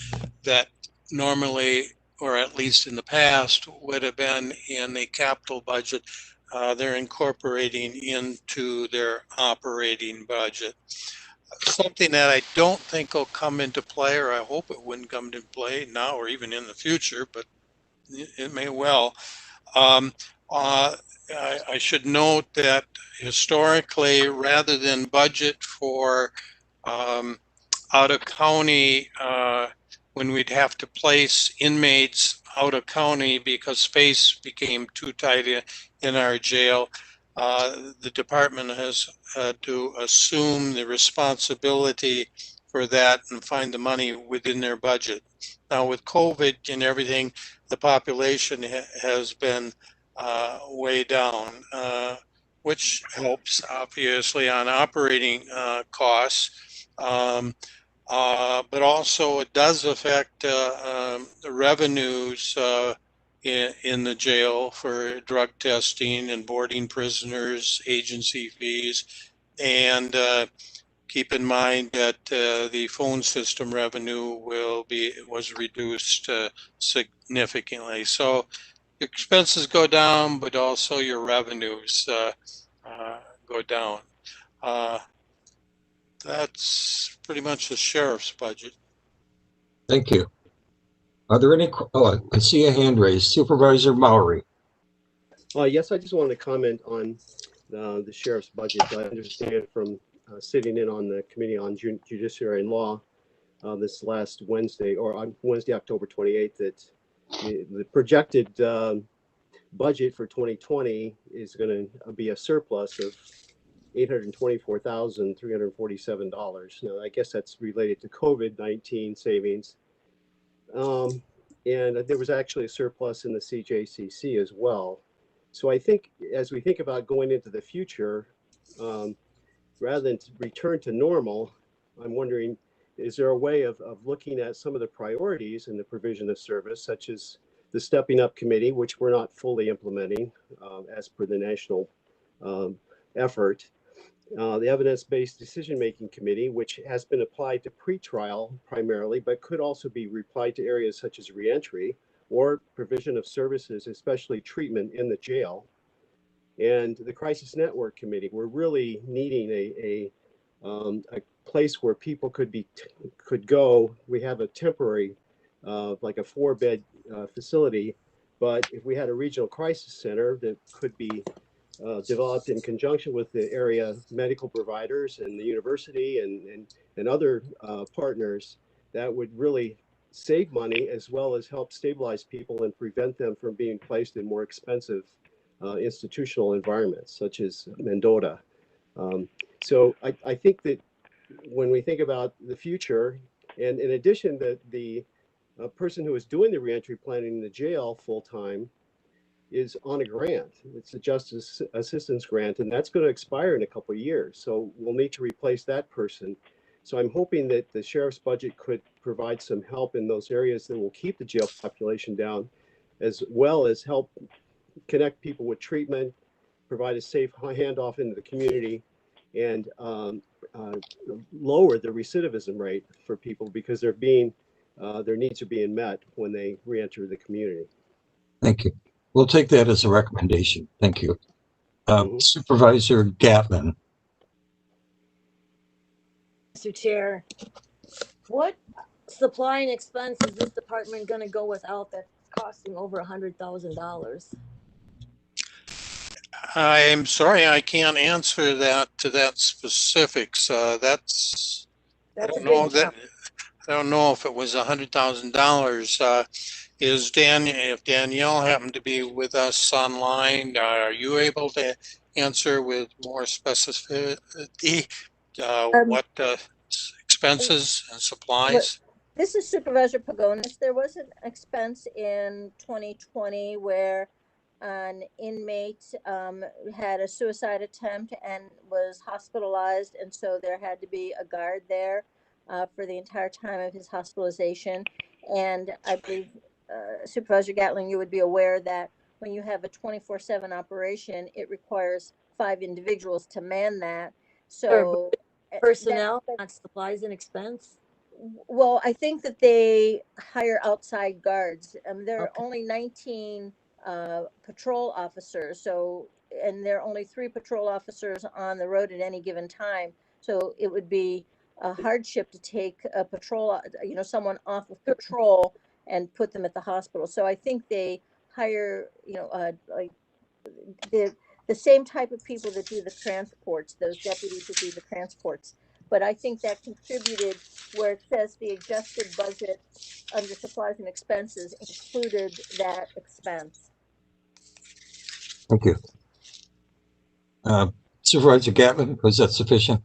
that normally, or at least in the past, would have been in the capital budget. They're incorporating into their operating budget. Something that I don't think will come into play, or I hope it wouldn't come into play now or even in the future, but it may well. I should note that historically, rather than budget for out of county, when we'd have to place inmates out of county because space became too tight in our jail, the department has to assume the responsibility for that and find the money within their budget. Now with COVID and everything, the population has been way down, which helps obviously on operating costs. But also it does affect the revenues in the jail for drug testing and boarding prisoners, agency fees, and keep in mind that the phone system revenue was reduced significantly. So your expenses go down, but also your revenues go down. That's pretty much the sheriff's budget. Thank you. Are there any, oh, I see a hand raised. Supervisor Maury. Yes, I just wanted to comment on the sheriff's budget. I understand from sitting in on the Committee on Judiciary and Law this last Wednesday, or on Wednesday, October 28th, that the projected budget for 2020 is going to be a surplus of $824,347. Now, I guess that's related to COVID-19 savings. And there was actually a surplus in the CJCC as well. So I think as we think about going into the future, rather than to return to normal, I'm wondering, is there a way of looking at some of the priorities in the provision of service, such as the Stepping Up Committee, which we're not fully implementing as per the national effort, the Evidence-Based Decision-Making Committee, which has been applied to pretrial primarily, but could also be applied to areas such as reentry or provision of services, especially treatment in the jail. And the Crisis Network Committee, we're really needing a place where people could go. We have a temporary, like a 4-bed facility, but if we had a regional crisis center that could be developed in conjunction with the area medical providers and the university and other partners, that would really save money as well as help stabilize people and prevent them from being placed in more expensive institutional environments such as Mendota. So I think that when we think about the future, and in addition, that the person who is doing the reentry planning in the jail full-time is on a grant. It's a justice assistance grant, and that's going to expire in a couple of years. So we'll need to replace that person. So I'm hoping that the sheriff's budget could provide some help in those areas that will keep the jail population down, as well as help connect people with treatment, provide a safe handoff into the community, and lower the recidivism rate for people because their needs are being met when they reenter the community. Thank you. We'll take that as a recommendation. Thank you. Supervisor Gatman. Mr. Chair, what supply and expense is this department going to go without that's costing over $100,000? I'm sorry, I can't answer that to that specifics. I don't know that. I don't know if it was $100,000. If Danielle happened to be with us online, are you able to answer with more specificity what expenses and supplies? This is Supervisor Pagonis. There was an expense in 2020 where an inmate had a suicide attempt and was hospitalized, and so there had to be a guard there for the entire time of his hospitalization. And I believe, Supervisor Gatling, you would be aware that when you have a 24/7 operation, it requires 5 individuals to man that. So personnel, not supplies and expense? Well, I think that they hire outside guards. There are only 19 patrol officers, and there are only 3 patrol officers on the road at any given time. So it would be a hardship to take a patrol, someone off of patrol and put them at the hospital. So I think they hire, like the same type of people that do the transports, those deputies that do the transports. But I think that contributed where it says the adjusted budget under supplies and expenses included that expense. Thank you. Supervisor Gatman, was that sufficient?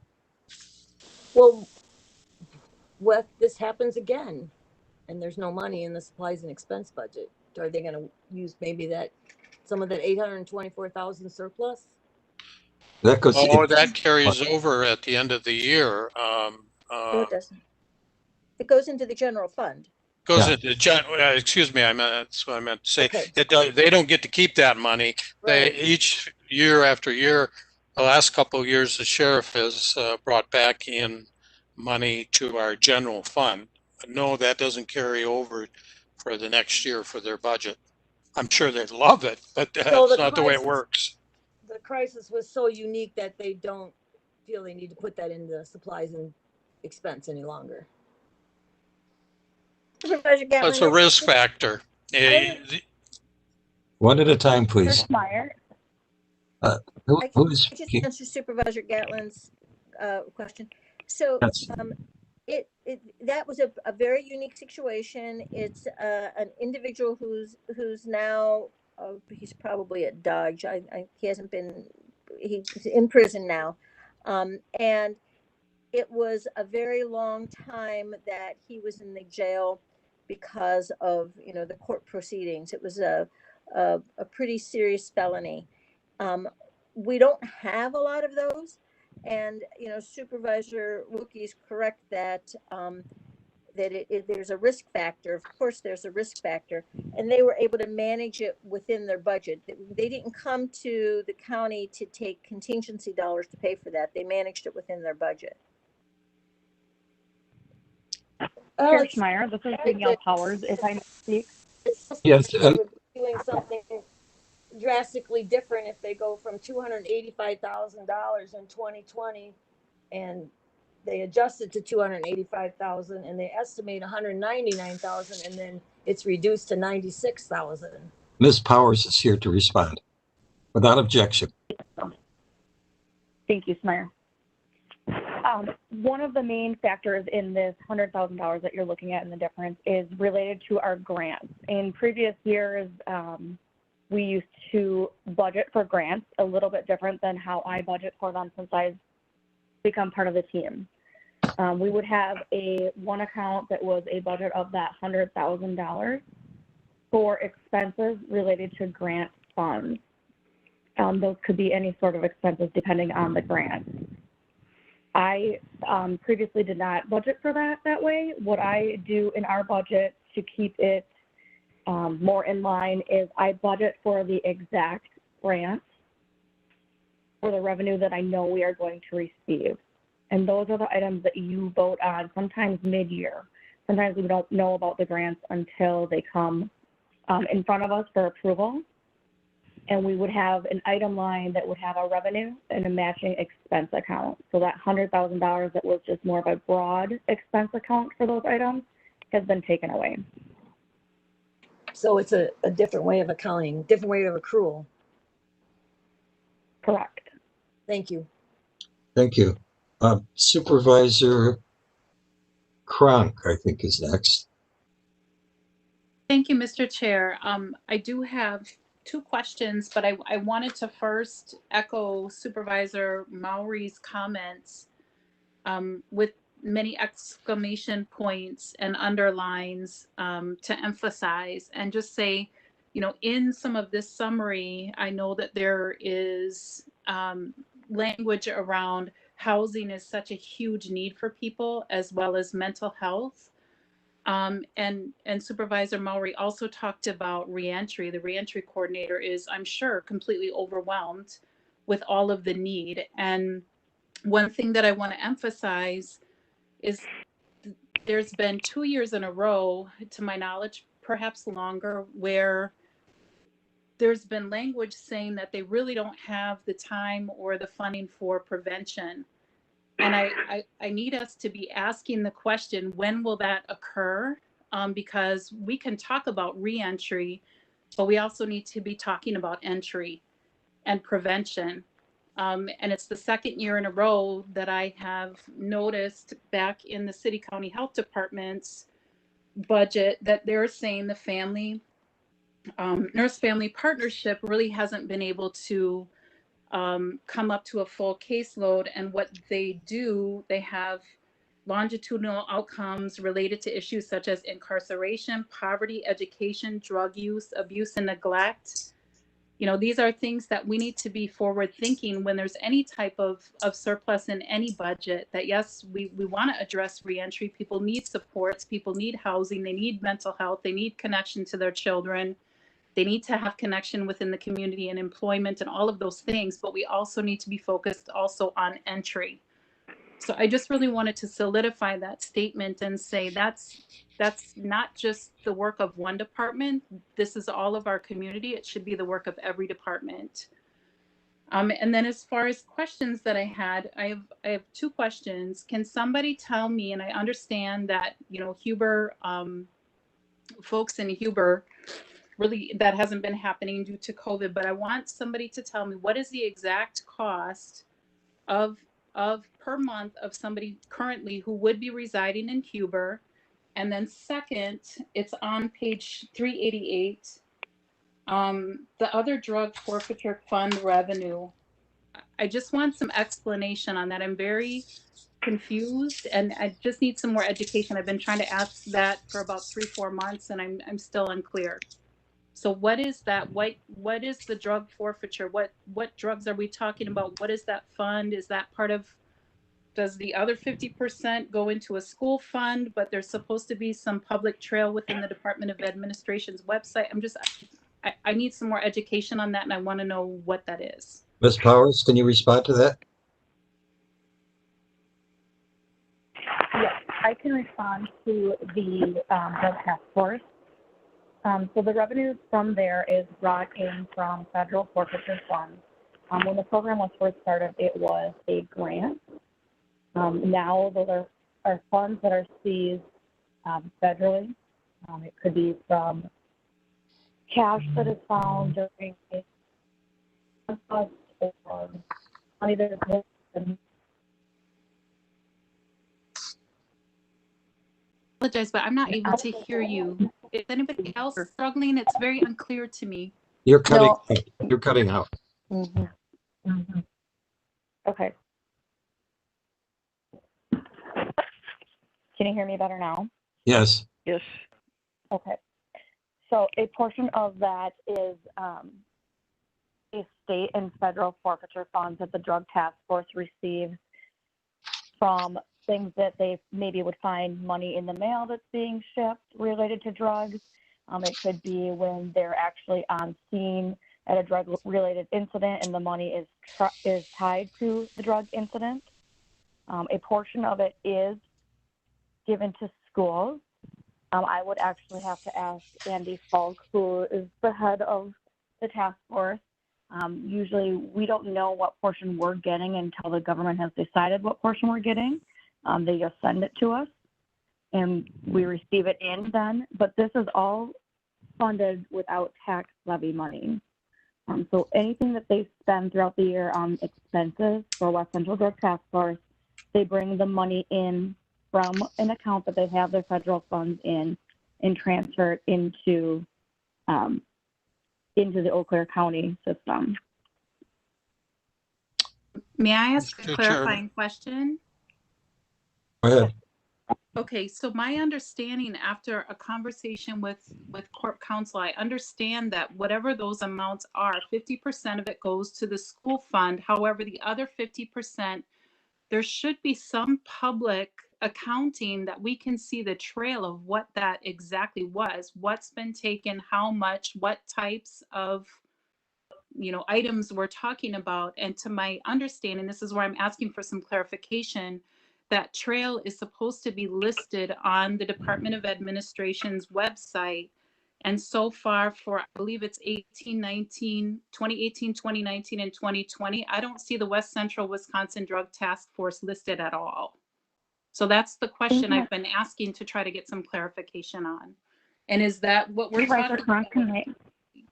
Well, what this happens again and there's no money in the supplies and expense budget? Are they going to use maybe that some of that 824,000 surplus? That goes. Oh, that carries over at the end of the year. No, it doesn't. It goes into the general fund. Goes into excuse me, that's what I meant to say. Okay. They don't get to keep that money. Right. They each year after year, the last couple of years, the sheriff has brought back in money to our general fund. No, that doesn't carry over for the next year for their budget. I'm sure they'd love it, but that's not the way it works. The crisis was so unique that they don't feel they need to put that in the supplies and expense any longer. Supervisor Gatlin, That's a risk factor. One at a time, please. Meyer. Who is I just answer Supervisor Gatlin's question. So that was a very unique situation. It's an individual who's now he's probably at Dodge. He hasn't been. He's in prison now, and it was a very long time that he was in the jail because of the court proceedings. It was a pretty serious felony. We don't have a lot of those, and Supervisor Wookie is correct that there's a risk factor. Of course, there's a risk factor, and they were able to manage it within their budget. They didn't come to the county to take contingency dollars to pay for that. They managed it within their budget. Chair Schmeier, this is Danielle Powers. If I may speak. Yes. Doing something drastically different if they go from $285,000 in 2020 and they adjust it to $285,000 and they estimate $199,000 and then it's reduced to $96,000. Ms. Powers is here to respond without objection. Thank you, Schmeier. One of the main factors in this $100,000 that you're looking at in the difference is related to our grants. In previous years, we used to budget for grants a little bit different than how I budget for them since I've become part of the team. We would have one account that was a budget of that $100,000 for expenses related to grant funds. Those could be any sort of expenses depending on the grant. I previously did not budget for that way. What I do in our budget to keep it more in line is I budget for the exact grant for the revenue that I know we are going to receive. And those are the items that you vote on sometimes mid-year. Sometimes we don't know about the grants until they come in front of us for approval. And we would have an item line that would have a revenue and a matching expense account. So that $100,000 that was just more of a broad expense account for those items has been taken away. So it's a different way of accounting, different way of accrual. Correct. Thank you. Thank you. Supervisor Cronk, I think, is next. Thank you, Mr. Chair. I do have two questions, but I wanted to first echo Supervisor Maury's comments with many exclamation points and underlines to emphasize and just say, in some of this summary, I know that there is language around housing is such a huge need for people as well as mental health. And Supervisor Maury also talked about reentry. The reentry coordinator is, I'm sure, completely overwhelmed with all of the need. And one thing that I want to emphasize is there's been 2 years in a row, to my knowledge, perhaps longer, where there's been language saying that they really don't have the time or the funding for prevention. And I need us to be asking the question, when will that occur? Because we can talk about reentry, but we also need to be talking about entry and prevention. And it's the second year in a row that I have noticed back in the city county health department's budget that they're saying the family, nurse family partnership really hasn't been able to come up to a full caseload. And what they do, they have longitudinal outcomes related to issues such as incarceration, poverty, education, drug use, abuse, and neglect. You know, these are things that we need to be forward thinking when there's any type of surplus in any budget, that yes, we want to address reentry. People need supports, people need housing, they need mental health, they need connection to their children. They need to have connection within the community and employment and all of those things, but we also need to be focused also on entry. So I just really wanted to solidify that statement and say that's not just the work of one department. This is all of our community. It should be the work of every department. And then as far as questions that I had, I have two questions. Can somebody tell me, and I understand that, you know, Huber, folks in Huber, really that hasn't been happening due to COVID, but I want somebody to tell me what is the exact cost of per month of somebody currently who would be residing in Huber. And then second, it's on page 388, the other drug forfeiture fund revenue. I just want some explanation on that. I'm very confused and I just need some more education. I've been trying to ask that for about 3-4 months and I'm still unclear. So what is that? What is the drug forfeiture? What drugs are we talking about? What is that fund? Is that part of, does the other 50% go into a school fund, but there's supposed to be some public trail within the Department of Administration's website? I need some more education on that and I want to know what that is. Ms. Powers, can you respond to that? Yes, I can respond to the drug task force. So the revenue from there is brought in from federal forfeiture funds. When the program was first started, it was a grant. Now those are funds that are seized federally. It could be from cash that is found during a or money that is Apologize, but I'm not able to hear you. Is anybody else struggling? It's very unclear to me. You're cutting. No. You're cutting out. Mm-hmm. Mm-hmm. Okay. Can you hear me better now? Yes. Yes. Okay. So a portion of that is a state and federal forfeiture funds that the Drug Task Force receives from things that they maybe would find money in the mail that's being shipped related to drugs. It could be when they're actually on scene at a drug-related incident and the money is tied to the drug incident. A portion of it is given to schools. I would actually have to ask Andy Falk, who is the head of the task force. Usually we don't know what portion we're getting until the government has decided what portion we're getting. They just send it to us and we receive it in then, but this is all funded without tax levy money. So anything that they spend throughout the year on expenses for West Central Drug Task Force, they bring the money in from an account that they have their federal funds in and transfer it into the Eau Claire County system. May I ask Mr. a clarifying question? Go ahead. Okay, so my understanding after a conversation with Corp Counsel, I understand that whatever those amounts are, 50% of it goes to the school fund. However, the other 50%, there should be some public accounting that we can see the trail of what that exactly was, what's been taken, how much, what types of items we're talking about. And to my understanding, this is where I'm asking for some clarification, that trail is supposed to be listed on the Department of Administration's website. And so far for, I believe it's 2018, 2019, and 2020, I don't see the West Central Wisconsin Drug Task Force listed at all. So that's the question I've been asking to try to get some clarification on. And is that what we're talking about?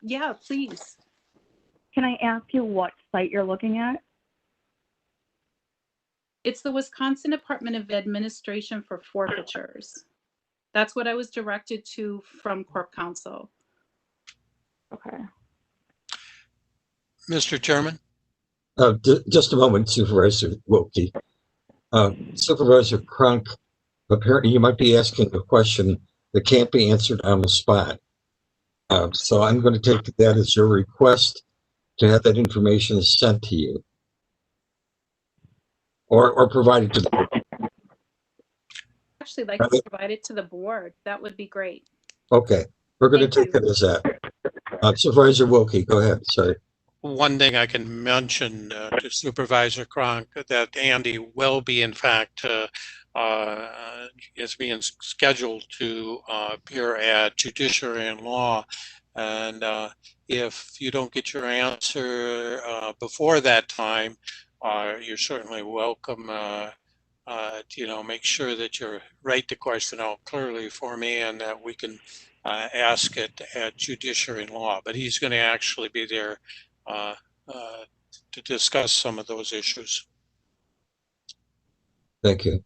Yeah, please. Can I ask you what site you're looking at? It's the Wisconsin Department of Administration for Forfeitures. That's what I was directed to from Corp Counsel. Okay. Mr. Chairman? Just a moment, Supervisor Wilkie. Supervisor Crunk Apparently, you might be asking a question that can't be answered on the spot. So I'm going to take that as your request to have that information sent to you or provided to the board. Actually like to provide it to the board. That would be great. Okay, we're going to Thank take it as that. Supervisor Wilkie, go ahead. Sorry. One thing I can mention to Supervisor Cronk that Andy will be, in fact, is being scheduled to appear at Judiciary and Law. And if you don't get your answer before that time, you're certainly welcome to, make sure that you write the question out clearly for me and that we can ask it at Judiciary and Law. But he's going to actually be there to discuss some of those issues. Thank you.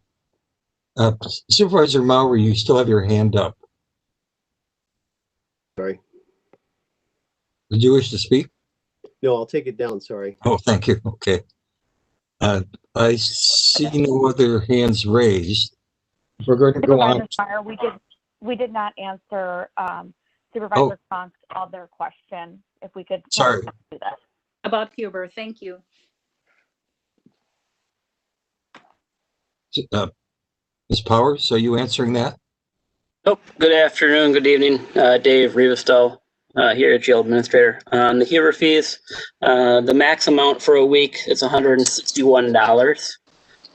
Supervisor Maurer, you still have your hand up. Sorry. Did you wish to speak? No, I'll take it down. Sorry. Oh, thank you. Okay. I see no other hands raised. We're going to go on. Meyer, we did not answer Supervisor Cronk's other question. If we could Sorry. Do that. About Huber, thank you. Ms. Powers, are you answering that? Nope. Good afternoon, good evening. Dave Rivestow here at Jail Administrator. The Huber fees, the max amount for a week is $161,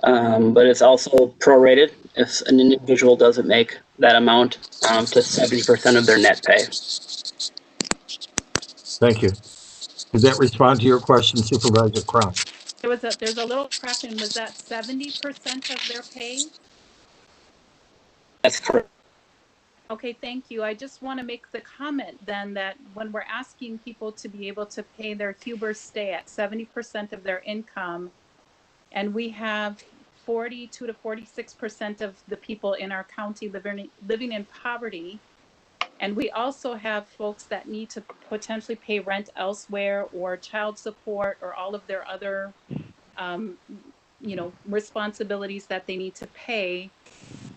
but it's also prorated if an individual doesn't make that amount to 70% of their net pay. Thank you. Does that respond to your question, Supervisor Cronk? There's a little correction. Was that 70% of their pay? That's correct. Okay, thank you. I just want to make the comment then that when we're asking people to be able to pay their Huber stay at 70% of their income, and we have 42 to 46% of the people in our county living in poverty, and we also have folks that need to potentially pay rent elsewhere or child support or all of their other responsibilities that they need to pay.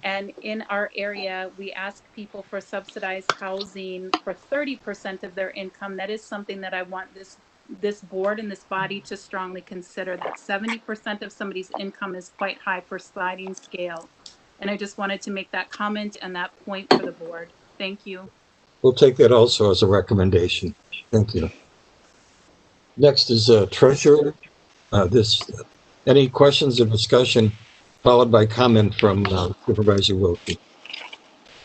And in our area, we ask people for subsidized housing for 30% of their income. That is something that I want this board and this body to strongly consider, that 70% of somebody's income is quite high for sliding scale. And I just wanted to make that comment and that point for the board. Thank you. We'll take that also as a recommendation. Thank you. Next is Treasurer. Any questions or discussion followed by comment from Supervisor Wilkie?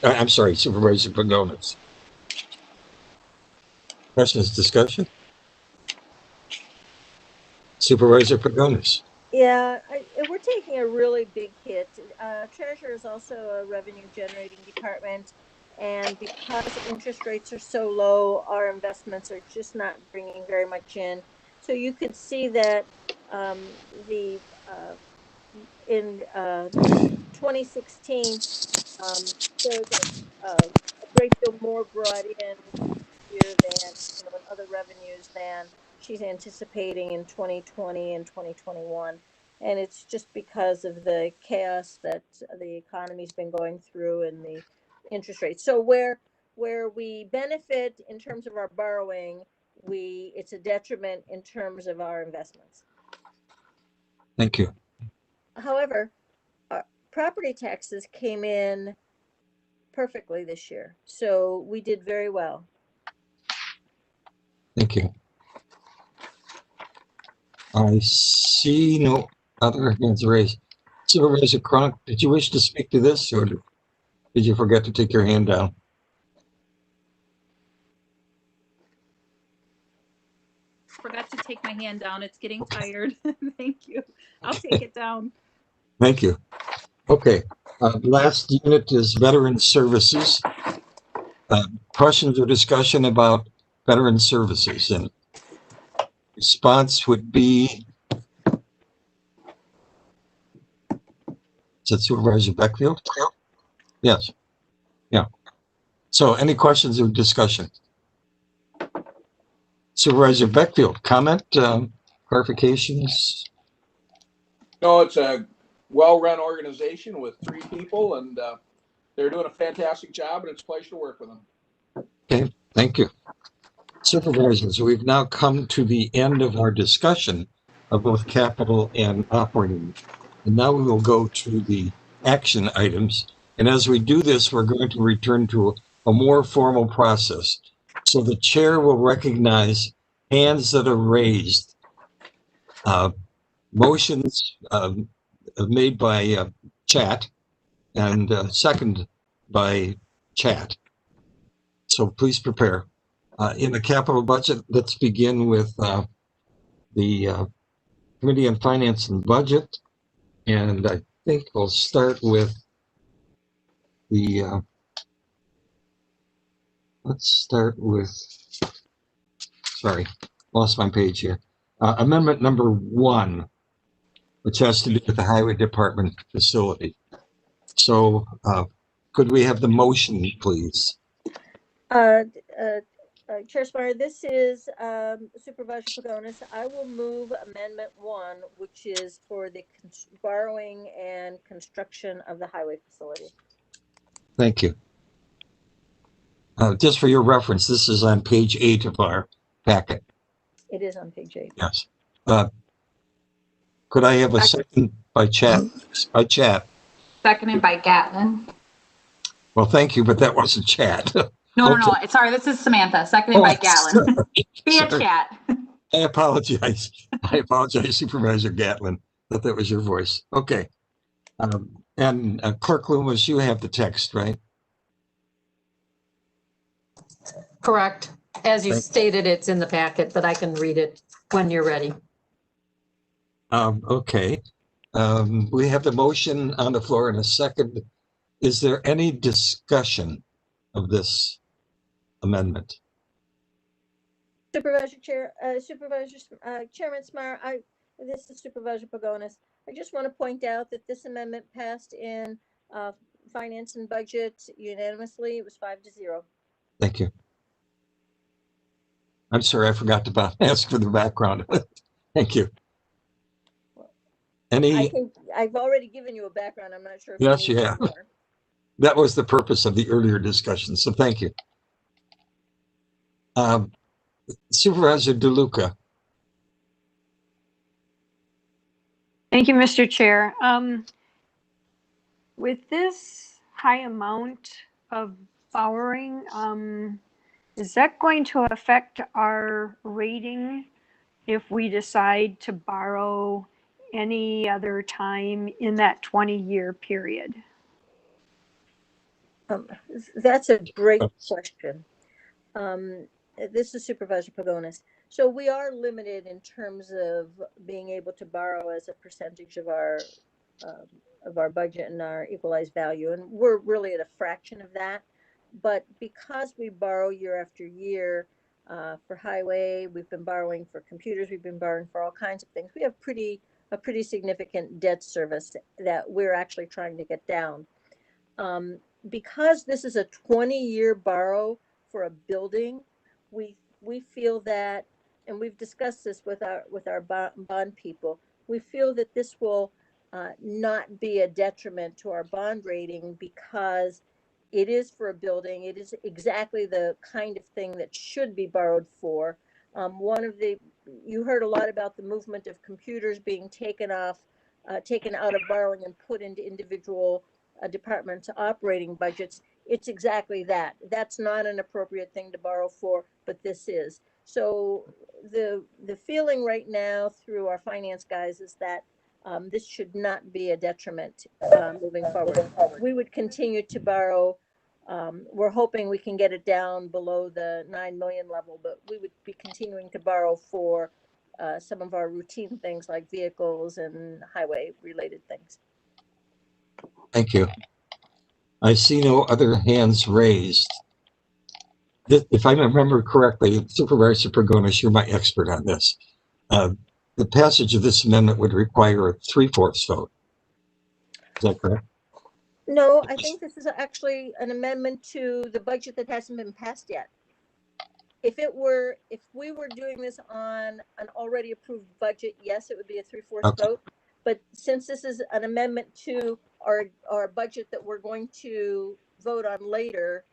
I'm sorry, Supervisor Pagonis. Questions, discussion? Supervisor Pagonis. Yeah, we're taking a really big hit. Treasurer is also a revenue generating department. And because interest rates are so low, our investments are just not bringing very much in. So you could see that in 2016, there was a great deal more brought in year than in other revenues than she's anticipating in 2020 and 2021. And it's just because of the chaos that the economy's been going through and the interest rates. So where we benefit in terms of our borrowing, it's a detriment in terms of our investments. Thank you. However, our property taxes came in perfectly this year, so we did very well. Thank you. I see no other hands raised. Supervisor Cronk, did you wish to speak to this, or did you forget to take your hand down? Forgot to take my hand down. It's getting tired. Thank you. I'll take it down. Thank you. Okay. Last unit is Veteran Services. Questions or discussion about Veteran Services, and response would be, is that Supervisor Beckfield? Yes. Yeah. So any questions or discussion? Supervisor Beckfield, comment, clarifications? No, it's a well-run organization with 3 people, and they're doing a fantastic job, and it's a pleasure to work with them. Okay, thank you. Supervisors, we've now come to the end of our discussion of both capital and operating. And now we will go to the action items. And as we do this, we're going to return to a more formal process. So the chair will recognize hands that are raised, motions made by chat, and second by chat. So please prepare. In the capital budget, let's begin with the Committee on Finance and Budget. And I think we'll start with the, let's start with, sorry, lost my page here. Amendment number 1, which has to do with the Highway Department facility. So could we have the motion, please? Chair Spire, this is Supervisor Pagonis. I will move Amendment 1, which is for the borrowing and construction of the highway facility. Thank you. Just for your reference, this is on page 8 of our packet. It is on page 8. Yes. Could I have a second by chat? Seconded by Gatlin. Well, thank you, but that wasn't chat. No, no. Sorry, this is Samantha. Seconded by Gatlin. Via chat. I apologize. Supervisor Gatlin, that was your voice. Okay. And Clerk Loomis, you have the text, right? Correct. As you stated, it's in the packet, but I can read it when you're ready. Okay. We have the motion on the floor in a second. Is there any discussion of this amendment? Supervisor Chairman Smyer, this is Supervisor Pagonis. I just want to point out that this amendment passed in Finance and Budget unanimously. It was 5-0. Thank you. I'm sorry, I forgot to ask for the background. Thank you. I've already given you a background. I'm not sure if yes, you need yeah. more. That was the purpose of the earlier discussion, so thank you. Supervisor DeLuca. Thank you, Mr. Chair. With this high amount of borrowing, is that going to affect our rating if we decide to borrow any other time in that 20-year period? That's a great question. This is Supervisor Pagonis. So we are limited in terms of being able to borrow as a percentage of our budget and our equalized value, and we're really at a fraction of that. But because we borrow year after year for highway, we've been borrowing for computers, we've been borrowing for all kinds of things. We have a pretty significant debt service that we're actually trying to get down. Because this is a 20-year borrow for a building, we feel that, and we've discussed this with our bond people, we feel that this will not be a detriment to our bond rating because it is for a building. It is exactly the kind of thing that should be borrowed for. You heard a lot about the movement of computers being taken out of borrowing and put into individual departments' operating budgets. It's exactly that. That's not an appropriate thing to borrow for, but this is. So the feeling right now through our finance guys is that this should not be a detriment moving forward. We would continue to borrow. We're hoping we can get it down below the 9 million level, but we would be continuing to borrow for some of our routine things like vehicles and highway related things. Thank you. I see no other hands raised. If I remember correctly, Supervisor Pagonis, you're my expert on this. The passage of this amendment would require a 3/4 vote. Is that correct? No, I think this is actually an amendment to the budget that hasn't been passed yet. If we were doing this on an already approved budget, yes, it would be a 3/4 vote. But since this is an amendment to our budget that we're going to vote on later,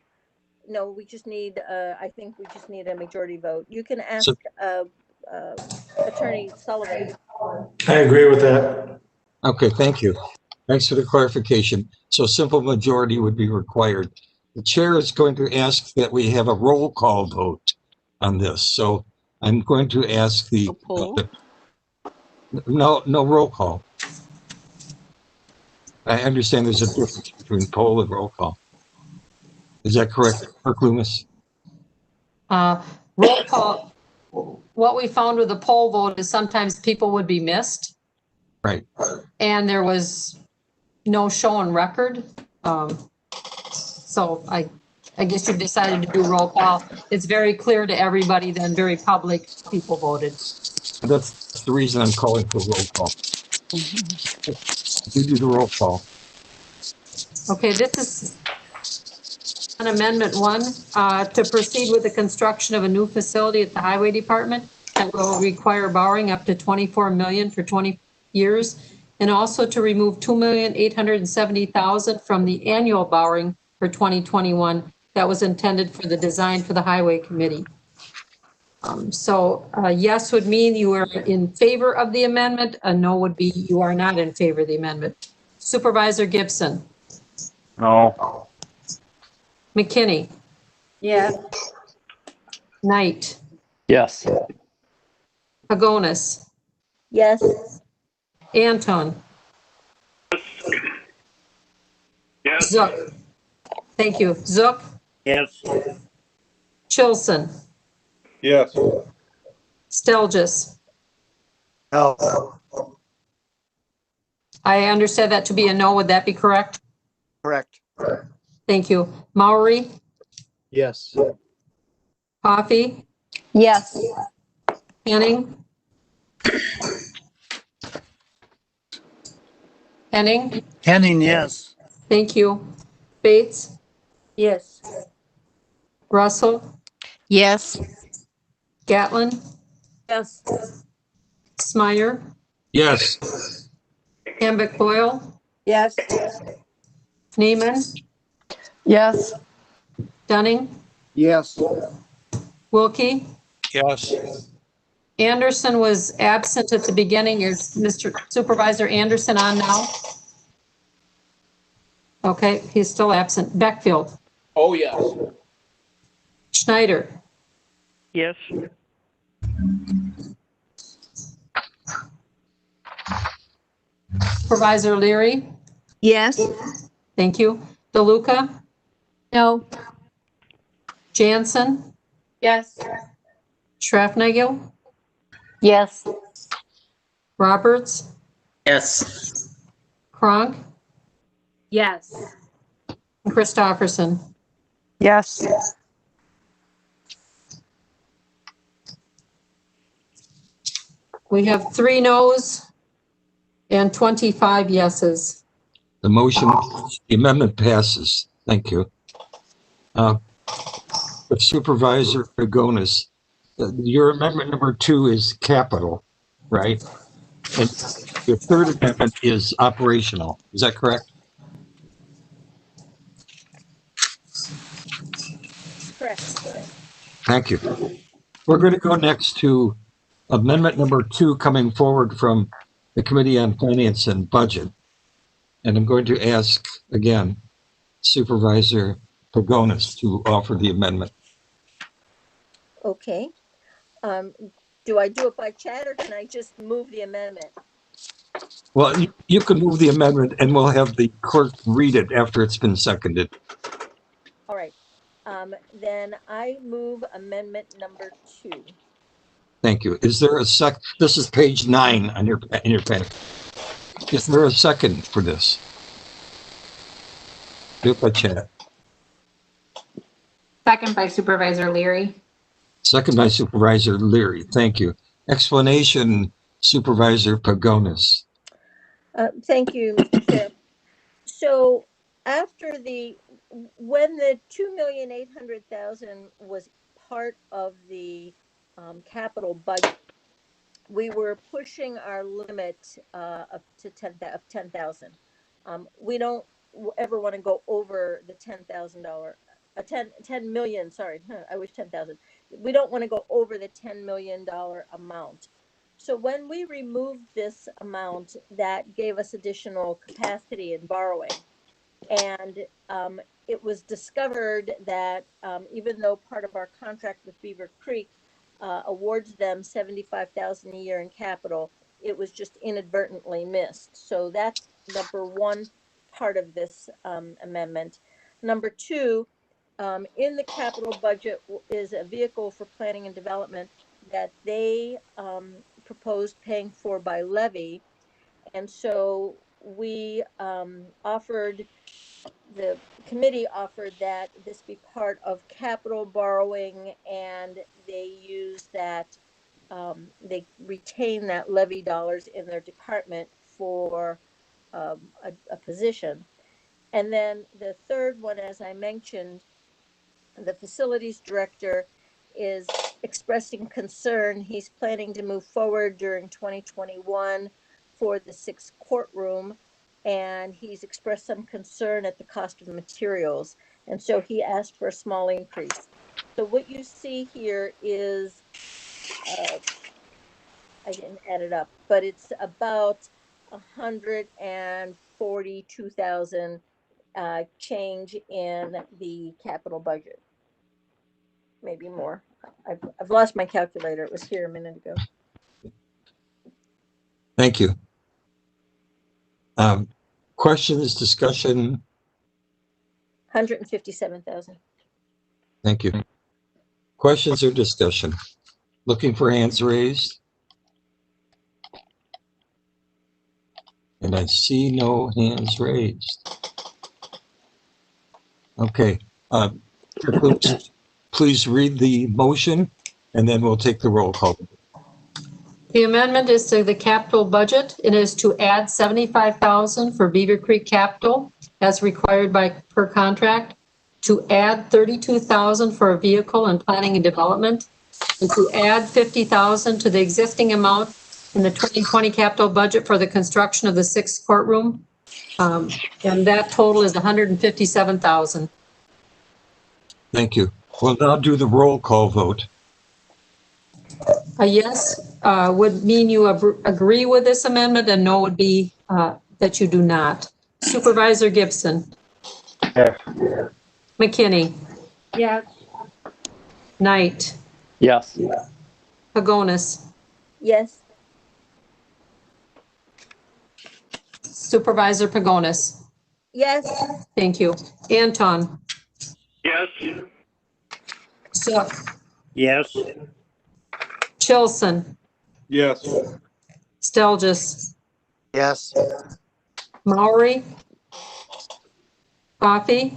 no, we just need, I think we just need a majority vote. You can ask, Attorney Sullivan. I agree with that. Okay, thank you. Thanks for the clarification. So simple majority would be required. The chair is going to ask that we have a roll call vote on this. So I'm going to ask the no roll call. I understand there's a difference between poll and roll call. Is that correct, Clerk Loomis? Roll call. What we found with the poll vote is sometimes people would be missed. Right. And there was no show on record. So I guess you've decided to do roll call. It's very clear to everybody, then very public, people voted. That's the reason I'm calling for roll call. You do the roll call. Okay, this is on Amendment 1 to proceed with the construction of a new facility at the Highway Department that will require borrowing up to $24 million for 20 years, and also to remove $2,870,000 from the annual borrowing for 2021 that was intended for the design for the Highway Committee. So yes would mean you are in favor of the amendment. A no would be you are not in favor of the amendment. Supervisor Gibson. No. McKinney. Yes. Knight. Yes. Pagonis. Yes. Anton. Yes. Zook. Thank you. Zook. Yes. Chilson. Yes. Stelgis. No. I understand that to be a no. Would that be correct? Correct. Thank you. Maury. Yes. Coffee. Yes. Henning. Henning. Henning, yes. Thank you. Bates. Yes. Russell. Yes. Gatlin. Yes. Smyer. Yes. Hambick Boyle. Yes. Neiman. Yes. Dunning. Yes. Wilkie. Yes. Anderson was absent at the beginning. Is Mr. Supervisor Anderson on now? Okay, he's still absent. Beckfield. Oh, yes. Schneider. Yes. Supervisor Leary. Yes. Thank you. DeLuca. No. Jansen. Yes. Schraffnagel. Yes. Roberts. Yes. Kronk. Yes. And Christofferson. Yes. We have 3 noes and 25 yeses. The amendment passes. Thank you. Supervisor Pagonis, your amendment number 2 is capital, right? And your third amendment is operational. Is that correct? Correct. Thank you. We're going to go next to amendment number 2 coming forward from the Committee on Finance and Budget. And I'm going to ask again, Supervisor Pagonis to offer the amendment. Okay. Do I do it by chat or can I just move the amendment? Well, you can move the amendment and we'll have the clerk read it after it's been seconded. All right. Then I move amendment number 2. Thank you. Is there a this is page 9 on your packet. Is there a second for this? Do it by chat. Second by Supervisor Leary. Second by Supervisor Leary. Thank you. Explanation, Supervisor Pagonis. Thank you, Mr. Chair. So after when the $2,800,000 was part of the capital budget, we were pushing our limit up to 10,000. We don't ever want to go over the $10,000, 10 million. Sorry, I wish 10,000. We don't want to go over the $10 million amount. So when we removed this amount, that gave us additional capacity in borrowing. And it was discovered that even though part of our contract with Beaver Creek awards them $75,000 a year in capital, it was just inadvertently missed. So that's number one part of this amendment. Number two, in the capital budget is a vehicle for planning and development that they proposed paying for by levy. And so we the committee offered that this be part of capital borrowing, and they use that, they retain that levy dollars in their department for a position. And then the third one, as I mentioned, the facilities director is expressing concern. He's planning to move forward during 2021 for the 6th courtroom, and he's expressed some concern at the cost of materials. And so he asked for a small increase. So what you see here is, I didn't add it up, but it's about 142,000 change in the capital budget. Maybe more. I've lost my calculator. It was here a minute ago. Thank you. Questions, discussion? 157,000. Thank you. Questions or discussion? Looking for hands raised? And I see no hands raised. Okay. Please read the motion, and then we'll take the roll call. The amendment is to the capital budget. It is to add $75,000 for Beaver Creek Capital as required by per contract, to add $32,000 for a vehicle and planning and development, and to add $50,000 to the existing amount in the 2020 capital budget for the construction of the 6th courtroom. And that total is $157,000. Thank you. We'll now do the roll call vote. A yes would mean you agree with this amendment, and no would be that you do not. Supervisor Gibson. Yes. McKinney. Yes. Knight. Yes. Pagonis. Yes. Supervisor Pagonis. Yes. Thank you. Anton. Yes. Zook. Yes. Chilson. Yes. Stelgis. Yes. Maury. Coffee.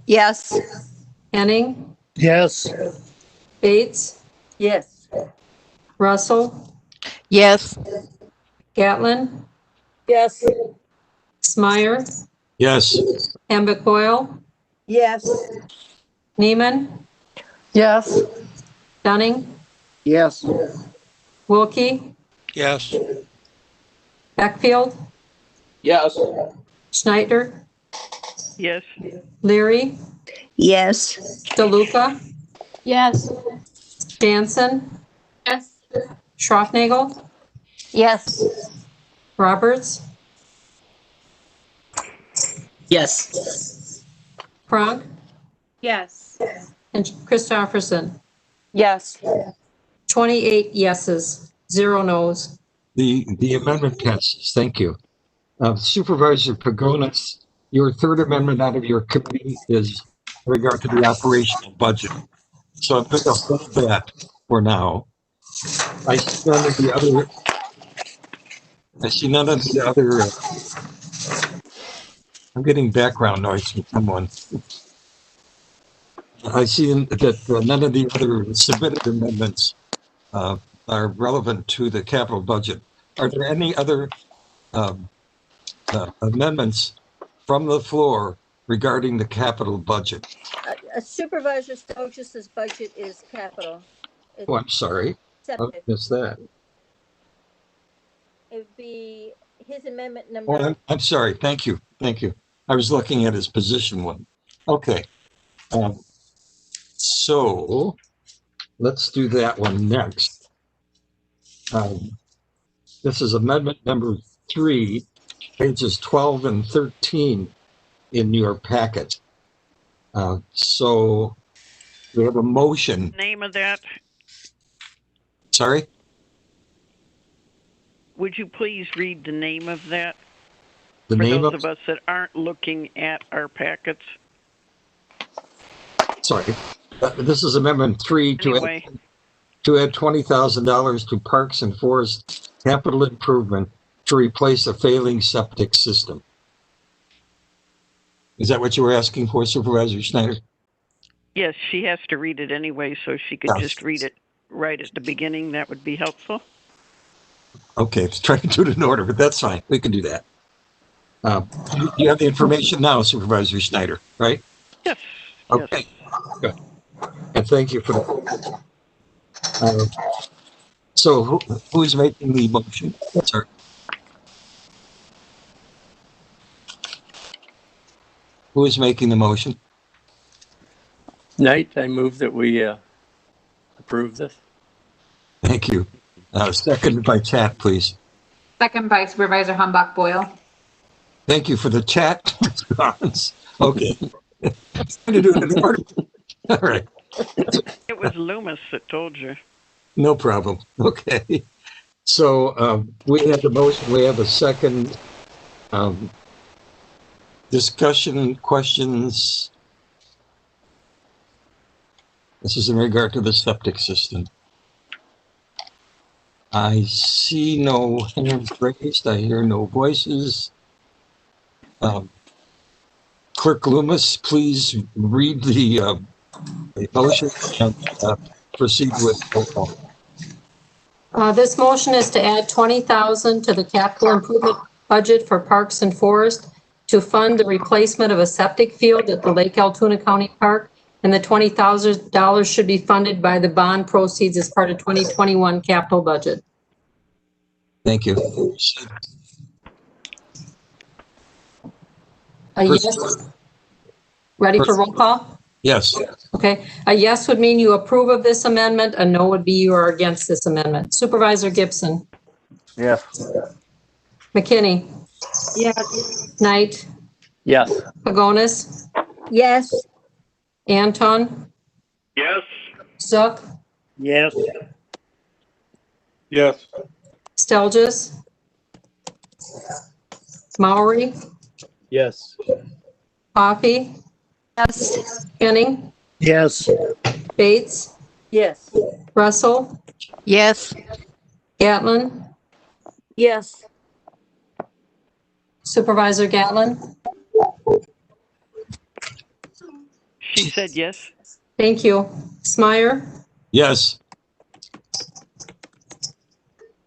Yes. Henning. Yes. Bates. Yes. Russell. Yes. Gatlin. Yes. Smyer. Yes. Hambick Boyle. Yes. Neiman. Yes. Dunning. Yes. Wilkie. Yes. Beckfield. Yes. Schneider. Yes. Leary. Yes. DeLuca. Yes. Jansen. Yes. Schroffnagel. Yes. Roberts. Yes. Cronk. Yes. And Christopherson. Yes. 28 yeses, 0 nos. The amendment passes. Thank you. Supervisor Pagonis, your third amendment out of your committee is in regard to the operational budget. So I'm going to hold that for now. I see none of the other. I'm getting background noise from someone. I see that none of the other submitted amendments are relevant to the capital budget. Are there any other amendments from the floor regarding the capital budget? Supervisor Stojus's budget is capital. Oh, I'm sorry. I Septic. missed that. It'd be his amendment Oh, number. I'm sorry. Thank you. Thank you. I was looking at his position one. Okay. So let's do that one next. This is amendment number 3, pages 12 and 13 in your packet. So we have a motion. Name of that? Sorry? Would you please read the name of that? The for name those of us that aren't looking at our packets. Sorry. This is amendment 3 Anyway. to add $20,000 to Parks and Forest capital improvement to replace a failing septic system. Is that what you were asking for, Supervisor Schneider? Yes, she has to read it anyway, so she could just read it right at the beginning. That would be helpful. Okay, let's try to do it in order, but that's fine. We can do that. You have the information now, Supervisor Schneider, right? Yes. Okay. Good. And thank you for that. So who is making the motion? Sorry. Who is making the motion? Knight, I move that we approve this. Thank you. Seconded by chat, please. Second by Supervisor Humbach Boyle. Thank you for the chat response. Okay. I'm trying to do it in order. All right. It was Loomis that told you. No problem. Okay. So we have the motion. We have a second. Discussion, questions. This is in regard to the septic system. I see no hands raised. I hear no voices. Clerk Loomis, please read the motion and proceed with roll call. This motion is to add $20,000 to the capital improvement budget for Parks and Forest to fund the replacement of a septic field at the Lake Altoona County Park, and the $20,000 should be funded by the bond proceeds as part of 2021 capital budget. Thank you. A yes. Ready for roll call? Yes. Okay. A yes would mean you approve of this amendment. A no would be you are against this amendment. Supervisor Gibson. Yes. McKinney. Yes. Knight. Yes. Pagonis. Yes. Anton. Yes. Zook. Yes. Yes. Stelgis. Maury. Yes. Coffee. Yes. Henning. Yes. Bates. Yes. Russell. Yes. Gatlin. Yes. Supervisor Gatlin. She said yes. Thank you. Smyer. Yes.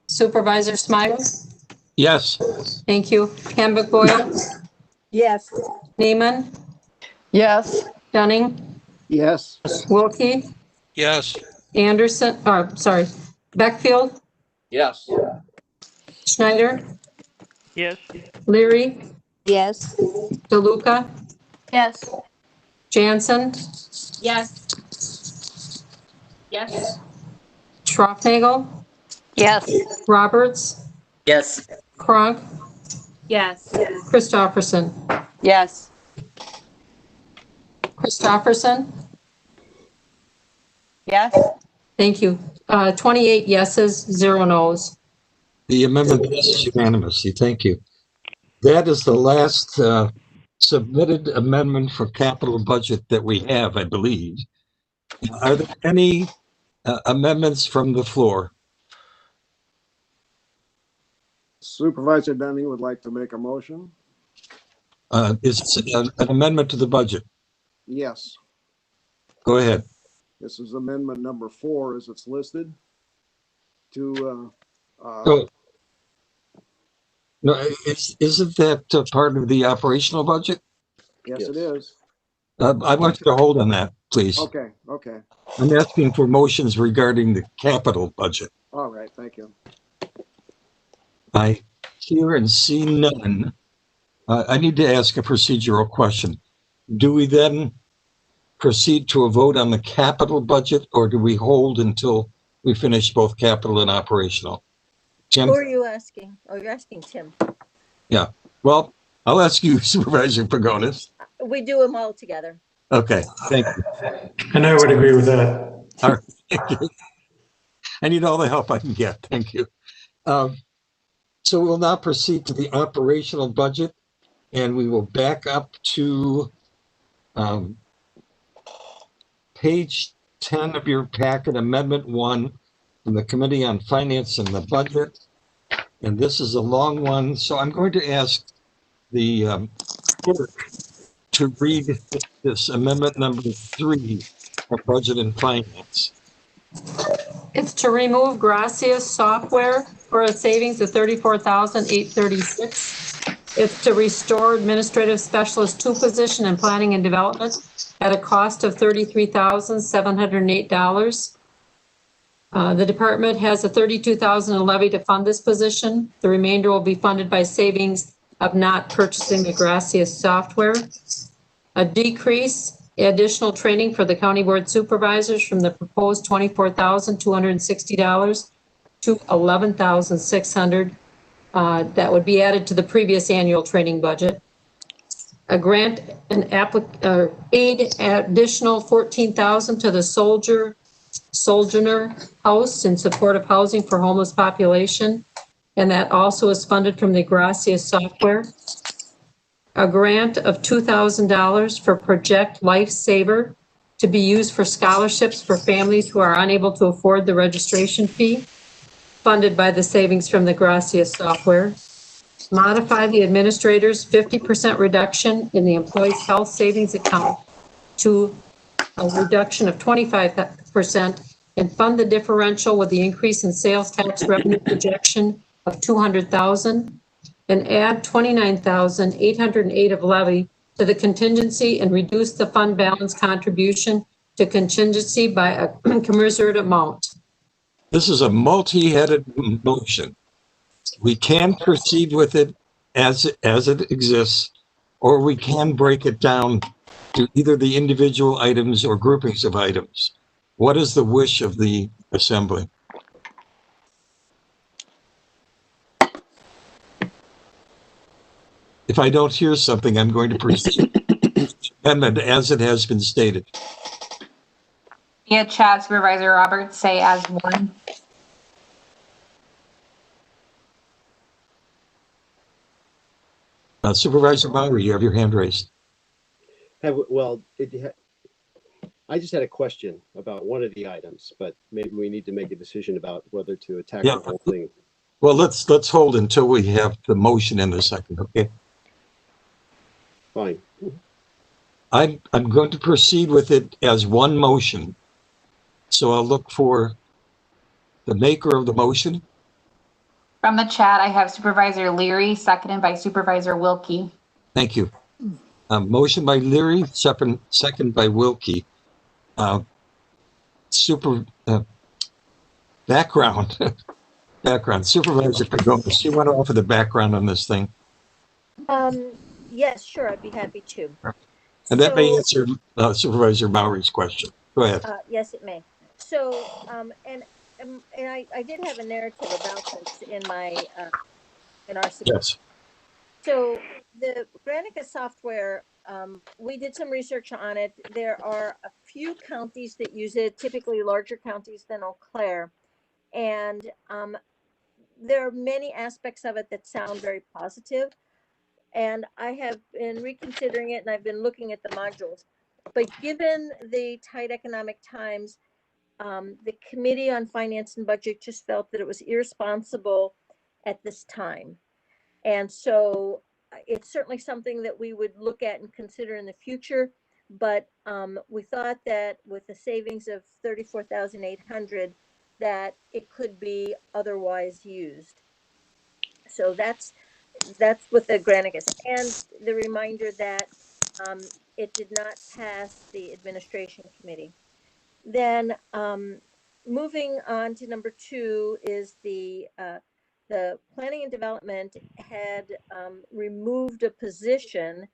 Supervisor Smyer. Yes. Thank you. Hamburg Boyle. Yes. Neiman. Yes. Dunning. Yes. Wilkie. Yes. Anderson. Sorry. Beckfield. Yes. Schneider. Yes. Leary. Yes. DeLuca. Yes. Jansen. Yes. Yes. Schroffnagel. Yes. Roberts. Yes. Cronk. Yes. Christopherson. Yes. Christopherson. Yes. Thank you. 28 yeses, 0 nos. The amendment passes unanimously. Thank you. That is the last submitted amendment for capital budget that we have, I believe. Are there any amendments from the floor? Supervisor Dunning would like to make a motion. Is it an amendment to the budget? Yes. Go ahead. This is amendment number 4 as it's listed to No, isn't that part of the operational budget? yes, it is. I want you to hold on that, please. Okay. Okay. I'm asking for motions regarding the capital budget. All right. Thank you. I hear and see none. I need to ask a procedural question. Do we then proceed to a vote on the capital budget, or do we hold until we finish both capital and operational? Tim? Who are you asking? Oh, you're asking Tim. Yeah. Well, I'll ask you, Supervisor Pagonis. We do them all together. Okay. Thank you. And I would agree with that. All right. Thank you. I need all the help I can get. Thank you. So we'll now proceed to the operational budget, and we will back up to page 10 of your packet, Amendment 1 from the Committee on Finance and the Budget. And this is a long one, so I'm going to ask the clerk to read this amendment number 3 of Budget and Finance. It's to remove Gracias software for a savings of $34,836. It's to restore administrative specialist 2 position in planning and development at a cost of $33,708. The department has a $32,000 levy to fund this position. The remainder will be funded by savings of not purchasing the Gracias software. A decrease, additional training for the county board supervisors from the proposed $24,260 to $11,600. That would be added to the previous annual training budget. A grant and aid additional $14,000 to the Sojourner House in support of housing for homeless population, and that also is funded from the Gracias software. A grant of $2,000 for Project Lifesaver to be used for scholarships for families who are unable to afford the registration fee, funded by the savings from the Gracias software. Modify the administrator's 50% reduction in the employee's health savings account to a reduction of 25% and fund the differential with the increase in sales tax revenue projection of $200,000 and add $29,808 of levy to the contingency and reduce the fund balance contribution to contingency by a commensurate amount. This is a multi-headed motion. We can proceed with it as it exists, or we can break it down to either the individual items or groupings of items. What is the wish of the assembly? If I don't hear something, I'm going to proceed amendment as it has been stated. Via chat, Supervisor Roberts, say as one. Supervisor Bauer, you have your hand raised. I just had a question about one of the items, but maybe we need to make a decision about whether to attack the whole thing. Well, let's hold until we have the motion in a second, okay? Fine. I'm going to proceed with it as one motion. So I'll look for the maker of the motion. From the chat, I have Supervisor Leary, seconded by Supervisor Wilkie. Thank you. Motion by Leary, second by Wilkie. Background. Supervisor Pagonis, you want to offer the background on this thing? Yes, sure, I'd be happy to. And that may answer Supervisor Mowry's question. Go ahead. Yes, it may. So, and I did have a narrative about this in my in our yes. So the Granica software, we did some research on it. There are a few counties that use it, typically larger counties than Eau Claire, and there are many aspects of it that sound very positive. And I have been reconsidering it, and I've been looking at the modules. But given the tight economic times, the Committee on Finance and Budget just felt that it was irresponsible at this time. And so it's certainly something that we would look at and consider in the future. But we thought that with the savings of $34,800, that it could be otherwise used. So that's with the Granicus, and the reminder that it did not pass the administration committee. Then moving on to number 2 is the the planning and development had removed a position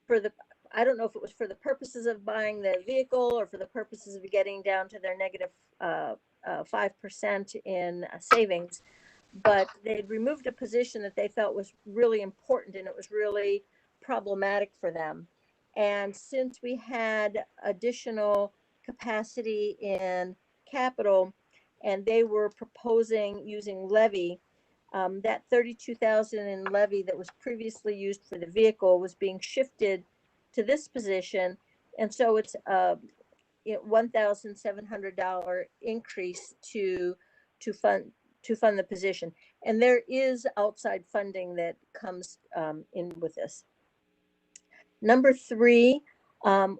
for the, I don't know if it was for the purposes of buying the vehicle or for the purposes of getting down to their negative 5% in savings, but they'd removed a position that they felt was really important and it was really problematic for them. And since we had additional capacity in capital and they were proposing using levy, that 32,000 in levy that was previously used for the vehicle was being shifted to this position. And so it's a $1,700 increase to fund the position. And there is outside funding that comes in with this. Number 3,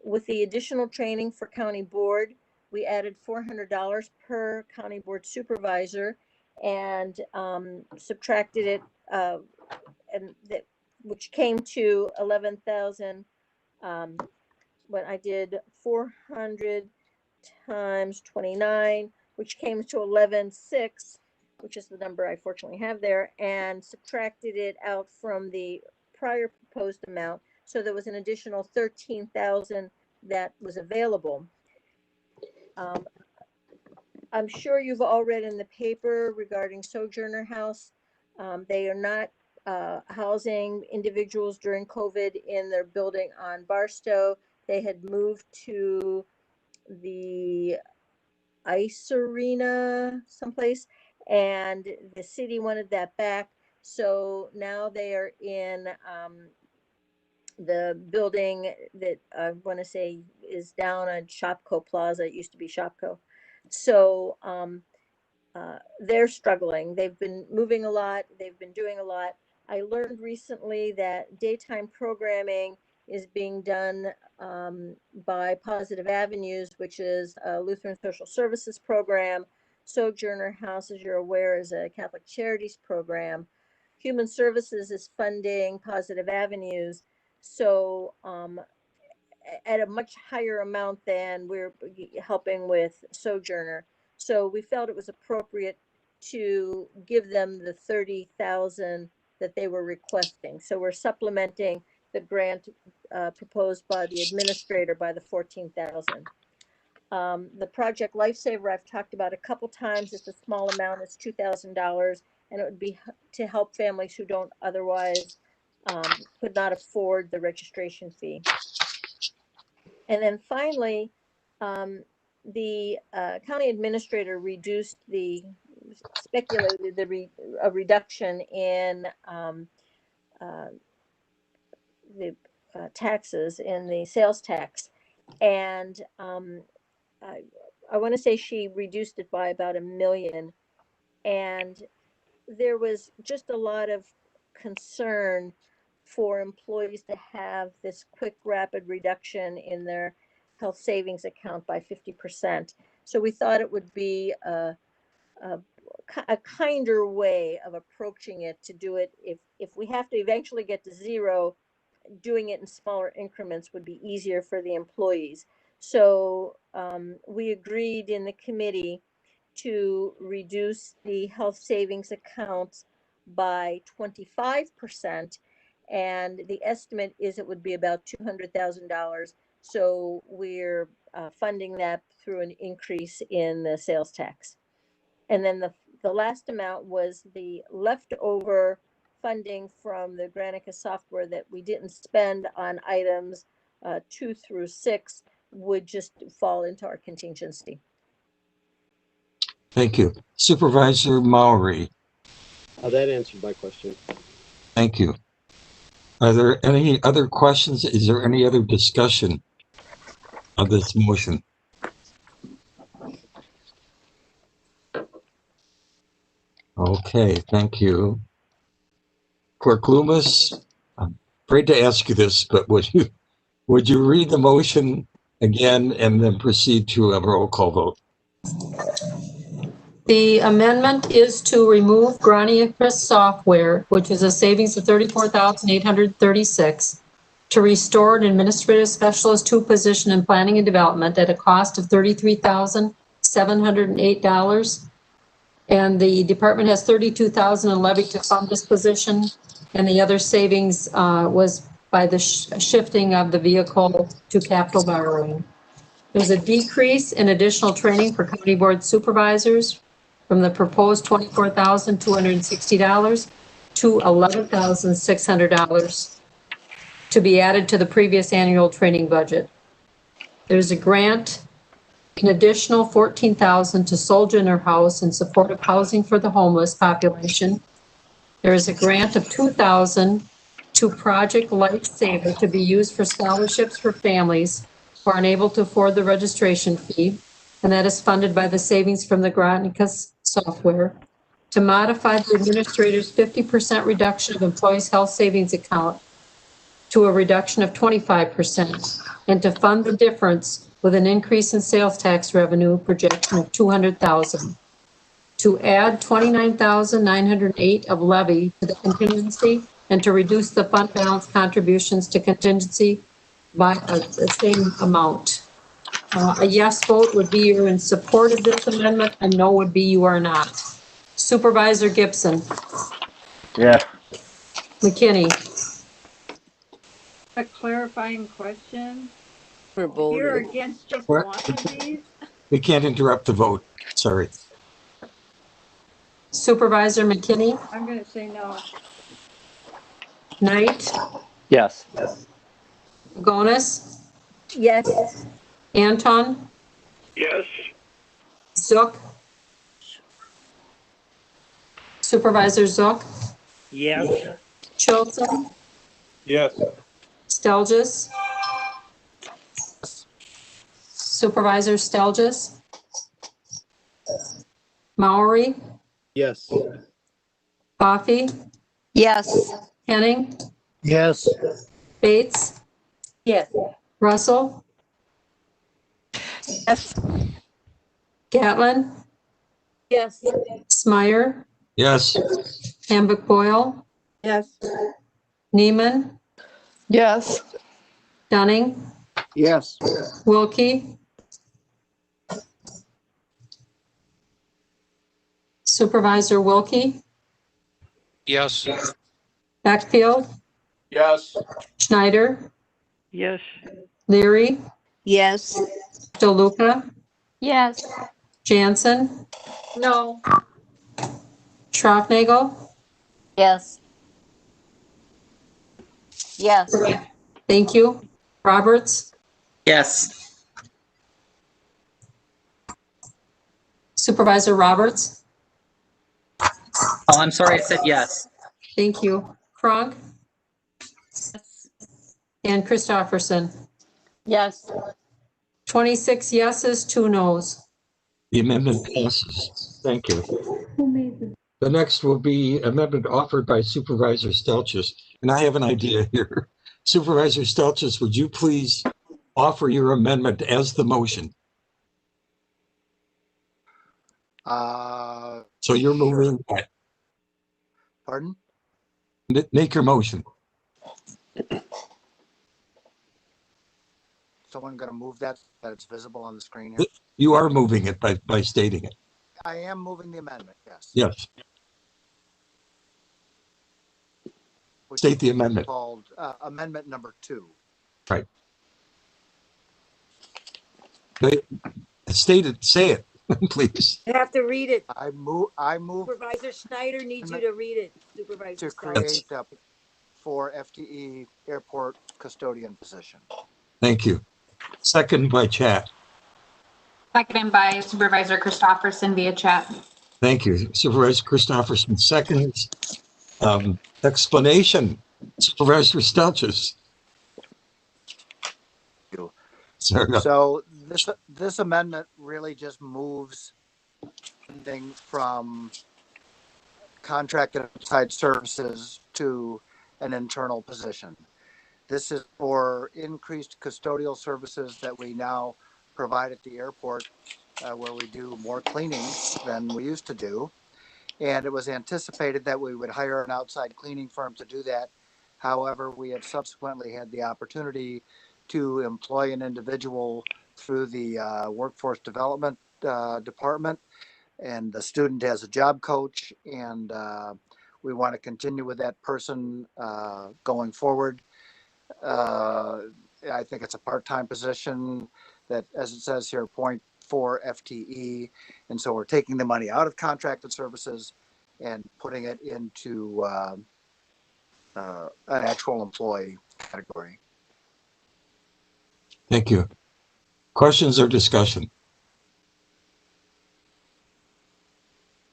with the additional training for county board, we added $400 per county board supervisor and subtracted it, which came to 11,000. When I did 400 times 29, which came to 11,600, which is the number I fortunately have there, and subtracted it out from the prior proposed amount. So there was an additional 13,000 that was available. I'm sure you've all read in the paper regarding Sojourner House. They are not housing individuals during COVID in their building on Barstow. They had moved to the ice arena someplace, and the city wanted that back. So now they are in the building that I want to say is down on Shopko Plaza. It used to be Shopko. So they're struggling. They've been moving a lot. They've been doing a lot. I learned recently that daytime programming is being done by Positive Avenues, which is a Lutheran Social Services program. Sojourner House, as you're aware, is a Catholic Charities program. Human Services is funding Positive Avenues. So at a much higher amount than we're helping with Sojourner. So we felt it was appropriate to give them the 30,000 that they were requesting. So we're supplementing the grant proposed by the administrator by the 14,000. The Project Lifesaver I've talked about a couple times. It's a small amount. It's $2,000, and it would be to help families who don't otherwise could not afford the registration fee. And then finally, the county administrator reduced speculated a reduction in the taxes in the sales tax. And I want to say she reduced it by about $1 million. And there was just a lot of concern for employees to have this quick, rapid reduction in their health savings account by 50%. So we thought it would be a kinder way of approaching it to do it. If we have to eventually get to zero, doing it in smaller increments would be easier for the employees. So we agreed in the committee to reduce the health savings accounts by 25%. And the estimate is it would be about $200,000. So we're funding that through an increase in the sales tax. And then the last amount was the leftover funding from the Granica software that we didn't spend on items 2 through 6 would just fall into our contingency. Thank you. Supervisor Maury. That answered my question. Thank you. Are there any other questions? Is there any other discussion of this motion? Okay, thank you. Clerk Loomis, I'm afraid to ask you this, but would you read the motion again and then proceed to a roll call vote? The amendment is to remove Granica software, which is a savings of $34,836, to restore an administrative specialist 2 position in planning and development at a cost of $33,708, And the department has 32,000 in levy to fund this position. And the other savings was by the shifting of the vehicle to capital borrowing. There's a decrease in additional training for county board supervisors from the proposed $24,260 to $11,600 to be added to the previous annual training budget. There's a grant, an additional $14,000 to Sojourner House in support of housing for the homeless population. There is a grant of $2,000 to Project Lifesaver to be used for scholarships for families who are unable to afford the registration fee, and that is funded by the savings from the Granicus software. To modify the administrator's 50% reduction of employees' health savings account to a reduction of 25%, and to fund the difference with an increase in sales tax revenue projection of $200,000. To add $29,908 of levy to the contingency, and to reduce the fund balance contributions to contingency by the same amount. A yes vote would be you're in support of this amendment, and no would be you are not. Supervisor Gibson. Yes. McKinney. A clarifying question. We're voting. You're against just What? one of these? We can't interrupt the vote. Sorry. Supervisor McKinney. I'm going to say no. Knight. Yes. Pagonis. Yes. Anton. Yes. Zook. Supervisor Zook. Yes. Chilton. Yes. Stelgis. Supervisor Stelgis. Maury. Yes. Coffee. Yes. Henning. Yes. Bates. Yes. Russell. Yes. Gatlin. Yes. Smyer. Yes. Hambick Boyle. Yes. Neiman. Yes. Dunning. Yes. Wilkie. Supervisor Wilkie. Yes. Beckfield. Yes. Schneider. Yes. Leary. Yes. DeLuca. Yes. Jansen. No. Schroffnagel. Yes. Yes. Thank you. Roberts. Yes. Supervisor Roberts. Oh, I'm sorry, I said yes. Thank you. Cronk. And Christofferson. Yes. 26 yeses, 2 nos. The amendment passes. Thank you. The next will be amendment offered by Supervisor Stelchis. And I have an idea here. Supervisor Stelchis, would you please offer your amendment as the motion? So you're moving. Sure. Pardon? Make your motion. Someone going to move that it's visible on the screen here? You are moving it by stating it. I am moving the amendment, yes. Yes. Which State the is amendment. Called amendment number 2. Right. State it, say it, please. You have to read it. I move. Supervisor Schneider needs you to read it. Supervisor to create for FTE airport custodian position. Thank you. Second by chat. Seconded by Supervisor Christofferson via chat. Thank you. Supervisor Christofferson seconds. Explanation. Supervisor Stelchis. So this amendment really just moves funding from contracted outside services to an internal position. This is for increased custodial services that we now provide at the airport, where we do more cleaning than we used to do. And it was anticipated that we would hire an outside cleaning firm to do that. However, we have subsequently had the opportunity to employ an individual through the workforce development department and the student has a job coach, and we want to continue with that person going forward. I think it's a part-time position that, as it says here, 0.4 FTE. And so we're taking the money out of contracted services and putting it into an actual employee category. Thank you. Questions or discussion?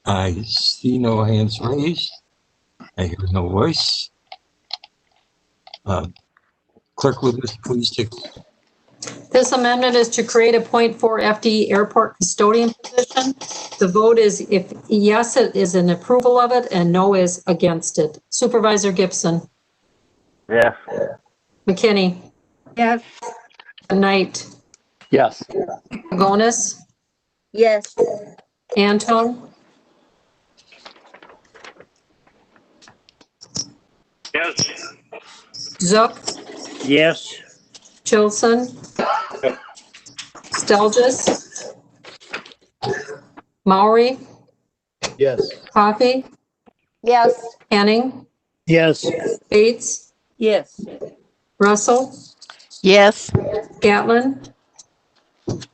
I see no hands raised. I hear no voice. Clerk Lucas, please take. This amendment is to create a 0.4 FTE airport custodian position. The vote is if yes, it is an approval of it, and no is against it. Supervisor Gibson. Yes. McKinney. Yes. Knight. Yes. Pagonis. Yes. Anton. Yes. Zook. Yes. Chilson. Stelgis. Maury. Yes. Coffee. Yes. Henning. Yes. Bates. Yes. Russell. Yes. Gatlin.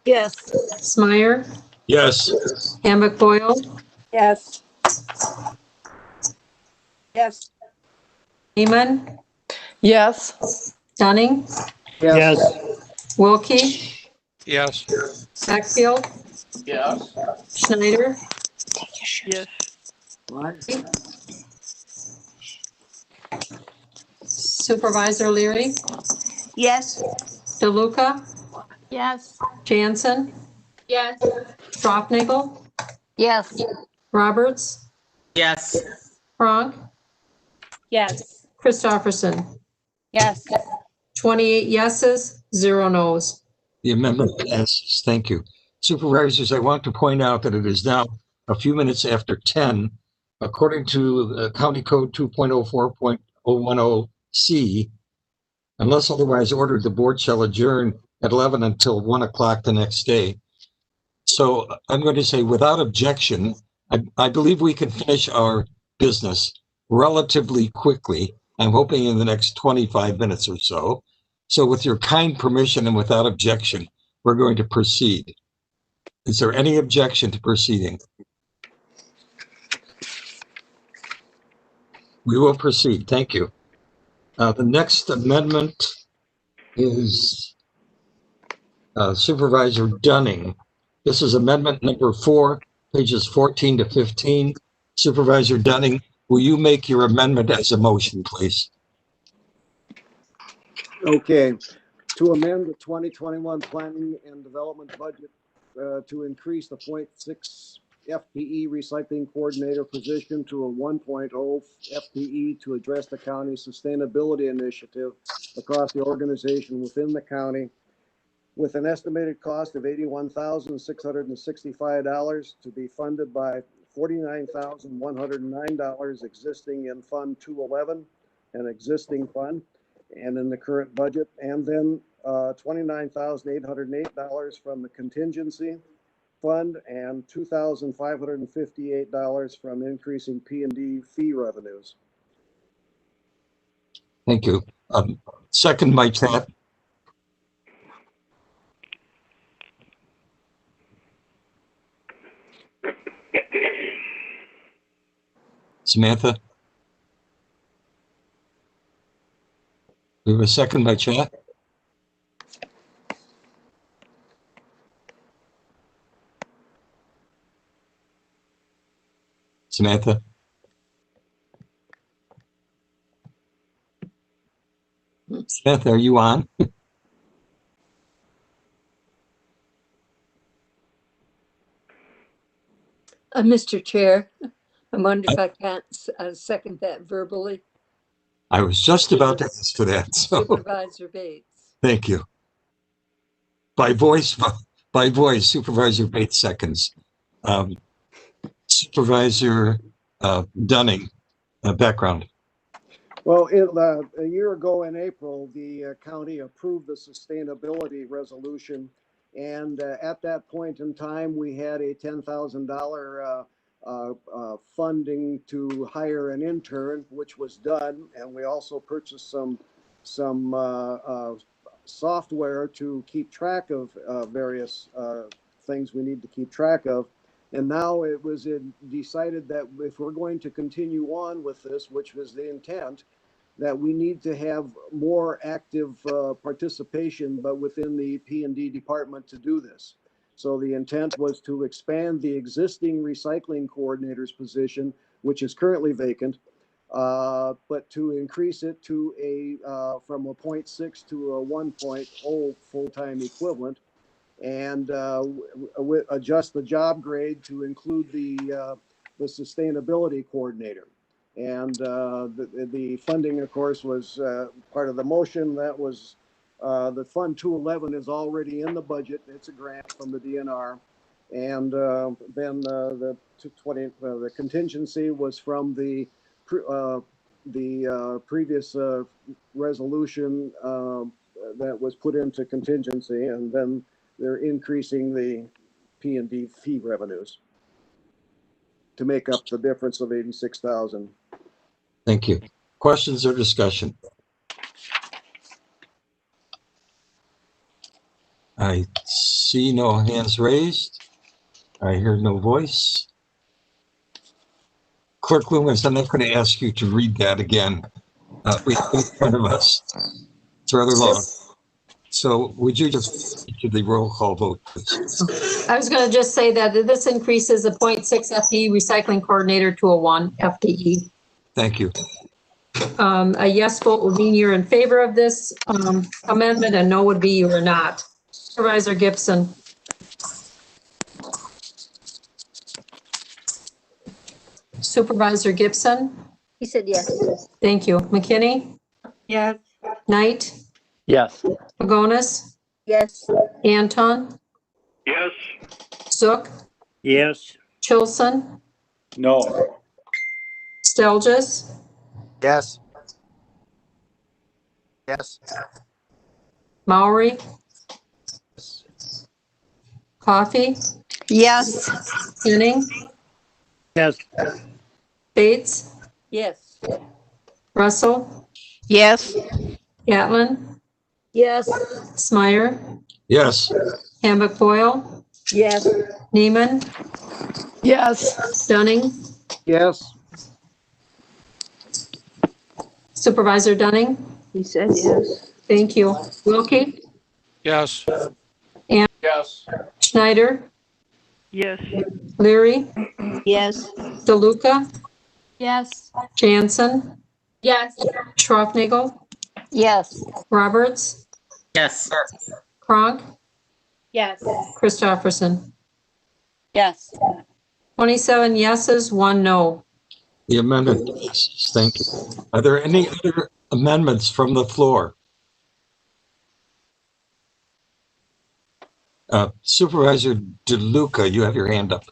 Yes. Smyer. Yes. Hammock Boyle. Yes. Yes. Heeman. Yes. Dunning. Yes. Yes. Wilkie. Yes. Sackfield. Yes. Schneider. Yes. Supervisor Leary. Yes. DeLuca. Yes. Jansen. Yes. Stroffnagel. Yes. Roberts. Yes. Frank. Yes. Christopherson. Yes. 28 yeses, 0 nos. The amendment passes. Thank you. Supervisors, I want to point out that it is now a few minutes after 10. According to County Code 2.04.010C, unless otherwise ordered, the board shall adjourn at 11 until 1 o'clock the next day. So I'm going to say without objection, I believe we can finish our business relatively quickly. I'm hoping in the next 25 minutes or so. So with your kind permission and without objection, we're going to proceed. Is there any objection to proceeding? We will proceed. Thank you. The next amendment is Supervisor Dunning. This is amendment number 4, pages 14 to 15. Supervisor Dunning, will you make your amendment as a motion, please? Okay, to amend the 2021 planning and development budget to increase the 0.6 FTE recycling coordinator position to a 1.0 FTE to address the county's sustainability initiative across the organization within the county, with an estimated cost of $81,665 to be funded by $49,109 existing in Fund 211, an existing fund, and in the current budget, and then $29,808 from the contingency fund and $2,558 from increasing P&D fee revenues. Thank you. Second by chat. Samantha? We have a second by chat. Samantha? Samantha, are you on? Mr. Chair, I wonder if I can't second that verbally. I was just about to ask for that. So. Supervisor Bates. Thank you. By voice, Supervisor Bates seconds. Supervisor Dunning, background. Well, a year ago in April, the county approved the sustainability resolution And at that point in time, we had a $10,000 funding to hire an intern, which was done. And we also purchased some software to keep track of various things we need to keep track of. And now it was decided that if we're going to continue on with this, which was the intent, that we need to have more active participation, but within the P&D department to do this. So the intent was to expand the existing recycling coordinator's position, which is currently vacant, but to increase it to from a 0.6 to a 1.0 full-time equivalent, and adjust the job grade to include the sustainability coordinator. And the funding, of course, was part of the motion. That was the Fund 211 is already in the budget. It's a grant from the DNR. And then the contingency was from the previous resolution that was put into contingency, and then they're increasing the P&D fee revenues to make up the difference of 86,000. Thank you. Questions or discussion? I see no hands raised. I hear no voice. Clerk Loomis, I'm not going to ask you to read that again. We have it in front of us. It's rather long. So would you just do the roll call vote, please? I was going to just say that this increases a 0.6 FTE recycling coordinator to a 1 FTE. Thank you. A yes vote would mean you're in favor of this amendment, and no would be you are not. Supervisor Gibson. Supervisor Gibson? He said yes. Thank you. McKinney? Yes. Knight? Yes. Pagonis? Yes. Anton? Yes. Zook? Yes. Chilson? No. Stelgis? Yes. Yes. Maury? Coffee? Yes. Henning? Yes. Bates? Yes. Russell? Yes. Gatlin? Yes. Smyer? Yes. Hambuck Boyle? Yes. Neiman? Yes. Dunning? Yes. Supervisor Dunning? He said yes. Thank you. Wilkie? Yes. Yes. Schneider? Yes. Leary? Yes. DeLuca? Yes. Jansen? Yes. Schroffnagel? Yes. Roberts? Yes. Kronk? Yes. Christopherson? Yes. 27 yeses, 1 no. The amendment passes. Thank you. Are there any other amendments from the floor? Supervisor DeLuca, you have your hand up.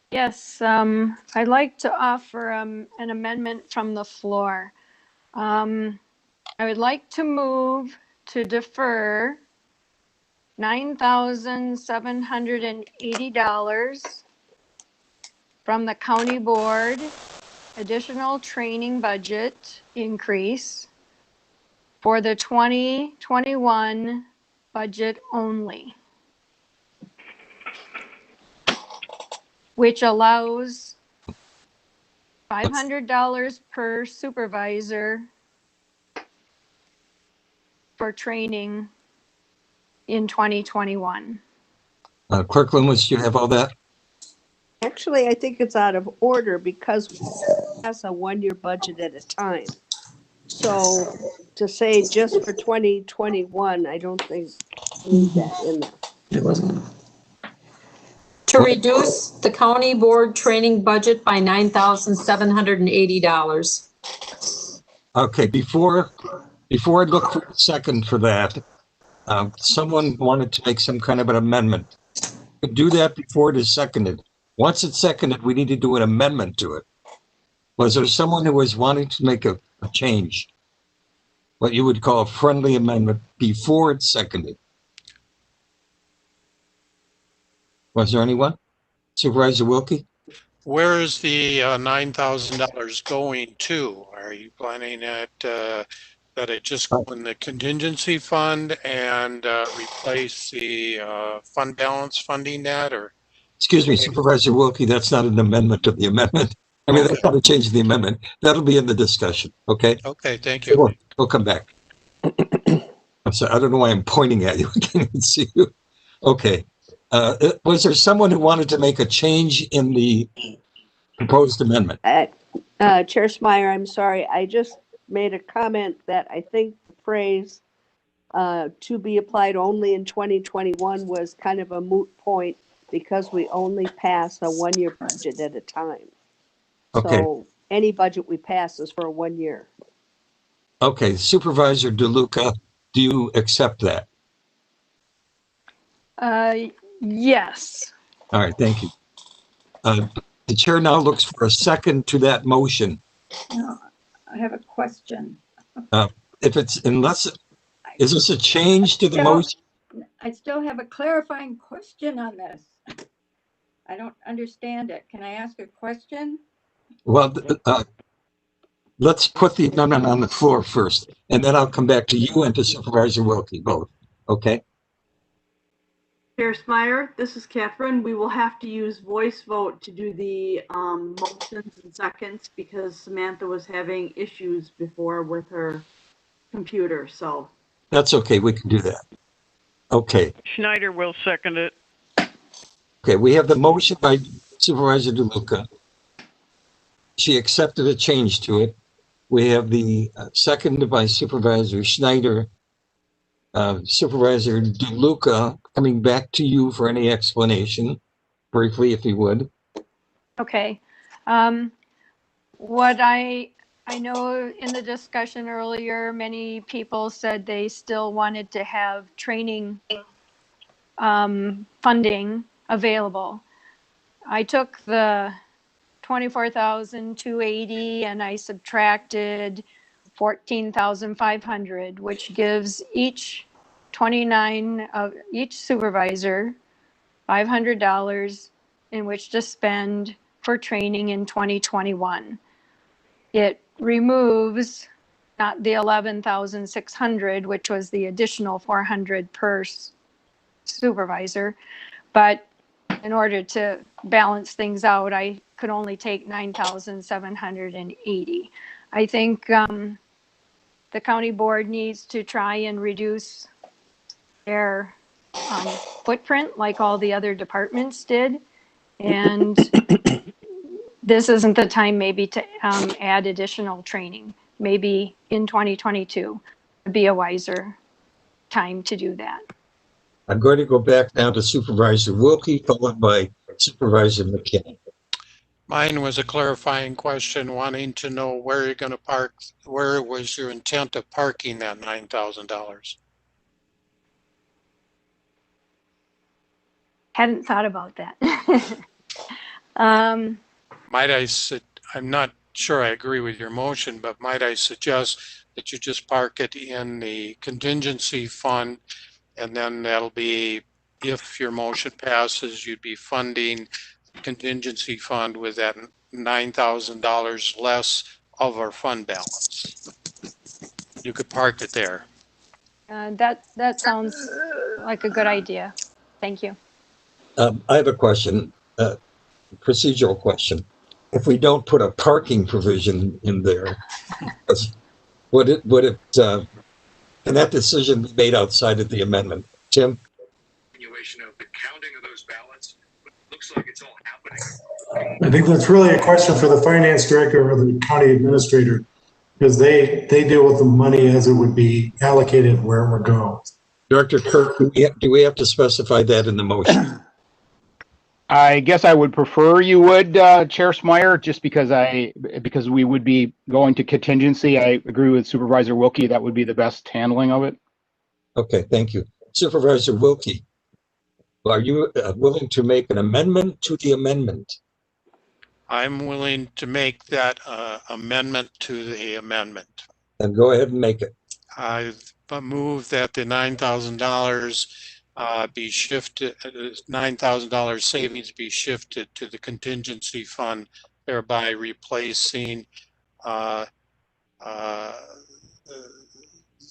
Yes, I'd like to offer an amendment from the floor. I would like to move to defer $9,780 from the county board additional training budget increase for the 2021 budget only, which allows $500 per supervisor for training in 2021. Clerk Loomis, do you have all that? Actually, I think it's out of order because that's a one-year budget at a time. So to say just for 2021, I don't think we need that in there. It wasn't. To reduce the county board training budget by $9,780. Okay, before I look for a second for that, someone wanted to make some kind of an amendment. Do that before it is seconded. Once it's seconded, we need to do an amendment to it. Was there someone who was wanting to make a change? What you would call a friendly amendment before it's seconded? Was there anyone? Supervisor Wilkie? Where is the $9,000 going to? Are you planning that it just go in the contingency fund and replace the fund balance funding that, or? Excuse me, Supervisor Wilkie, that's not an amendment to the amendment. I mean, that's not a change of the amendment. That'll be in the discussion, okay? Okay, thank you. We'll come back. I'm sorry, I don't know why I'm pointing at you. I can't even see you. Okay. Was there someone who wanted to make a change in the proposed amendment? Chair Smyer, I'm sorry. I just made a comment that I think the phrase to be applied only in 2021 was kind of a moot point because we only pass a one-year budget at a time. Okay. So any budget we pass is for 1 year. Okay, Supervisor DeLuca, do you accept that? Yes. All right, thank you. The chair now looks for a second to that motion. No, I have a question. If it's, is this a change to the motion? I still have a clarifying question on this. I don't understand it. Can I ask a question? Well, let's put the amendment on the floor first, and then I'll come back to you and to Supervisor Wilkie both, okay? Chair Smyer, this is Catherine. We will have to use voice vote to do the motions and seconds because Samantha was having issues before with her computer, so. That's okay, we can do that. Okay. Schneider will second it. Okay, we have the motion by Supervisor DeLuca. She accepted a change to it. We have the second by Supervisor Schneider. Supervisor DeLuca, coming back to you for any explanation, briefly, if you would. Okay. What I know in the discussion earlier, many people said they still wanted to have training funding available. I took the 24,280 and I subtracted 14,500, which gives each supervisor $500 in which to spend for training in 2021. It removes not the 11,600, which was the additional 400 per supervisor, but in order to balance things out, I could only take 9,780. I think the county board needs to try and reduce their footprint like all the other departments did. And this isn't the time maybe to add additional training. Maybe in 2022 would be a wiser time to do that. I'm going to go back now to Supervisor Wilkie, followed by Supervisor McKinney. Mine was a clarifying question, wanting to know where you're going to park. Where was your intent of parking that $9,000? Hadn't thought about that. I'm not sure I agree with your motion, but might I suggest that you just park it in the contingency fund, and then that'll be, if your motion passes, you'd be funding the contingency fund with that $9,000 less of our fund balance. You could park it there. That sounds like a good idea. Thank you. I have a question, procedural question. If we don't put a parking provision in there, would it can that decision be made outside of the amendment? Tim? Continuation of the counting of those ballots, but it looks like it's all happening. I think that's really a question for the finance director or the county administrator, because they deal with the money as it would be allocated where it would go. Director Kirk, do we have to specify that in the motion? I guess I would prefer you would, Chair Smyer, just because we would be going to contingency. I agree with Supervisor Wilkie. That would be the best handling of it. Okay, thank you. Supervisor Wilkie, are you willing to make an amendment to the amendment? I'm willing to make that amendment to the amendment. Then go ahead and make it. I move that the $9,000 be shifted, $9,000 savings be shifted to the contingency fund, thereby replacing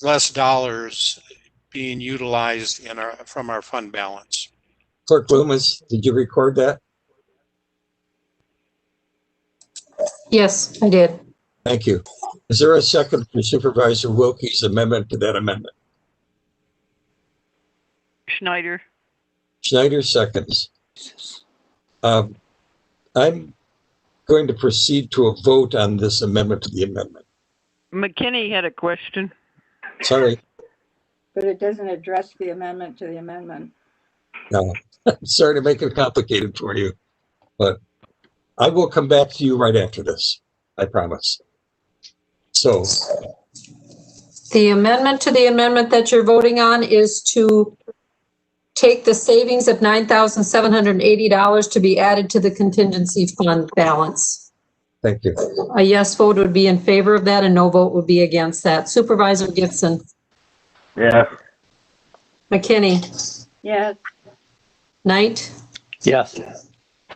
less dollars being utilized from our fund balance. Clerk Loomis, did you record that? Yes, I did. Thank you. Is there a second for Supervisor Wilkie's amendment to that amendment? Schneider. Schneider seconds. I'm going to proceed to a vote on this amendment to the amendment. McKinney had a question. Sorry. But it doesn't address the amendment to the amendment. No, sorry to make it complicated for you, but I will come back to you right after this. I promise. So The amendment to the amendment that you're voting on is to take the savings of $9,780 to be added to the contingency fund balance. thank you. A yes vote would be in favor of that, and no vote would be against that. Supervisor Gibson. Yes. McKinney. Yes. Knight. Yes.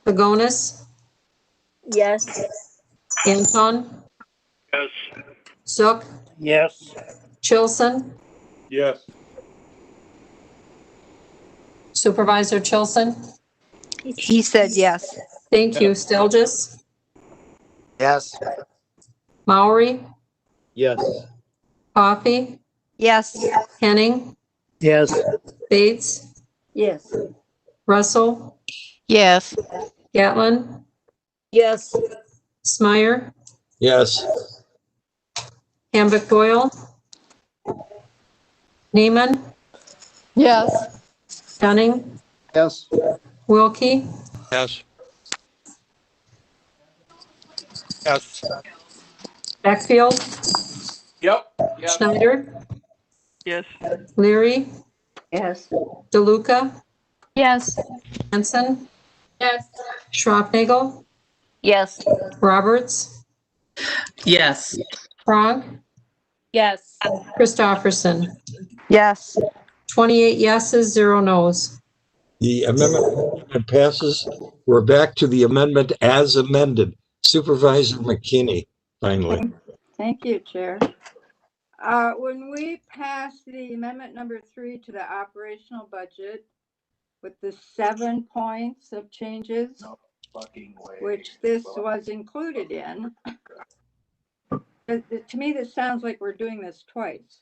Pagonis. Yes. Anton. Yes. Zook. Yes. Chilson. Yes. Supervisor Chilson. He said yes. Thank you. Stelgis. Yes. Maury. Yes. Coffee. Yes. Henning. Yes. Bates. Yes. Russell. Yes. Gatlin. Yes. Smyer. Yes. Hambrick Doyle. Neiman. Yes. Dunning. Yes. Wilkie. Yes. Yes. Beckfield. Yep. Yep. Schneider. Yes. Leary. Yes. DeLuca. Yes. Hanson. Yes. Schrocknagel. Yes. Roberts. Yes. Frog. Yes. Christofferson. Yes. 28 yeses, 0 nos. The amendment passes. We're back to the amendment as amended. Supervisor McKinney, finally. Thank you, Chair. When we passed the amendment number 3 to the operational budget with the 7 points of changes, which this was included in, to me, this sounds like we're doing this twice.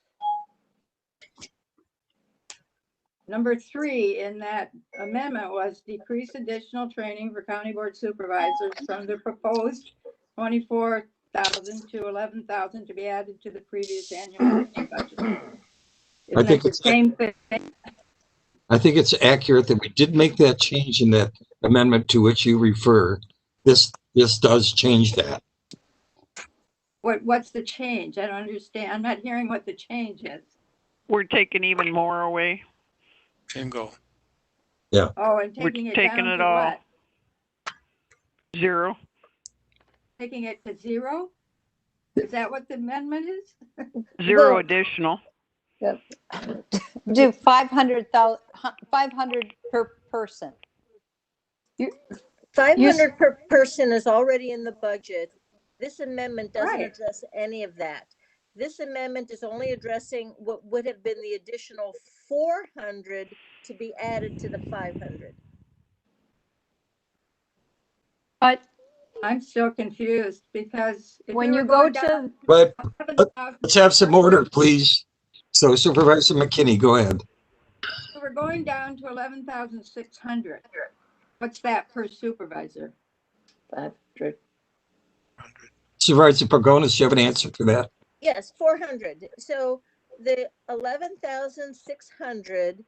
Number 3 in that amendment was decrease additional training for county board supervisors from the proposed 24,000 to 11,000 to be added to the previous annual training budget. I think the same thing? I think it's accurate that we did make that change in that amendment to which you refer. This does change that. What's the change? I don't understand. I'm not hearing what the change is. We're taking even more away. Bingo. Yeah. Oh, and We're taking it taking down it to all. what? 0. Taking it to 0? Is that what the amendment is? 0 additional. Yep. Do 500 per person. 500 per person is already in the budget. This amendment doesn't Right. address any of that. This amendment is only addressing what would have been the additional 400 to be added to the 500. But I'm still confused because if when we you were go going down to, But let's have some order, please. So Supervisor McKinney, go ahead. we're going down to 11,600. What's that per supervisor? 500. Supervisor Pagonis, do you have an answer for that? Yes, 400. So the 11,600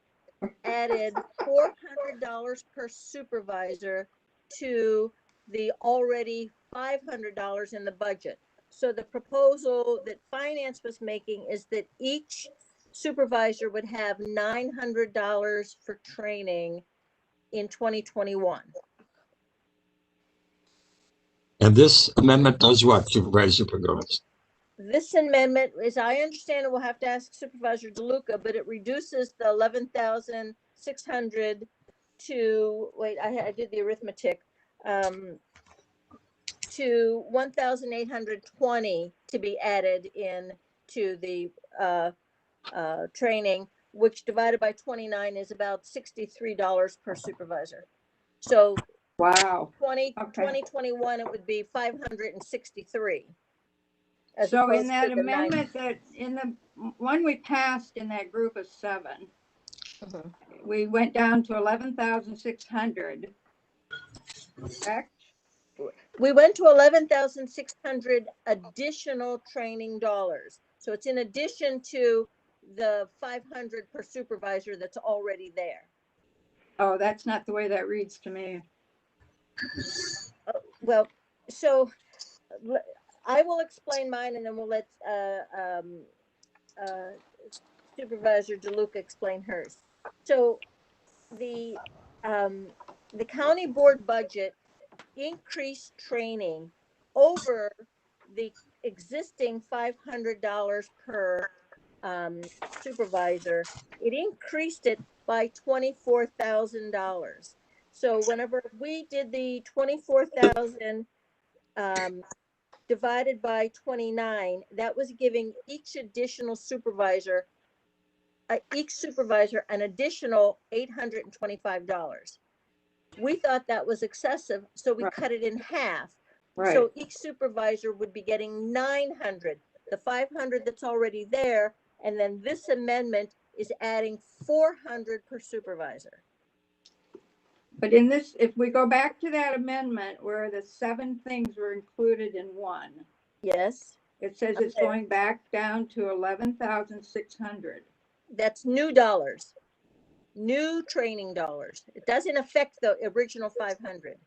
added $400 per supervisor to the already $500 in the budget. So the proposal that finance was making is that each supervisor would have $900 for training in 2021. And this amendment does what, Supervisor Pagonis? This amendment, as I understand it, we'll have to ask Supervisor DeLuca, but it reduces the 11,600 $1,600 to, wait, I did the arithmetic, to 1,820 to be added in to the training, which divided by 29 is about $63 per supervisor. So Wow. 2021, it would be 563. So in that amendment that in the one we passed in that group of 7, we went down to 11,600. Correct? We went to 11,600 additional training dollars. So it's in addition to the 500 per supervisor that's already there. Oh, that's not the way that reads to me. Well, so I will explain mine, and then we'll let Supervisor DeLuca explain hers. So the county board budget increased training over the existing $500 per supervisor. It increased it by $24,000. So whenever we did the 24,000 divided by 29, that was giving each supervisor an additional $825. We thought that was excessive, so we cut it in half. Right. So each supervisor would be getting 900, the 500 that's already there, and then this amendment is adding 400 per supervisor. But in this, if we go back to that amendment where the 7 things were included in one. Yes. It says it's going back down to 11,600. That's new dollars, new training dollars. It doesn't affect the original 500.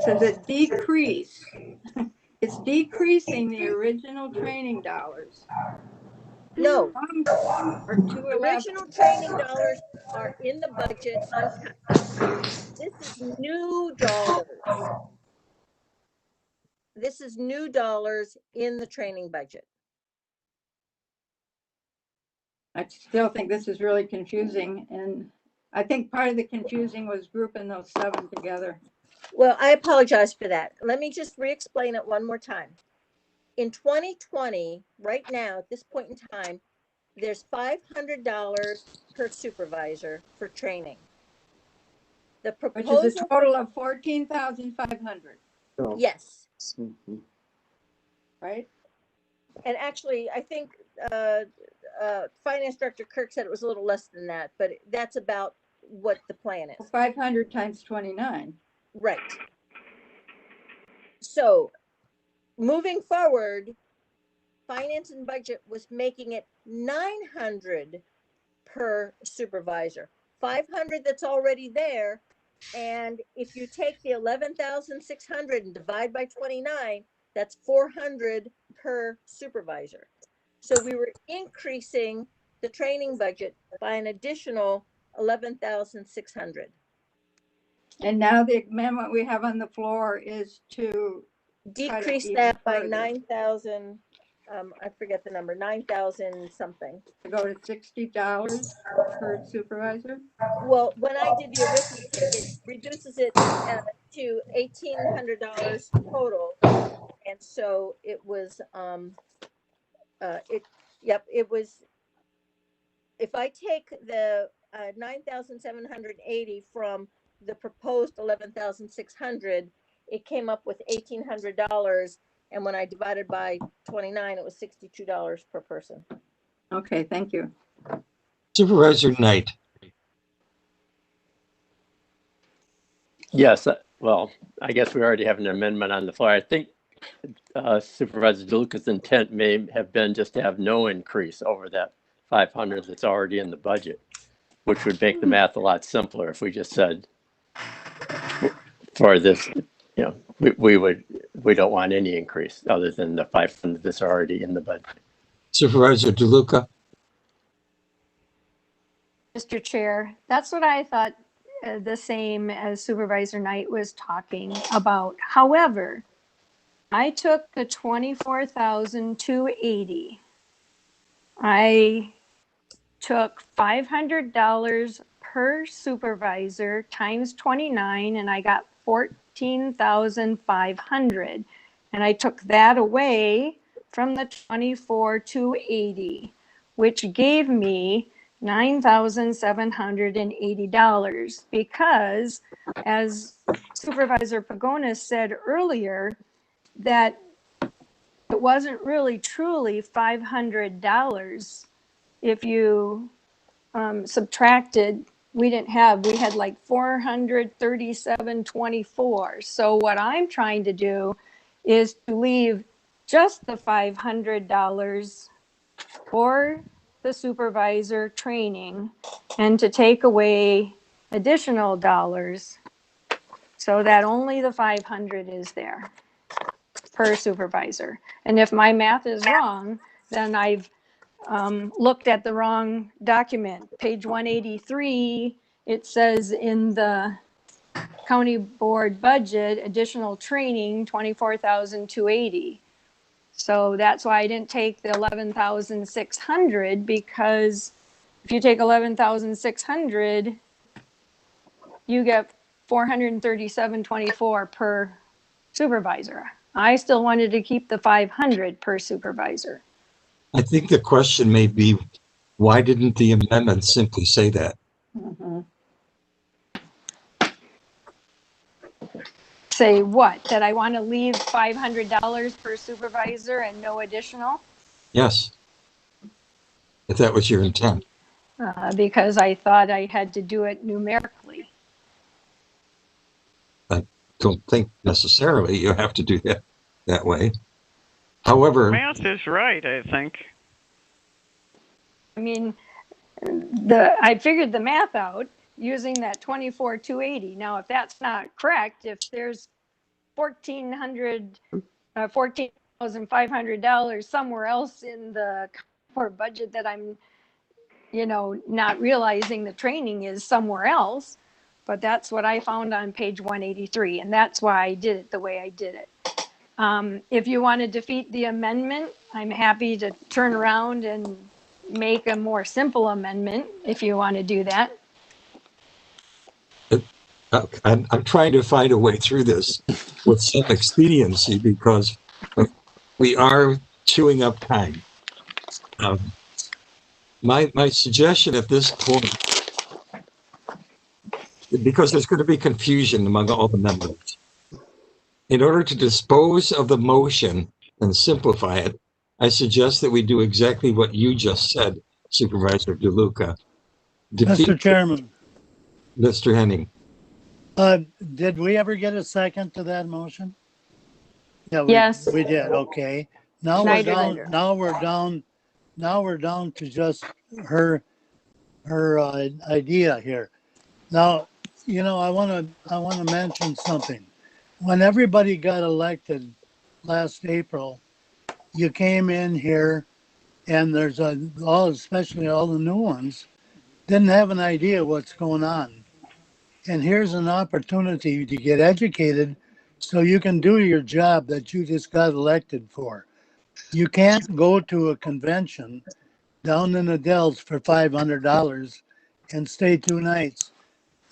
So the decrease, it's decreasing the original training dollars. No. Or 211. Original training dollars are in the budget untouched. This is new dollars. This is new dollars in the training budget. I still think this is really confusing, and I think part of the confusing was grouping those 7 together. Well, I apologize for that. Let me just re-explain it one more time. In 2020, right now, at this point in time, there's $500 per supervisor for training. The proposal, which is a total of 14,500. Yes. Mm-hmm. Right? And actually, I think Finance Director Kirk said it was a little less than that, but that's about what the plan is. 500 times 29. Right. So moving forward, Finance and Budget was making it 900 per supervisor, 500 that's already there. And if you take the 11,600 and divide by 29, that's 400 per supervisor. So we were increasing the training budget by an additional 11,600. And now the amendment we have on the floor is to decrease that by 9,000. I forget the number, 9,000 something. To go to $60 per supervisor? Well, when I did the arithmetic, it reduces it to $1,800 total. And so it was, it was, if I take the 9,780 from the proposed 11,600, it came up with $1,800. And when I divided by 29, it was $62 per person. Okay, thank you. Supervisor Knight. Yes, well, I guess we already have an amendment on the floor. I think Supervisor DeLuca's intent may have been just to have no increase over that 500 that's already in the budget, which would make the math a lot simpler if we just said for this, we don't want any increase other than the 500 that's already in the budget. Supervisor DeLuca. Mr. Chair, that's what I thought, the same as Supervisor Knight was talking about. However, I took the 24,280. I took $500 per supervisor times 29, and I got 14,500. And I took that away from the 24,280, which gave me $9,780, because as Supervisor Pagonis said earlier, that it wasn't really truly $500 if you subtracted. We had like 437.24. So what I'm trying to do is to leave just the $500 for the supervisor training and to take away additional dollars so that only the 500 is there per supervisor. And if my math is wrong, then I've looked at the wrong document. Page 183, it says in the county board budget, additional training, 24,280. So that's why I didn't take the 11,600, because if you take 11,600, you get 437.24 per supervisor. I still wanted to keep the 500 per supervisor. I think the question may be, why didn't the amendment simply say that? Mm-hmm. Say what? That I want to leave $500 per supervisor and no additional? Yes. If that was your intent. Because I thought I had to do it numerically. I don't think necessarily you have to do that way. However, Math is right, I think. I mean, I figured the math out using that 24,280. Now, if that's not correct, if there's $14,500 somewhere else in the court budget that I'm, not realizing the training is somewhere else, but that's what I found on page 183, and that's why I did it the way I did it. If you want to defeat the amendment, I'm happy to turn around and make a more simple amendment if you want to do that. I'm trying to find a way through this with some expediency, because we are chewing up time. My suggestion at this point, because there's going to be confusion among all the members, in order to dispose of the motion and simplify it, I suggest that we do exactly what you just said, Supervisor DeLuca. Mr. Chairman. Mr. Henning. Did we ever get a second to that motion? Yeah, Yes. we did. Okay. Now we're down to just her idea here. Now, I want to mention something. When everybody got elected last April, you came in here, and there's especially all the new ones, didn't have an idea what's going on. And here's an opportunity to get educated so you can do your job that you just got elected for. You can't go to a convention down in the Dells for $500 and stay 2 nights,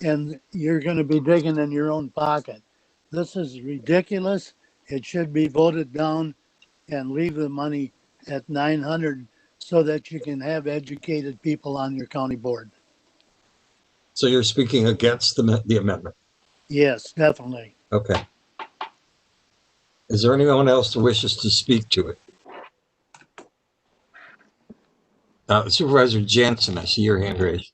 and you're going to be digging in your own pocket. This is ridiculous. It should be voted down and leave the money at $900 so that you can have educated people on your county board. So you're speaking against the amendment? Yes, definitely. Okay. Is there anyone else who wishes to speak to it? Supervisor Jansen, I see your hand raised.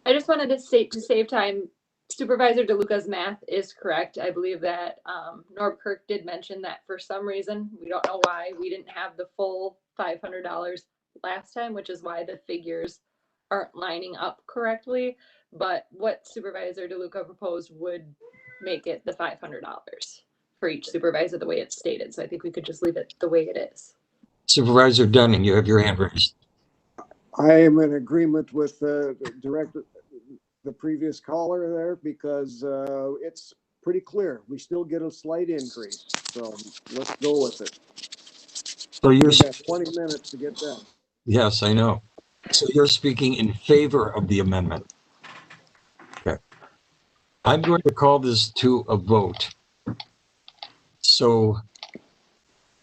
I just wanted to state, to save time, Supervisor DeLuca's math is correct. I believe that Norb Kirk did mention that for some reason, we don't know why, we didn't have the full $500 last time, which is why the figures aren't lining up correctly. But what Supervisor DeLuca proposed would make it the $500 for each supervisor the way it's stated. So I think we could just leave it the way it is. Supervisor Dunning, you have your hand raised. I am in agreement with the previous caller there, because it's pretty clear. We still get a slight increase. So let's go with it. So We've got 20 minutes to get done. Yes, I know. So you're speaking in favor of the amendment. Okay. I'm going to call this to a vote. So,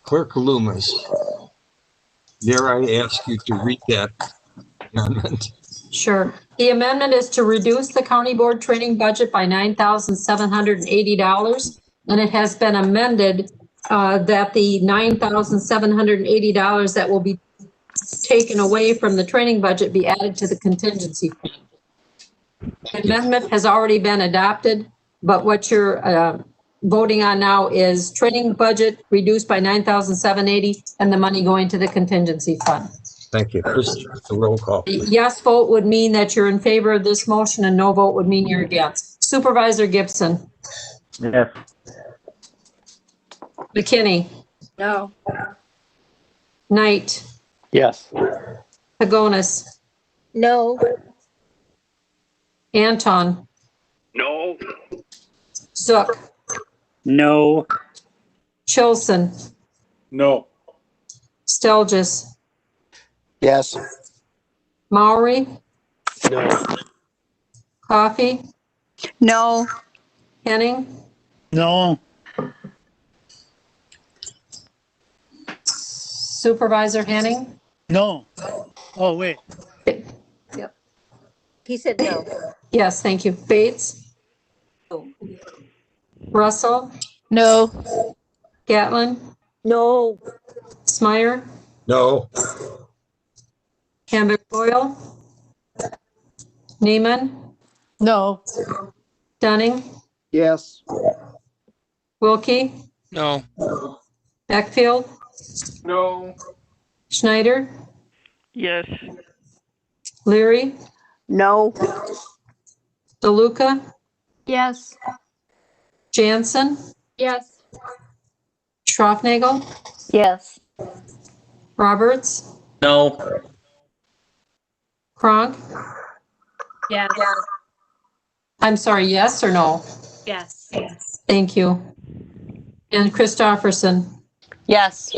Clerk Loomis, dare I ask you to read that amendment? Sure. The amendment is to reduce the county board training budget by $9,780. And it has been amended that the $9,780 that will be taken away from the training budget be added to the contingency fund. The amendment has already been adopted, but what you're voting on now is training budget reduced by $9,780 and the money going to the contingency fund. Thank you. Chris, the roll call. A yes vote would mean that you're in favor of this motion, and no vote would mean you're against. Supervisor Gibson. Yes. McKinney. No. Knight. Yes. Pagonis. No. Anton. No. Zook. No. Chilson. No. Stelgis. Yes. Maury. No. Coffee. No. Henning. No. Supervisor Henning. No. Oh, wait. Yep. He said no. Yes, thank you. Bates. Russell. No. Gatlin. No. Smyer. No. Hamburg Boyle. Neiman. No. Dunning. Yes. Wilkie. No. Beckfield. No. Schneider. Yes. Leary. No. DeLuca. Yes. Jansen. Yes. Schroffnagel. Yes. No. Roberts. Kronk. Yes. I'm sorry, yes or no? Yes. Thank you. And Christofferson. Yes.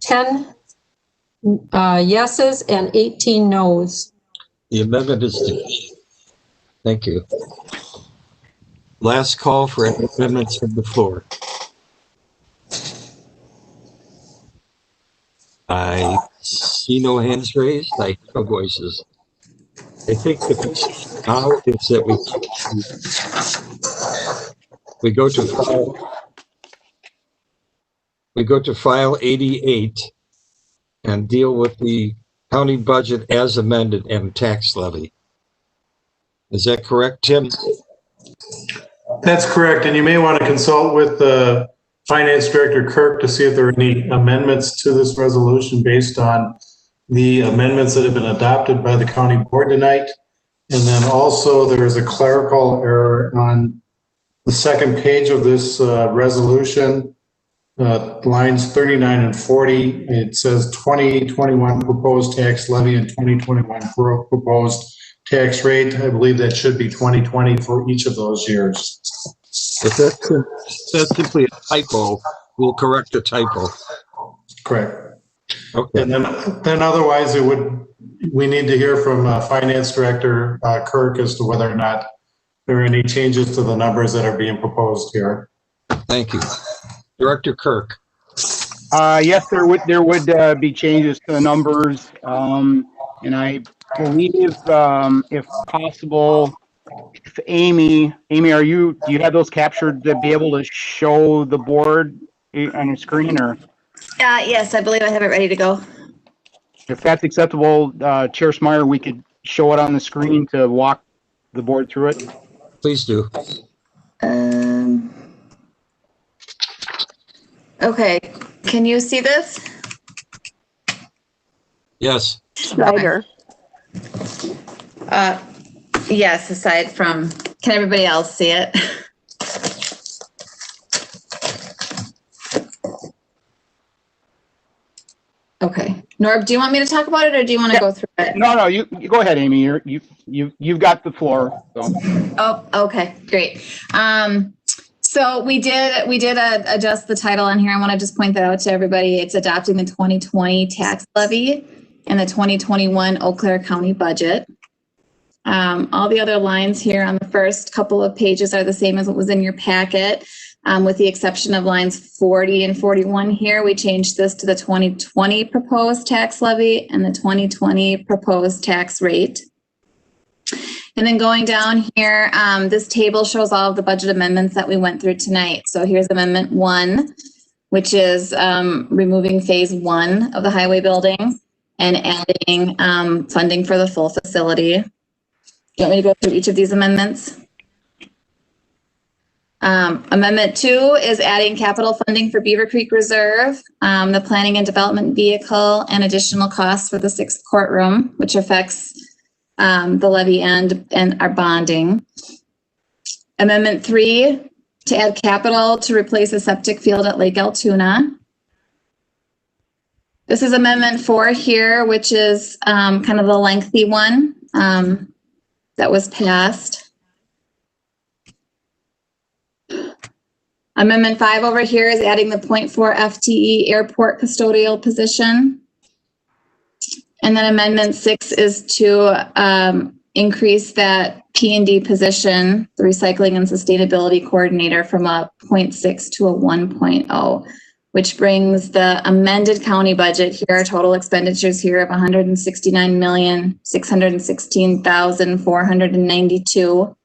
Ten yeses and 18 noes. The amendment is defeated. Thank you. Last call for any amendments from the floor. I see no hands raised. I hear no voices. I think the procedure now is that we go to file 88 and deal with the county budget as amended and tax levy. Is that correct, Tim? That's correct. And you may want to consult with the Finance Director Kirk to see if there are any amendments to this resolution based on the amendments that have been adopted by the county board tonight. And then also there is a clerical error on the second page of this resolution, lines 39 and 40. It says 2021 proposed tax levy and 2021 proposed tax rate. I believe that should be 2020 for each of those years. If that's simply a typo, we'll correct the typo. Correct. Okay. And then otherwise we need to hear from Finance Director Kirk as to whether or not there are any changes to the numbers that are being proposed here. Thank you. Director Kirk. Yes, there would be changes to the numbers. And I believe, if possible, if Amy, do you have those captured to be able to show the board on your screen, or? Yes, I believe I have it ready to go. If that's acceptable, Chair Smyer, we could show it on the screen to walk the board through it. Please do. Okay, can you see this? Yes. Schneider. Yes, aside from, can everybody else see it? Okay. Norb, do you want me to talk about it or do you want to Yeah. go through it? No, you go ahead, Amy. You've got the floor. So. Oh, okay, great. So we did adjust the title on here. I want to just point that out to everybody. It's adopting the 2020 tax levy and the 2021 Eau Claire County budget. All the other lines here on the first couple of pages are the same as what was in your packet, with the exception of lines 40 and 41 here. We changed this to the 2020 proposed tax levy and the 2020 proposed tax rate. And then going down here, this table shows all of the budget amendments that we went through tonight. So here's Amendment 1, which is removing Phase 1 of the highway building and adding funding for the full facility. Do you want me to go through each of these amendments? Amendment 2 is adding capital funding for Beaver Creek Reserve, the planning and development vehicle, and additional costs for the 6th courtroom, which affects the levy and our bonding. Amendment 3, to add capital to replace a septic field at Lake Altoona. This is Amendment 4 here, which is kind of the lengthy one that was passed. Amendment 5 over here is adding the 0.4 FTE airport custodial position. And then Amendment 6 is to increase that P&D position, the Recycling and Sustainability Coordinator, from a 0.6 to a 1.0, which brings the amended county budget here, total expenditures here of $169,616,492.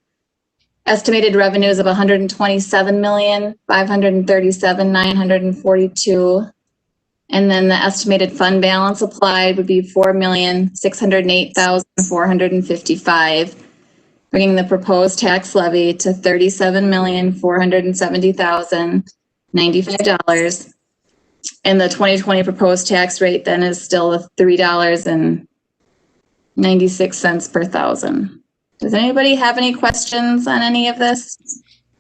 Estimated revenues of $127,537,942. And then the estimated fund balance applied would be $4,608,455, bringing the proposed tax levy to $37,470,095. And the 2020 proposed tax rate then is still $3.96 per thousand. Does anybody have any questions on any of this?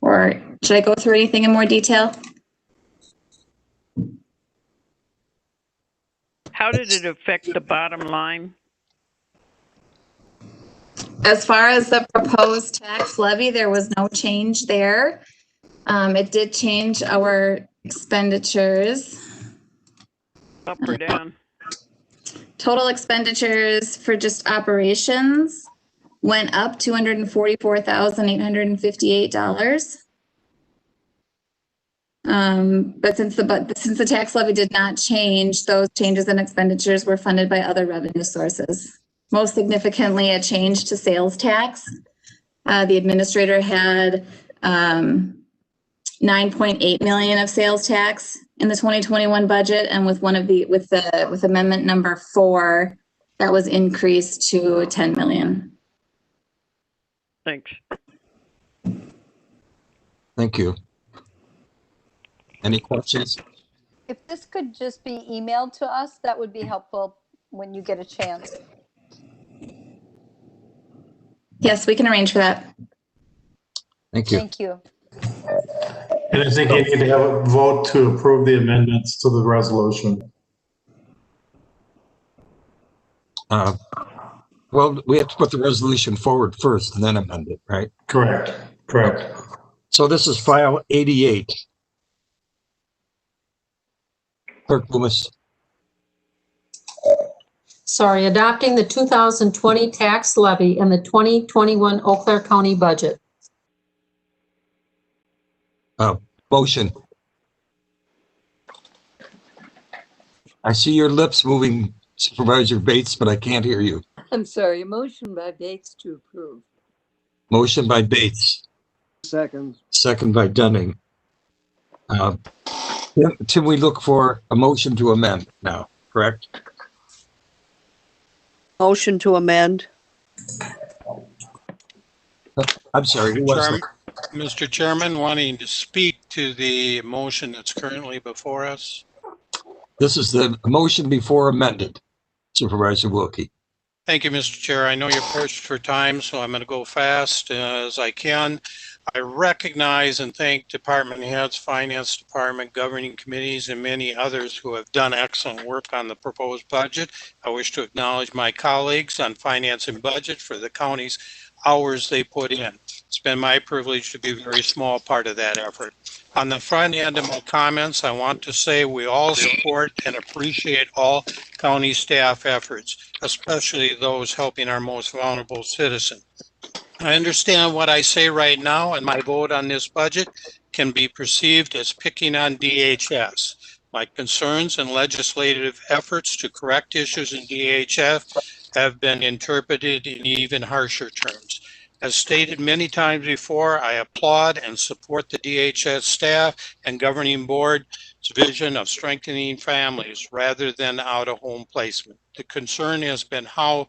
Or should I go through anything in more detail? How did it affect the bottom line? As far as the proposed tax levy, there was no change there. It did change our expenditures. Up or down? Total expenditures for just operations went up $244,858. But since the tax levy did not change, those changes in expenditures were funded by other revenue sources. Most significantly, a change to sales tax. The administrator had $9.8 million of sales tax in the 2021 budget, and with amendment number 4, that was increased to $10 million. Thanks. Thank you. Any questions? If this could just be emailed to us, that would be helpful when you get a chance. Yes, we can arrange for that. Thank you. Thank you. And I think you need to have a vote to approve the amendments to the resolution. Well, we have to put the resolution forward first and then amend it, right? Correct. Correct. So this is file 88. Clerk Loomis. Sorry, adopting the 2020 tax levy and the 2021 Eau Claire County budget. Motion. I see your lips moving, Supervisor Bates, but I can't hear you. I'm sorry, a motion by Bates to approve. Motion by Bates. Second. Second by Dunning. Tim, we look for a motion to amend now, correct? Motion to amend. I'm sorry, who was it? Mr. Chairman, wanting to speak to the motion that's currently before us. This is the motion before amended, Supervisor Wilkie. Thank you, Mr. Chair. I know you're pushed for time, so I'm going to go fast as I can. I recognize and thank department heads, finance department, governing committees, and many others who have done excellent work on the proposed budget. I wish to acknowledge my colleagues on finance and budget for the county's hours they put in. It's been my privilege to be a very small part of that effort. On the front end of my comments, I want to say we all support and appreciate all county staff efforts, especially those helping our most vulnerable citizens. I understand what I say right now, and my vote on this budget can be perceived as picking on DHS. My concerns and legislative efforts to correct issues in DHS have been interpreted in even harsher terms. As stated many times before, I applaud and support the DHS staff and governing board's vision of strengthening families rather than out-of-home placement. The concern has been how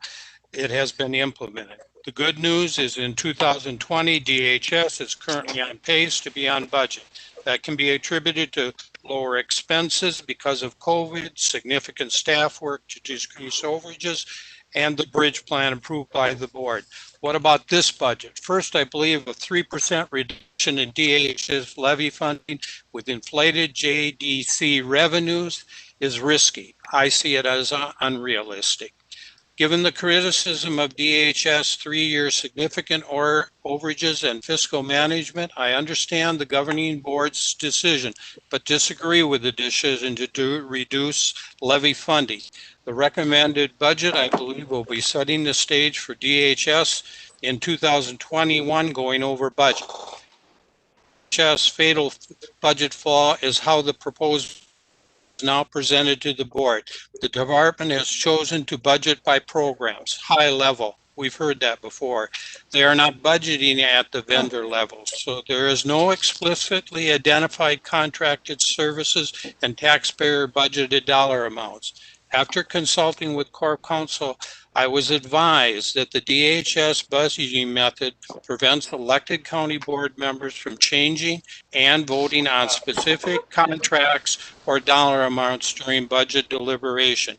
it has been implemented. The good news is in 2020, DHS is currently on pace to be on budget. That can be attributed to lower expenses because of COVID, significant staff work to decrease overages, and the bridge plan approved by the board. What about this budget? First, I believe a 3% reduction in DHS levy funding with inflated JDC revenues is risky. I see it as unrealistic. Given the criticism of DHS 3-year significant overages and fiscal management, I understand the governing board's decision, but disagree with the decision to reduce levy funding. The recommended budget, I believe, will be setting the stage for DHS in 2021 going over budget. DHS fatal budget flaw is how the proposed now presented to the board. The department has chosen to budget by programs, high level. We've heard that before. They are not budgeting at the vendor level, so there is no explicitly identified contracted services and taxpayer budgeted dollar amounts. After consulting with Corp Counsel, I was advised that the DHS budgeting method prevents elected county board members from changing and voting on specific contracts or dollar amounts during budget deliberation.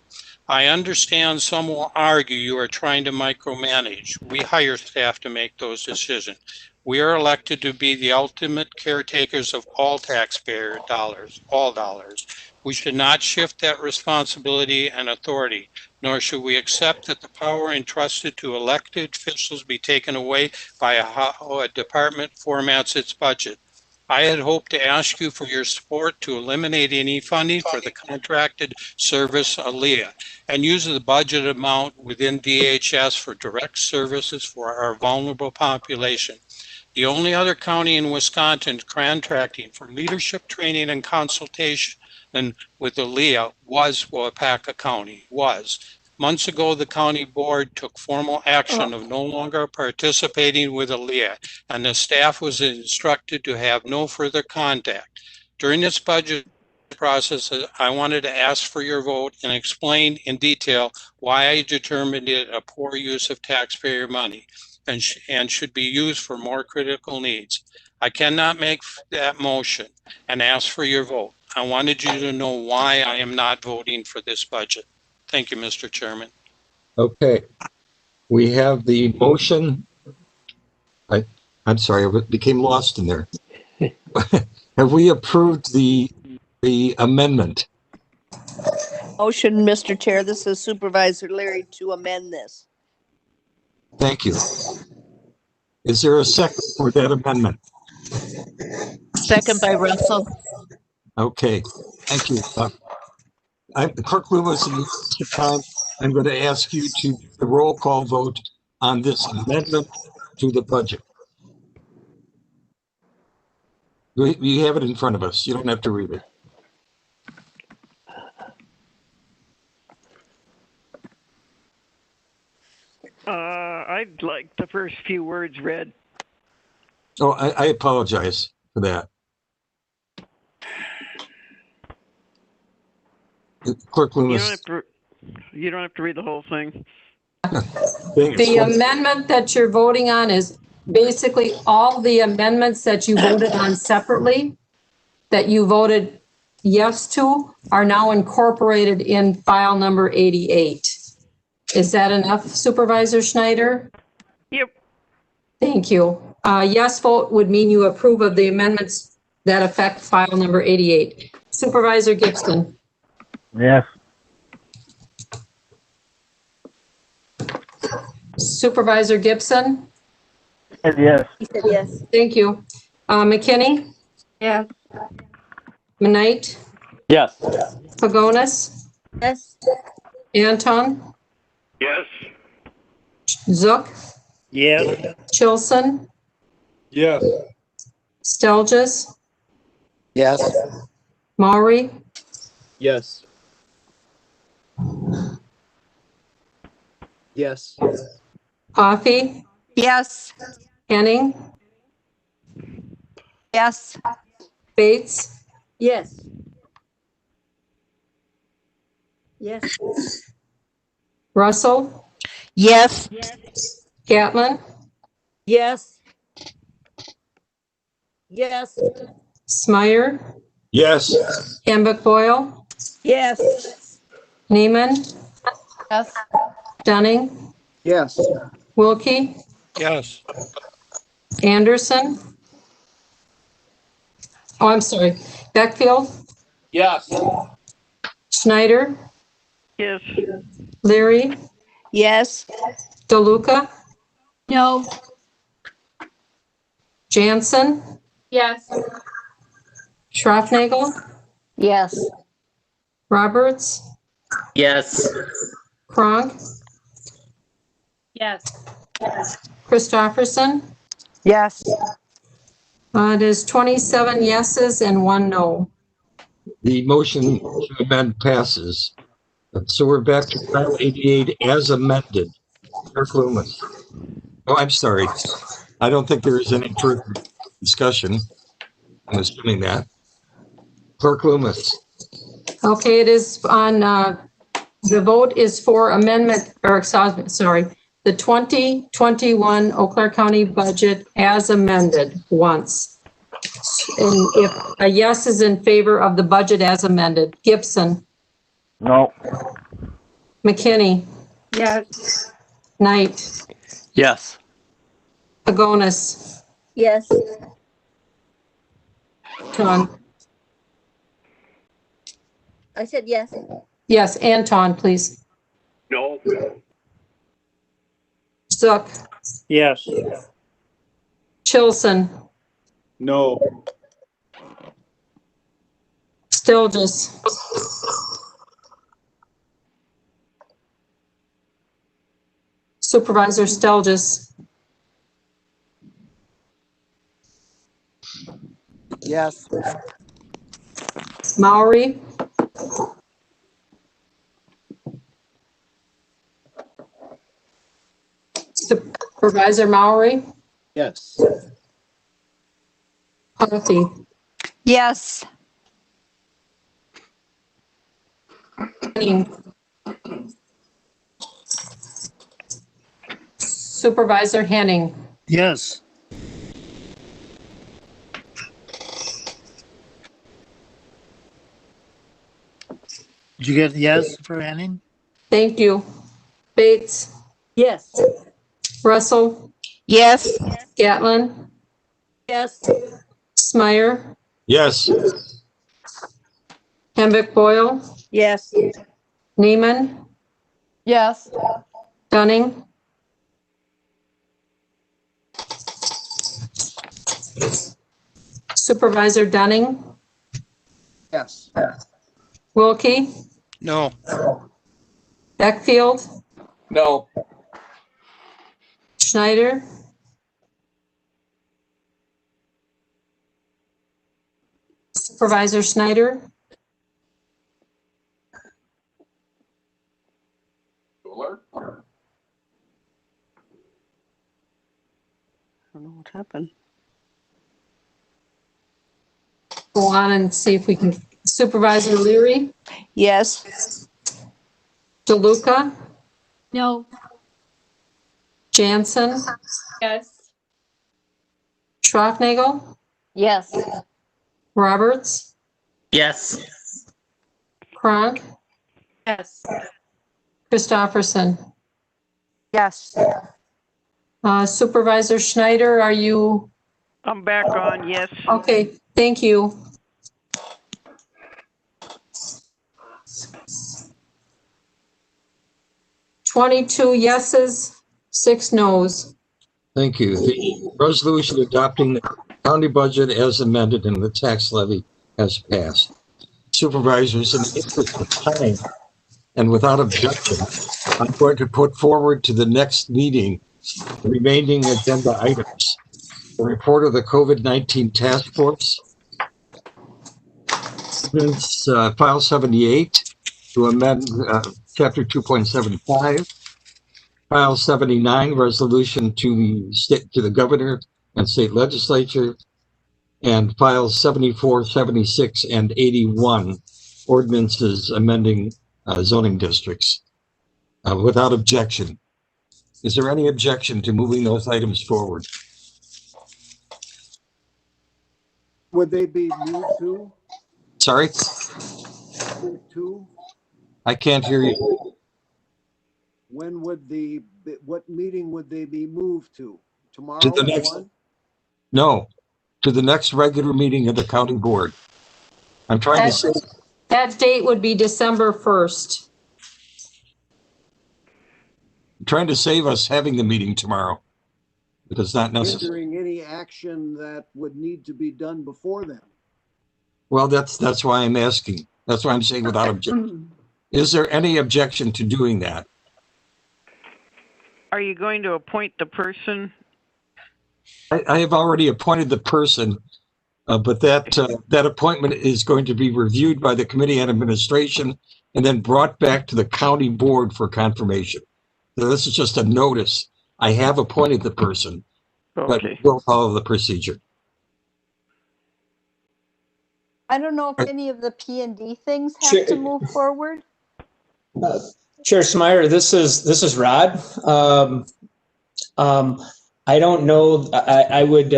I understand some will argue you are trying to micromanage. We hire staff to make those decisions. We are elected to be the ultimate caretakers of all taxpayer dollars, all dollars. We should not shift that responsibility and authority, nor should we accept that the power entrusted to elected officials be taken away by how a department formats its budget. I had hoped to ask you for your support to eliminate any funding for the contracted service ALEA and use the budget amount within DHS for direct services for our vulnerable population. The only other county in Wisconsin contracting for leadership training and consultation with ALEA was Waupaca County, Months ago, the county board took formal action of no longer participating with ALEA, and the staff was instructed to have no further contact. During this budget process, I wanted to ask for your vote and explain in detail why I determined it a poor use of taxpayer money and should be used for more critical needs. I cannot make that motion and ask for your vote. I wanted you to know why I am not voting for this budget. Thank you, Mr. Chairman. Okay. We have the motion. I'm sorry, I became lost in there. Have we approved the amendment? Motion, Mr. Chair. This is Supervisor Larry to amend this. Thank you. Is there a second for that amendment? Second by Russell. Okay, thank you. Clerk Lewis, in the time, I'm going to ask you to the roll call vote on this amendment to the budget. We have it in front of us. You don't have to read it. I'd like the first few words read. Oh, I apologize for that. Clerk Lewis. You don't have to read the whole thing. The amendment that you're voting on is basically all the amendments that you voted on separately, that you voted yes to, are now incorporated in file number 88. Is that enough, Supervisor Schneider? Yep. Thank you. Yes vote would mean you approve of the amendments that affect file number 88. Supervisor Gibson. Yes. Supervisor Gibson. Yes. He said yes. Thank you. McKinney. Yes. Knight. Yes. Pagonis. Yes. Anton. Yes. Zook. Yes. Chilson. Yes. Stelgis. Yes. Maury. Yes. Yes. Coffee. Yes. Henning. Yes. Bates. Yes. Yes. Russell. Yes. Catlin. Yes. Yes. Smyer. Yes. Hambuck Boyle. Yes. Neiman. Yes. Dunning. Yes. Wilkie. Yes. Anderson. Oh, I'm sorry. Beckfield. Yes. Schneider. Yes. Leary. Yes. DeLuca. No. Jansen. Yes. Schroffnagel. Yes. Roberts. Yes. Kronk. Yes. Christofferson. Yes. It is 27 yeses and 1 no. The motion to amend passes. So we're back to file 88 as amended. Clerk Loomis. Oh, I'm sorry. I don't think there is any further discussion. I'm assuming that. Clerk Loomis. Okay, it is on, the vote is for amendment, or sorry, the 2021 Eau Claire County budget as amended once. And if a yes is in favor of the budget as amended, Gibson. No. McKinney. Yes. Knight. Yes. Pagonis. Yes. Anton. I said yes. Yes, Anton, please. No. Zook. Yes. Chilson. No. Stilgis. Supervisor Stelgis. Yes. Maury. Supervisor Maury. Yes. Coffee. Yes. Supervisor Henning. Yes. Did you get yes for Henning? Thank you. Bates. Yes. Russell. Yes. Gatlin. Yes. Smyer. Yes. Hambuck Boyle. Yes. Neiman. Yes. Dunning. Supervisor Dunning. Yes. Wilkie. No. Beckfield. No. Schneider. Supervisor Schneider. Alert. I don't know what happened. Go on and see if we can. Supervisor Leary. Yes. DeLuca. No. Jansen. Yes. Schroffnagel. Yes. Roberts. Yes. Kronk. Yes. Christofferson. Yes. Supervisor Schneider, are you? I'm back on, yes. Okay, thank you. Twenty-two yeses, 6 nos. Thank you. The resolution adopting the county budget as amended and the tax levy has passed. Supervisors, in the interest of time and without objection, I'm going to put forward to the next meeting the remaining agenda items. The report of the COVID-19 task force, ordinance file 78 to amend chapter 2.75, file 79 resolution to the governor and state legislature, and files 74, 76, and 81 ordinances amending zoning districts without objection. Is there any objection to moving those items forward? Would they be moved to? Sorry? Moved to? I can't hear you. When would what meeting would they be moved to? Tomorrow To the at next, 1? no, to the next regular meeting of the county board. I'm trying to say. That date would be December 1st. Trying to save us having the meeting tomorrow. It is not necessary. Hindering any action that would need to be done before then. Well, that's why I'm asking. That's why I'm saying without objection. Is there any objection to doing that? Are you going to appoint the person? I have already appointed the person, but that appointment is going to be reviewed by the Committee on Administration and then brought back to the county board for confirmation. So this is just a notice. I have appointed the person, but we'll follow the procedure. I don't know if any of the P&D things have to move forward. Chair Smyer, this is Rod. I don't know. I would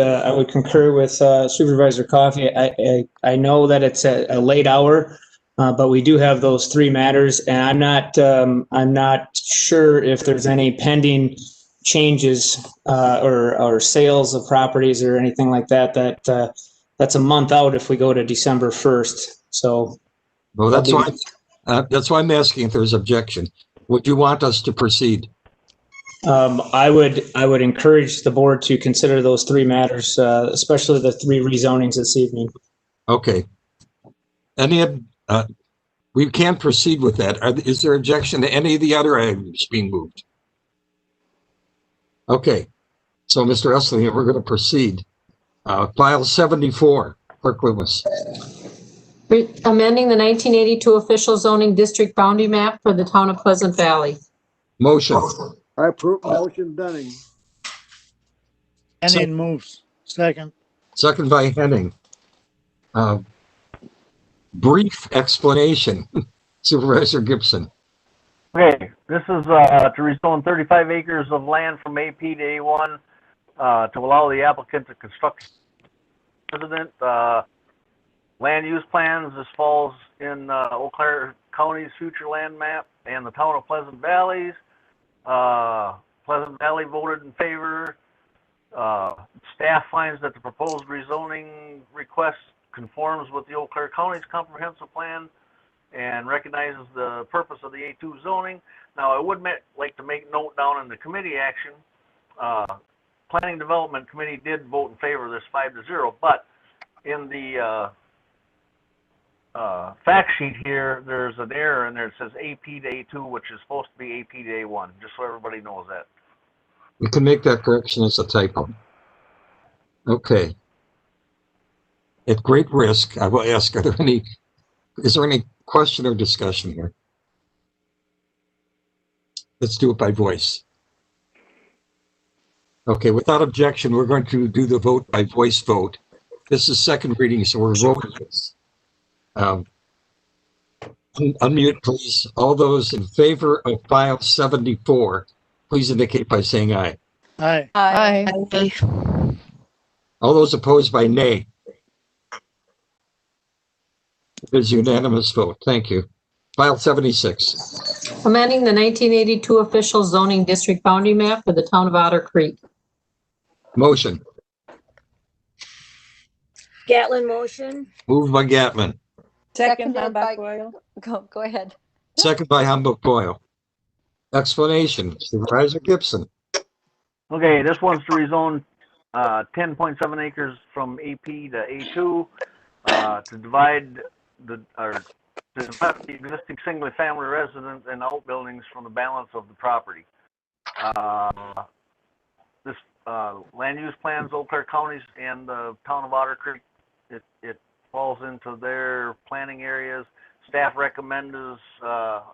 concur with Supervisor Coffey. I know that it's a late hour, but we do have those 3 matters, and I'm not sure if there's any pending changes or sales of properties or anything like that. That's a month out if we go to December 1st. So, well, that's why I'm asking if there's objection. Would you want us to proceed? I would encourage the board to consider those 3 matters, especially the 3 rezonings this evening. Okay. We can proceed with that. Is there objection to any of the other items being moved? Okay. So, Mr. Essling, we're going to proceed. File 74, Clerk Loomis. Amending the 1982 official zoning district boundary map for the town of Pleasant Valley. Motion. I approve motion Dunning. Henning moves. Second. Second by Henning. Brief explanation. Supervisor Gibson. Okay, this is to rezone 35 acres of land from AP to A1 to allow the applicant to construct resident land use plans. This falls in Eau Claire County's future land map and the town of Pleasant Valley. Pleasant Valley voted in favor. Staff finds that the proposed rezoning request conforms with the Eau Claire County's comprehensive plan and recognizes the purpose of the A2 zoning. Now, I would like to make note down in the committee action. Planning Development Committee did vote in favor of this 5-0, but in the fact sheet here, there's an error in there. It says AP to A2, which is supposed to be AP to A1, just so everybody knows that. We can make that correction as a typo. Okay. At great risk, I will ask, is there any question or discussion here? Let's do it by voice. Okay, without objection, we're going to do the vote by voice vote. This is second reading, so we're voting this. Unmute, please. All those in favor of file 74, please indicate by saying aye. Aye. Aye. All those opposed by nay. It is unanimous vote. Thank you. File 76. Amending the 1982 official zoning district boundary map for the town of Otter Creek. Motion. Gatlin motion. Moved by Gatman. Seconded by, go ahead. Second by Hamburg Coyle. Explanation. Supervisor Gibson. Okay, this one's to rezone 10.7 acres from AP to A2 to divide the existing single-family residence and outbuildings from the balance of the property. This land use plans, Eau Claire counties and the town of Otter Creek, it falls into their planning areas. Staff recommends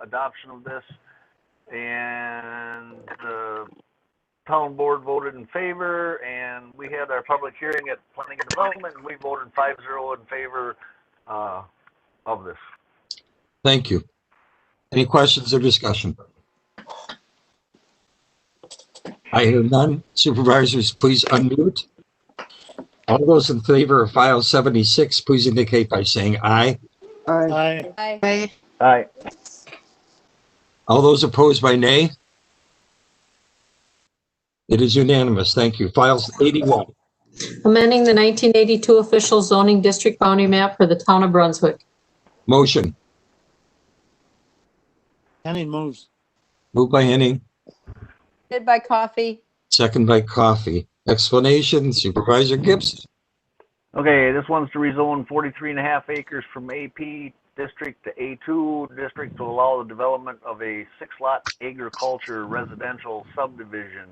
adoption of this, and the town board voted in favor, and we had our public hearing at Planning and Development, and we voted 5-0 in favor of this. Thank you. Any questions or discussion? I hear none. Supervisors, please unmute. All those in favor of file 76, please indicate by saying aye. Aye. Aye. Aye. All those opposed by nay? It is unanimous. Thank you. Files 81. Amending the 1982 official zoning district boundary map for the town of Brunswick. Motion. Henning moves. Moved by Henning, Seconded by Coffee. second by Coffee. Explanation, Supervisor Gibson. Okay, this one's to rezone 43.5 acres from AP district to A2 district to allow the development of a 6-lot agriculture residential subdivision.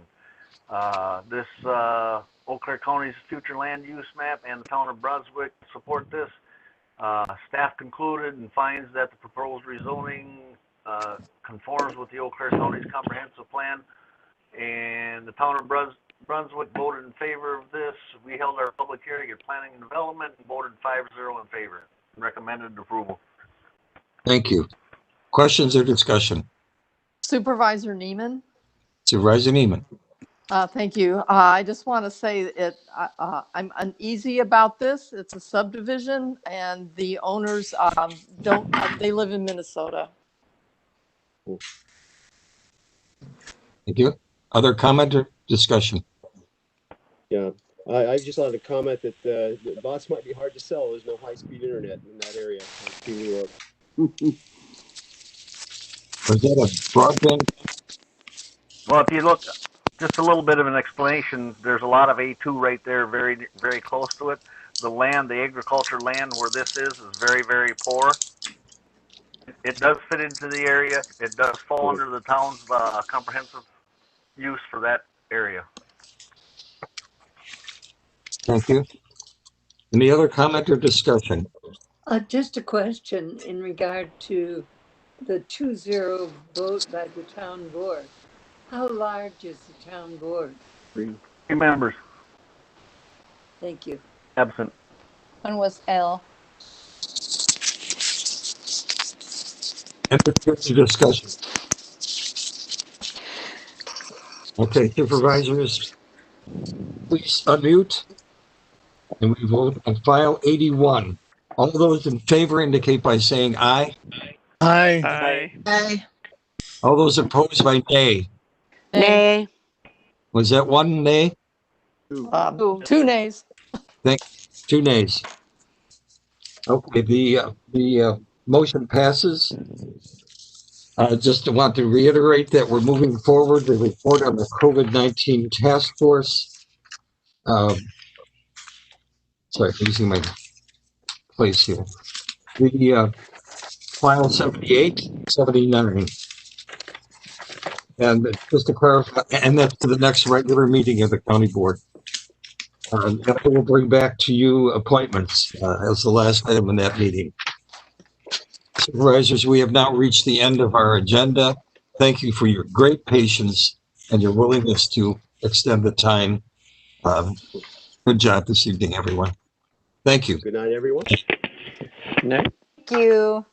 This Eau Claire County's future land use map and the town of Brunswick support this. Staff concluded and finds that the proposed rezoning conforms with the Eau Claire County's comprehensive plan, and the town of Brunswick voted in favor of this. We held our public hearing at Planning and Development and voted 5-0 in favor. Recommended approval. Thank you. Questions or discussion? Supervisor Neiman. Supervisor Neiman. Thank you. I just want to say I'm uneasy about this. It's a subdivision and the owners they live in Minnesota. Thank you. Other comment or discussion? Yeah, I just wanted to comment that the lots might be hard to sell. There's no high-speed internet in that area. Was that a broadband? Well, if you look, just a little bit of an explanation, there's a lot of A2 right there, very, very close to it. The land, the agriculture land where this is very, very poor. It does fit into the area. It does fall under the town's comprehensive use for that area. Thank you. Any other comment or discussion? Just a question in regard to the 2-0 vote by the town board. How large is the town board? 3 members. Thank you. Absent. One was L. Entertain discussion. Okay, supervisors, please unmute. And we vote on file 81. All those in favor indicate by saying aye. Aye. Aye. Aye. All those opposed by nay. Nay. Was that one nay? Two nays. Two nays. Okay, the motion passes. I just want to reiterate that we're moving forward the report on the COVID-19 task force. Sorry, losing my place here. The file 78, 79. And just to clarify, and that's to the next regular meeting of the county board. And we'll bring back to you appointments as the last item in that meeting. Supervisors, we have now reached the end of our agenda. Thank you for your great patience and your willingness to extend the time. Good job this evening, everyone. Thank you. Good night, everyone. Good night. Thank you.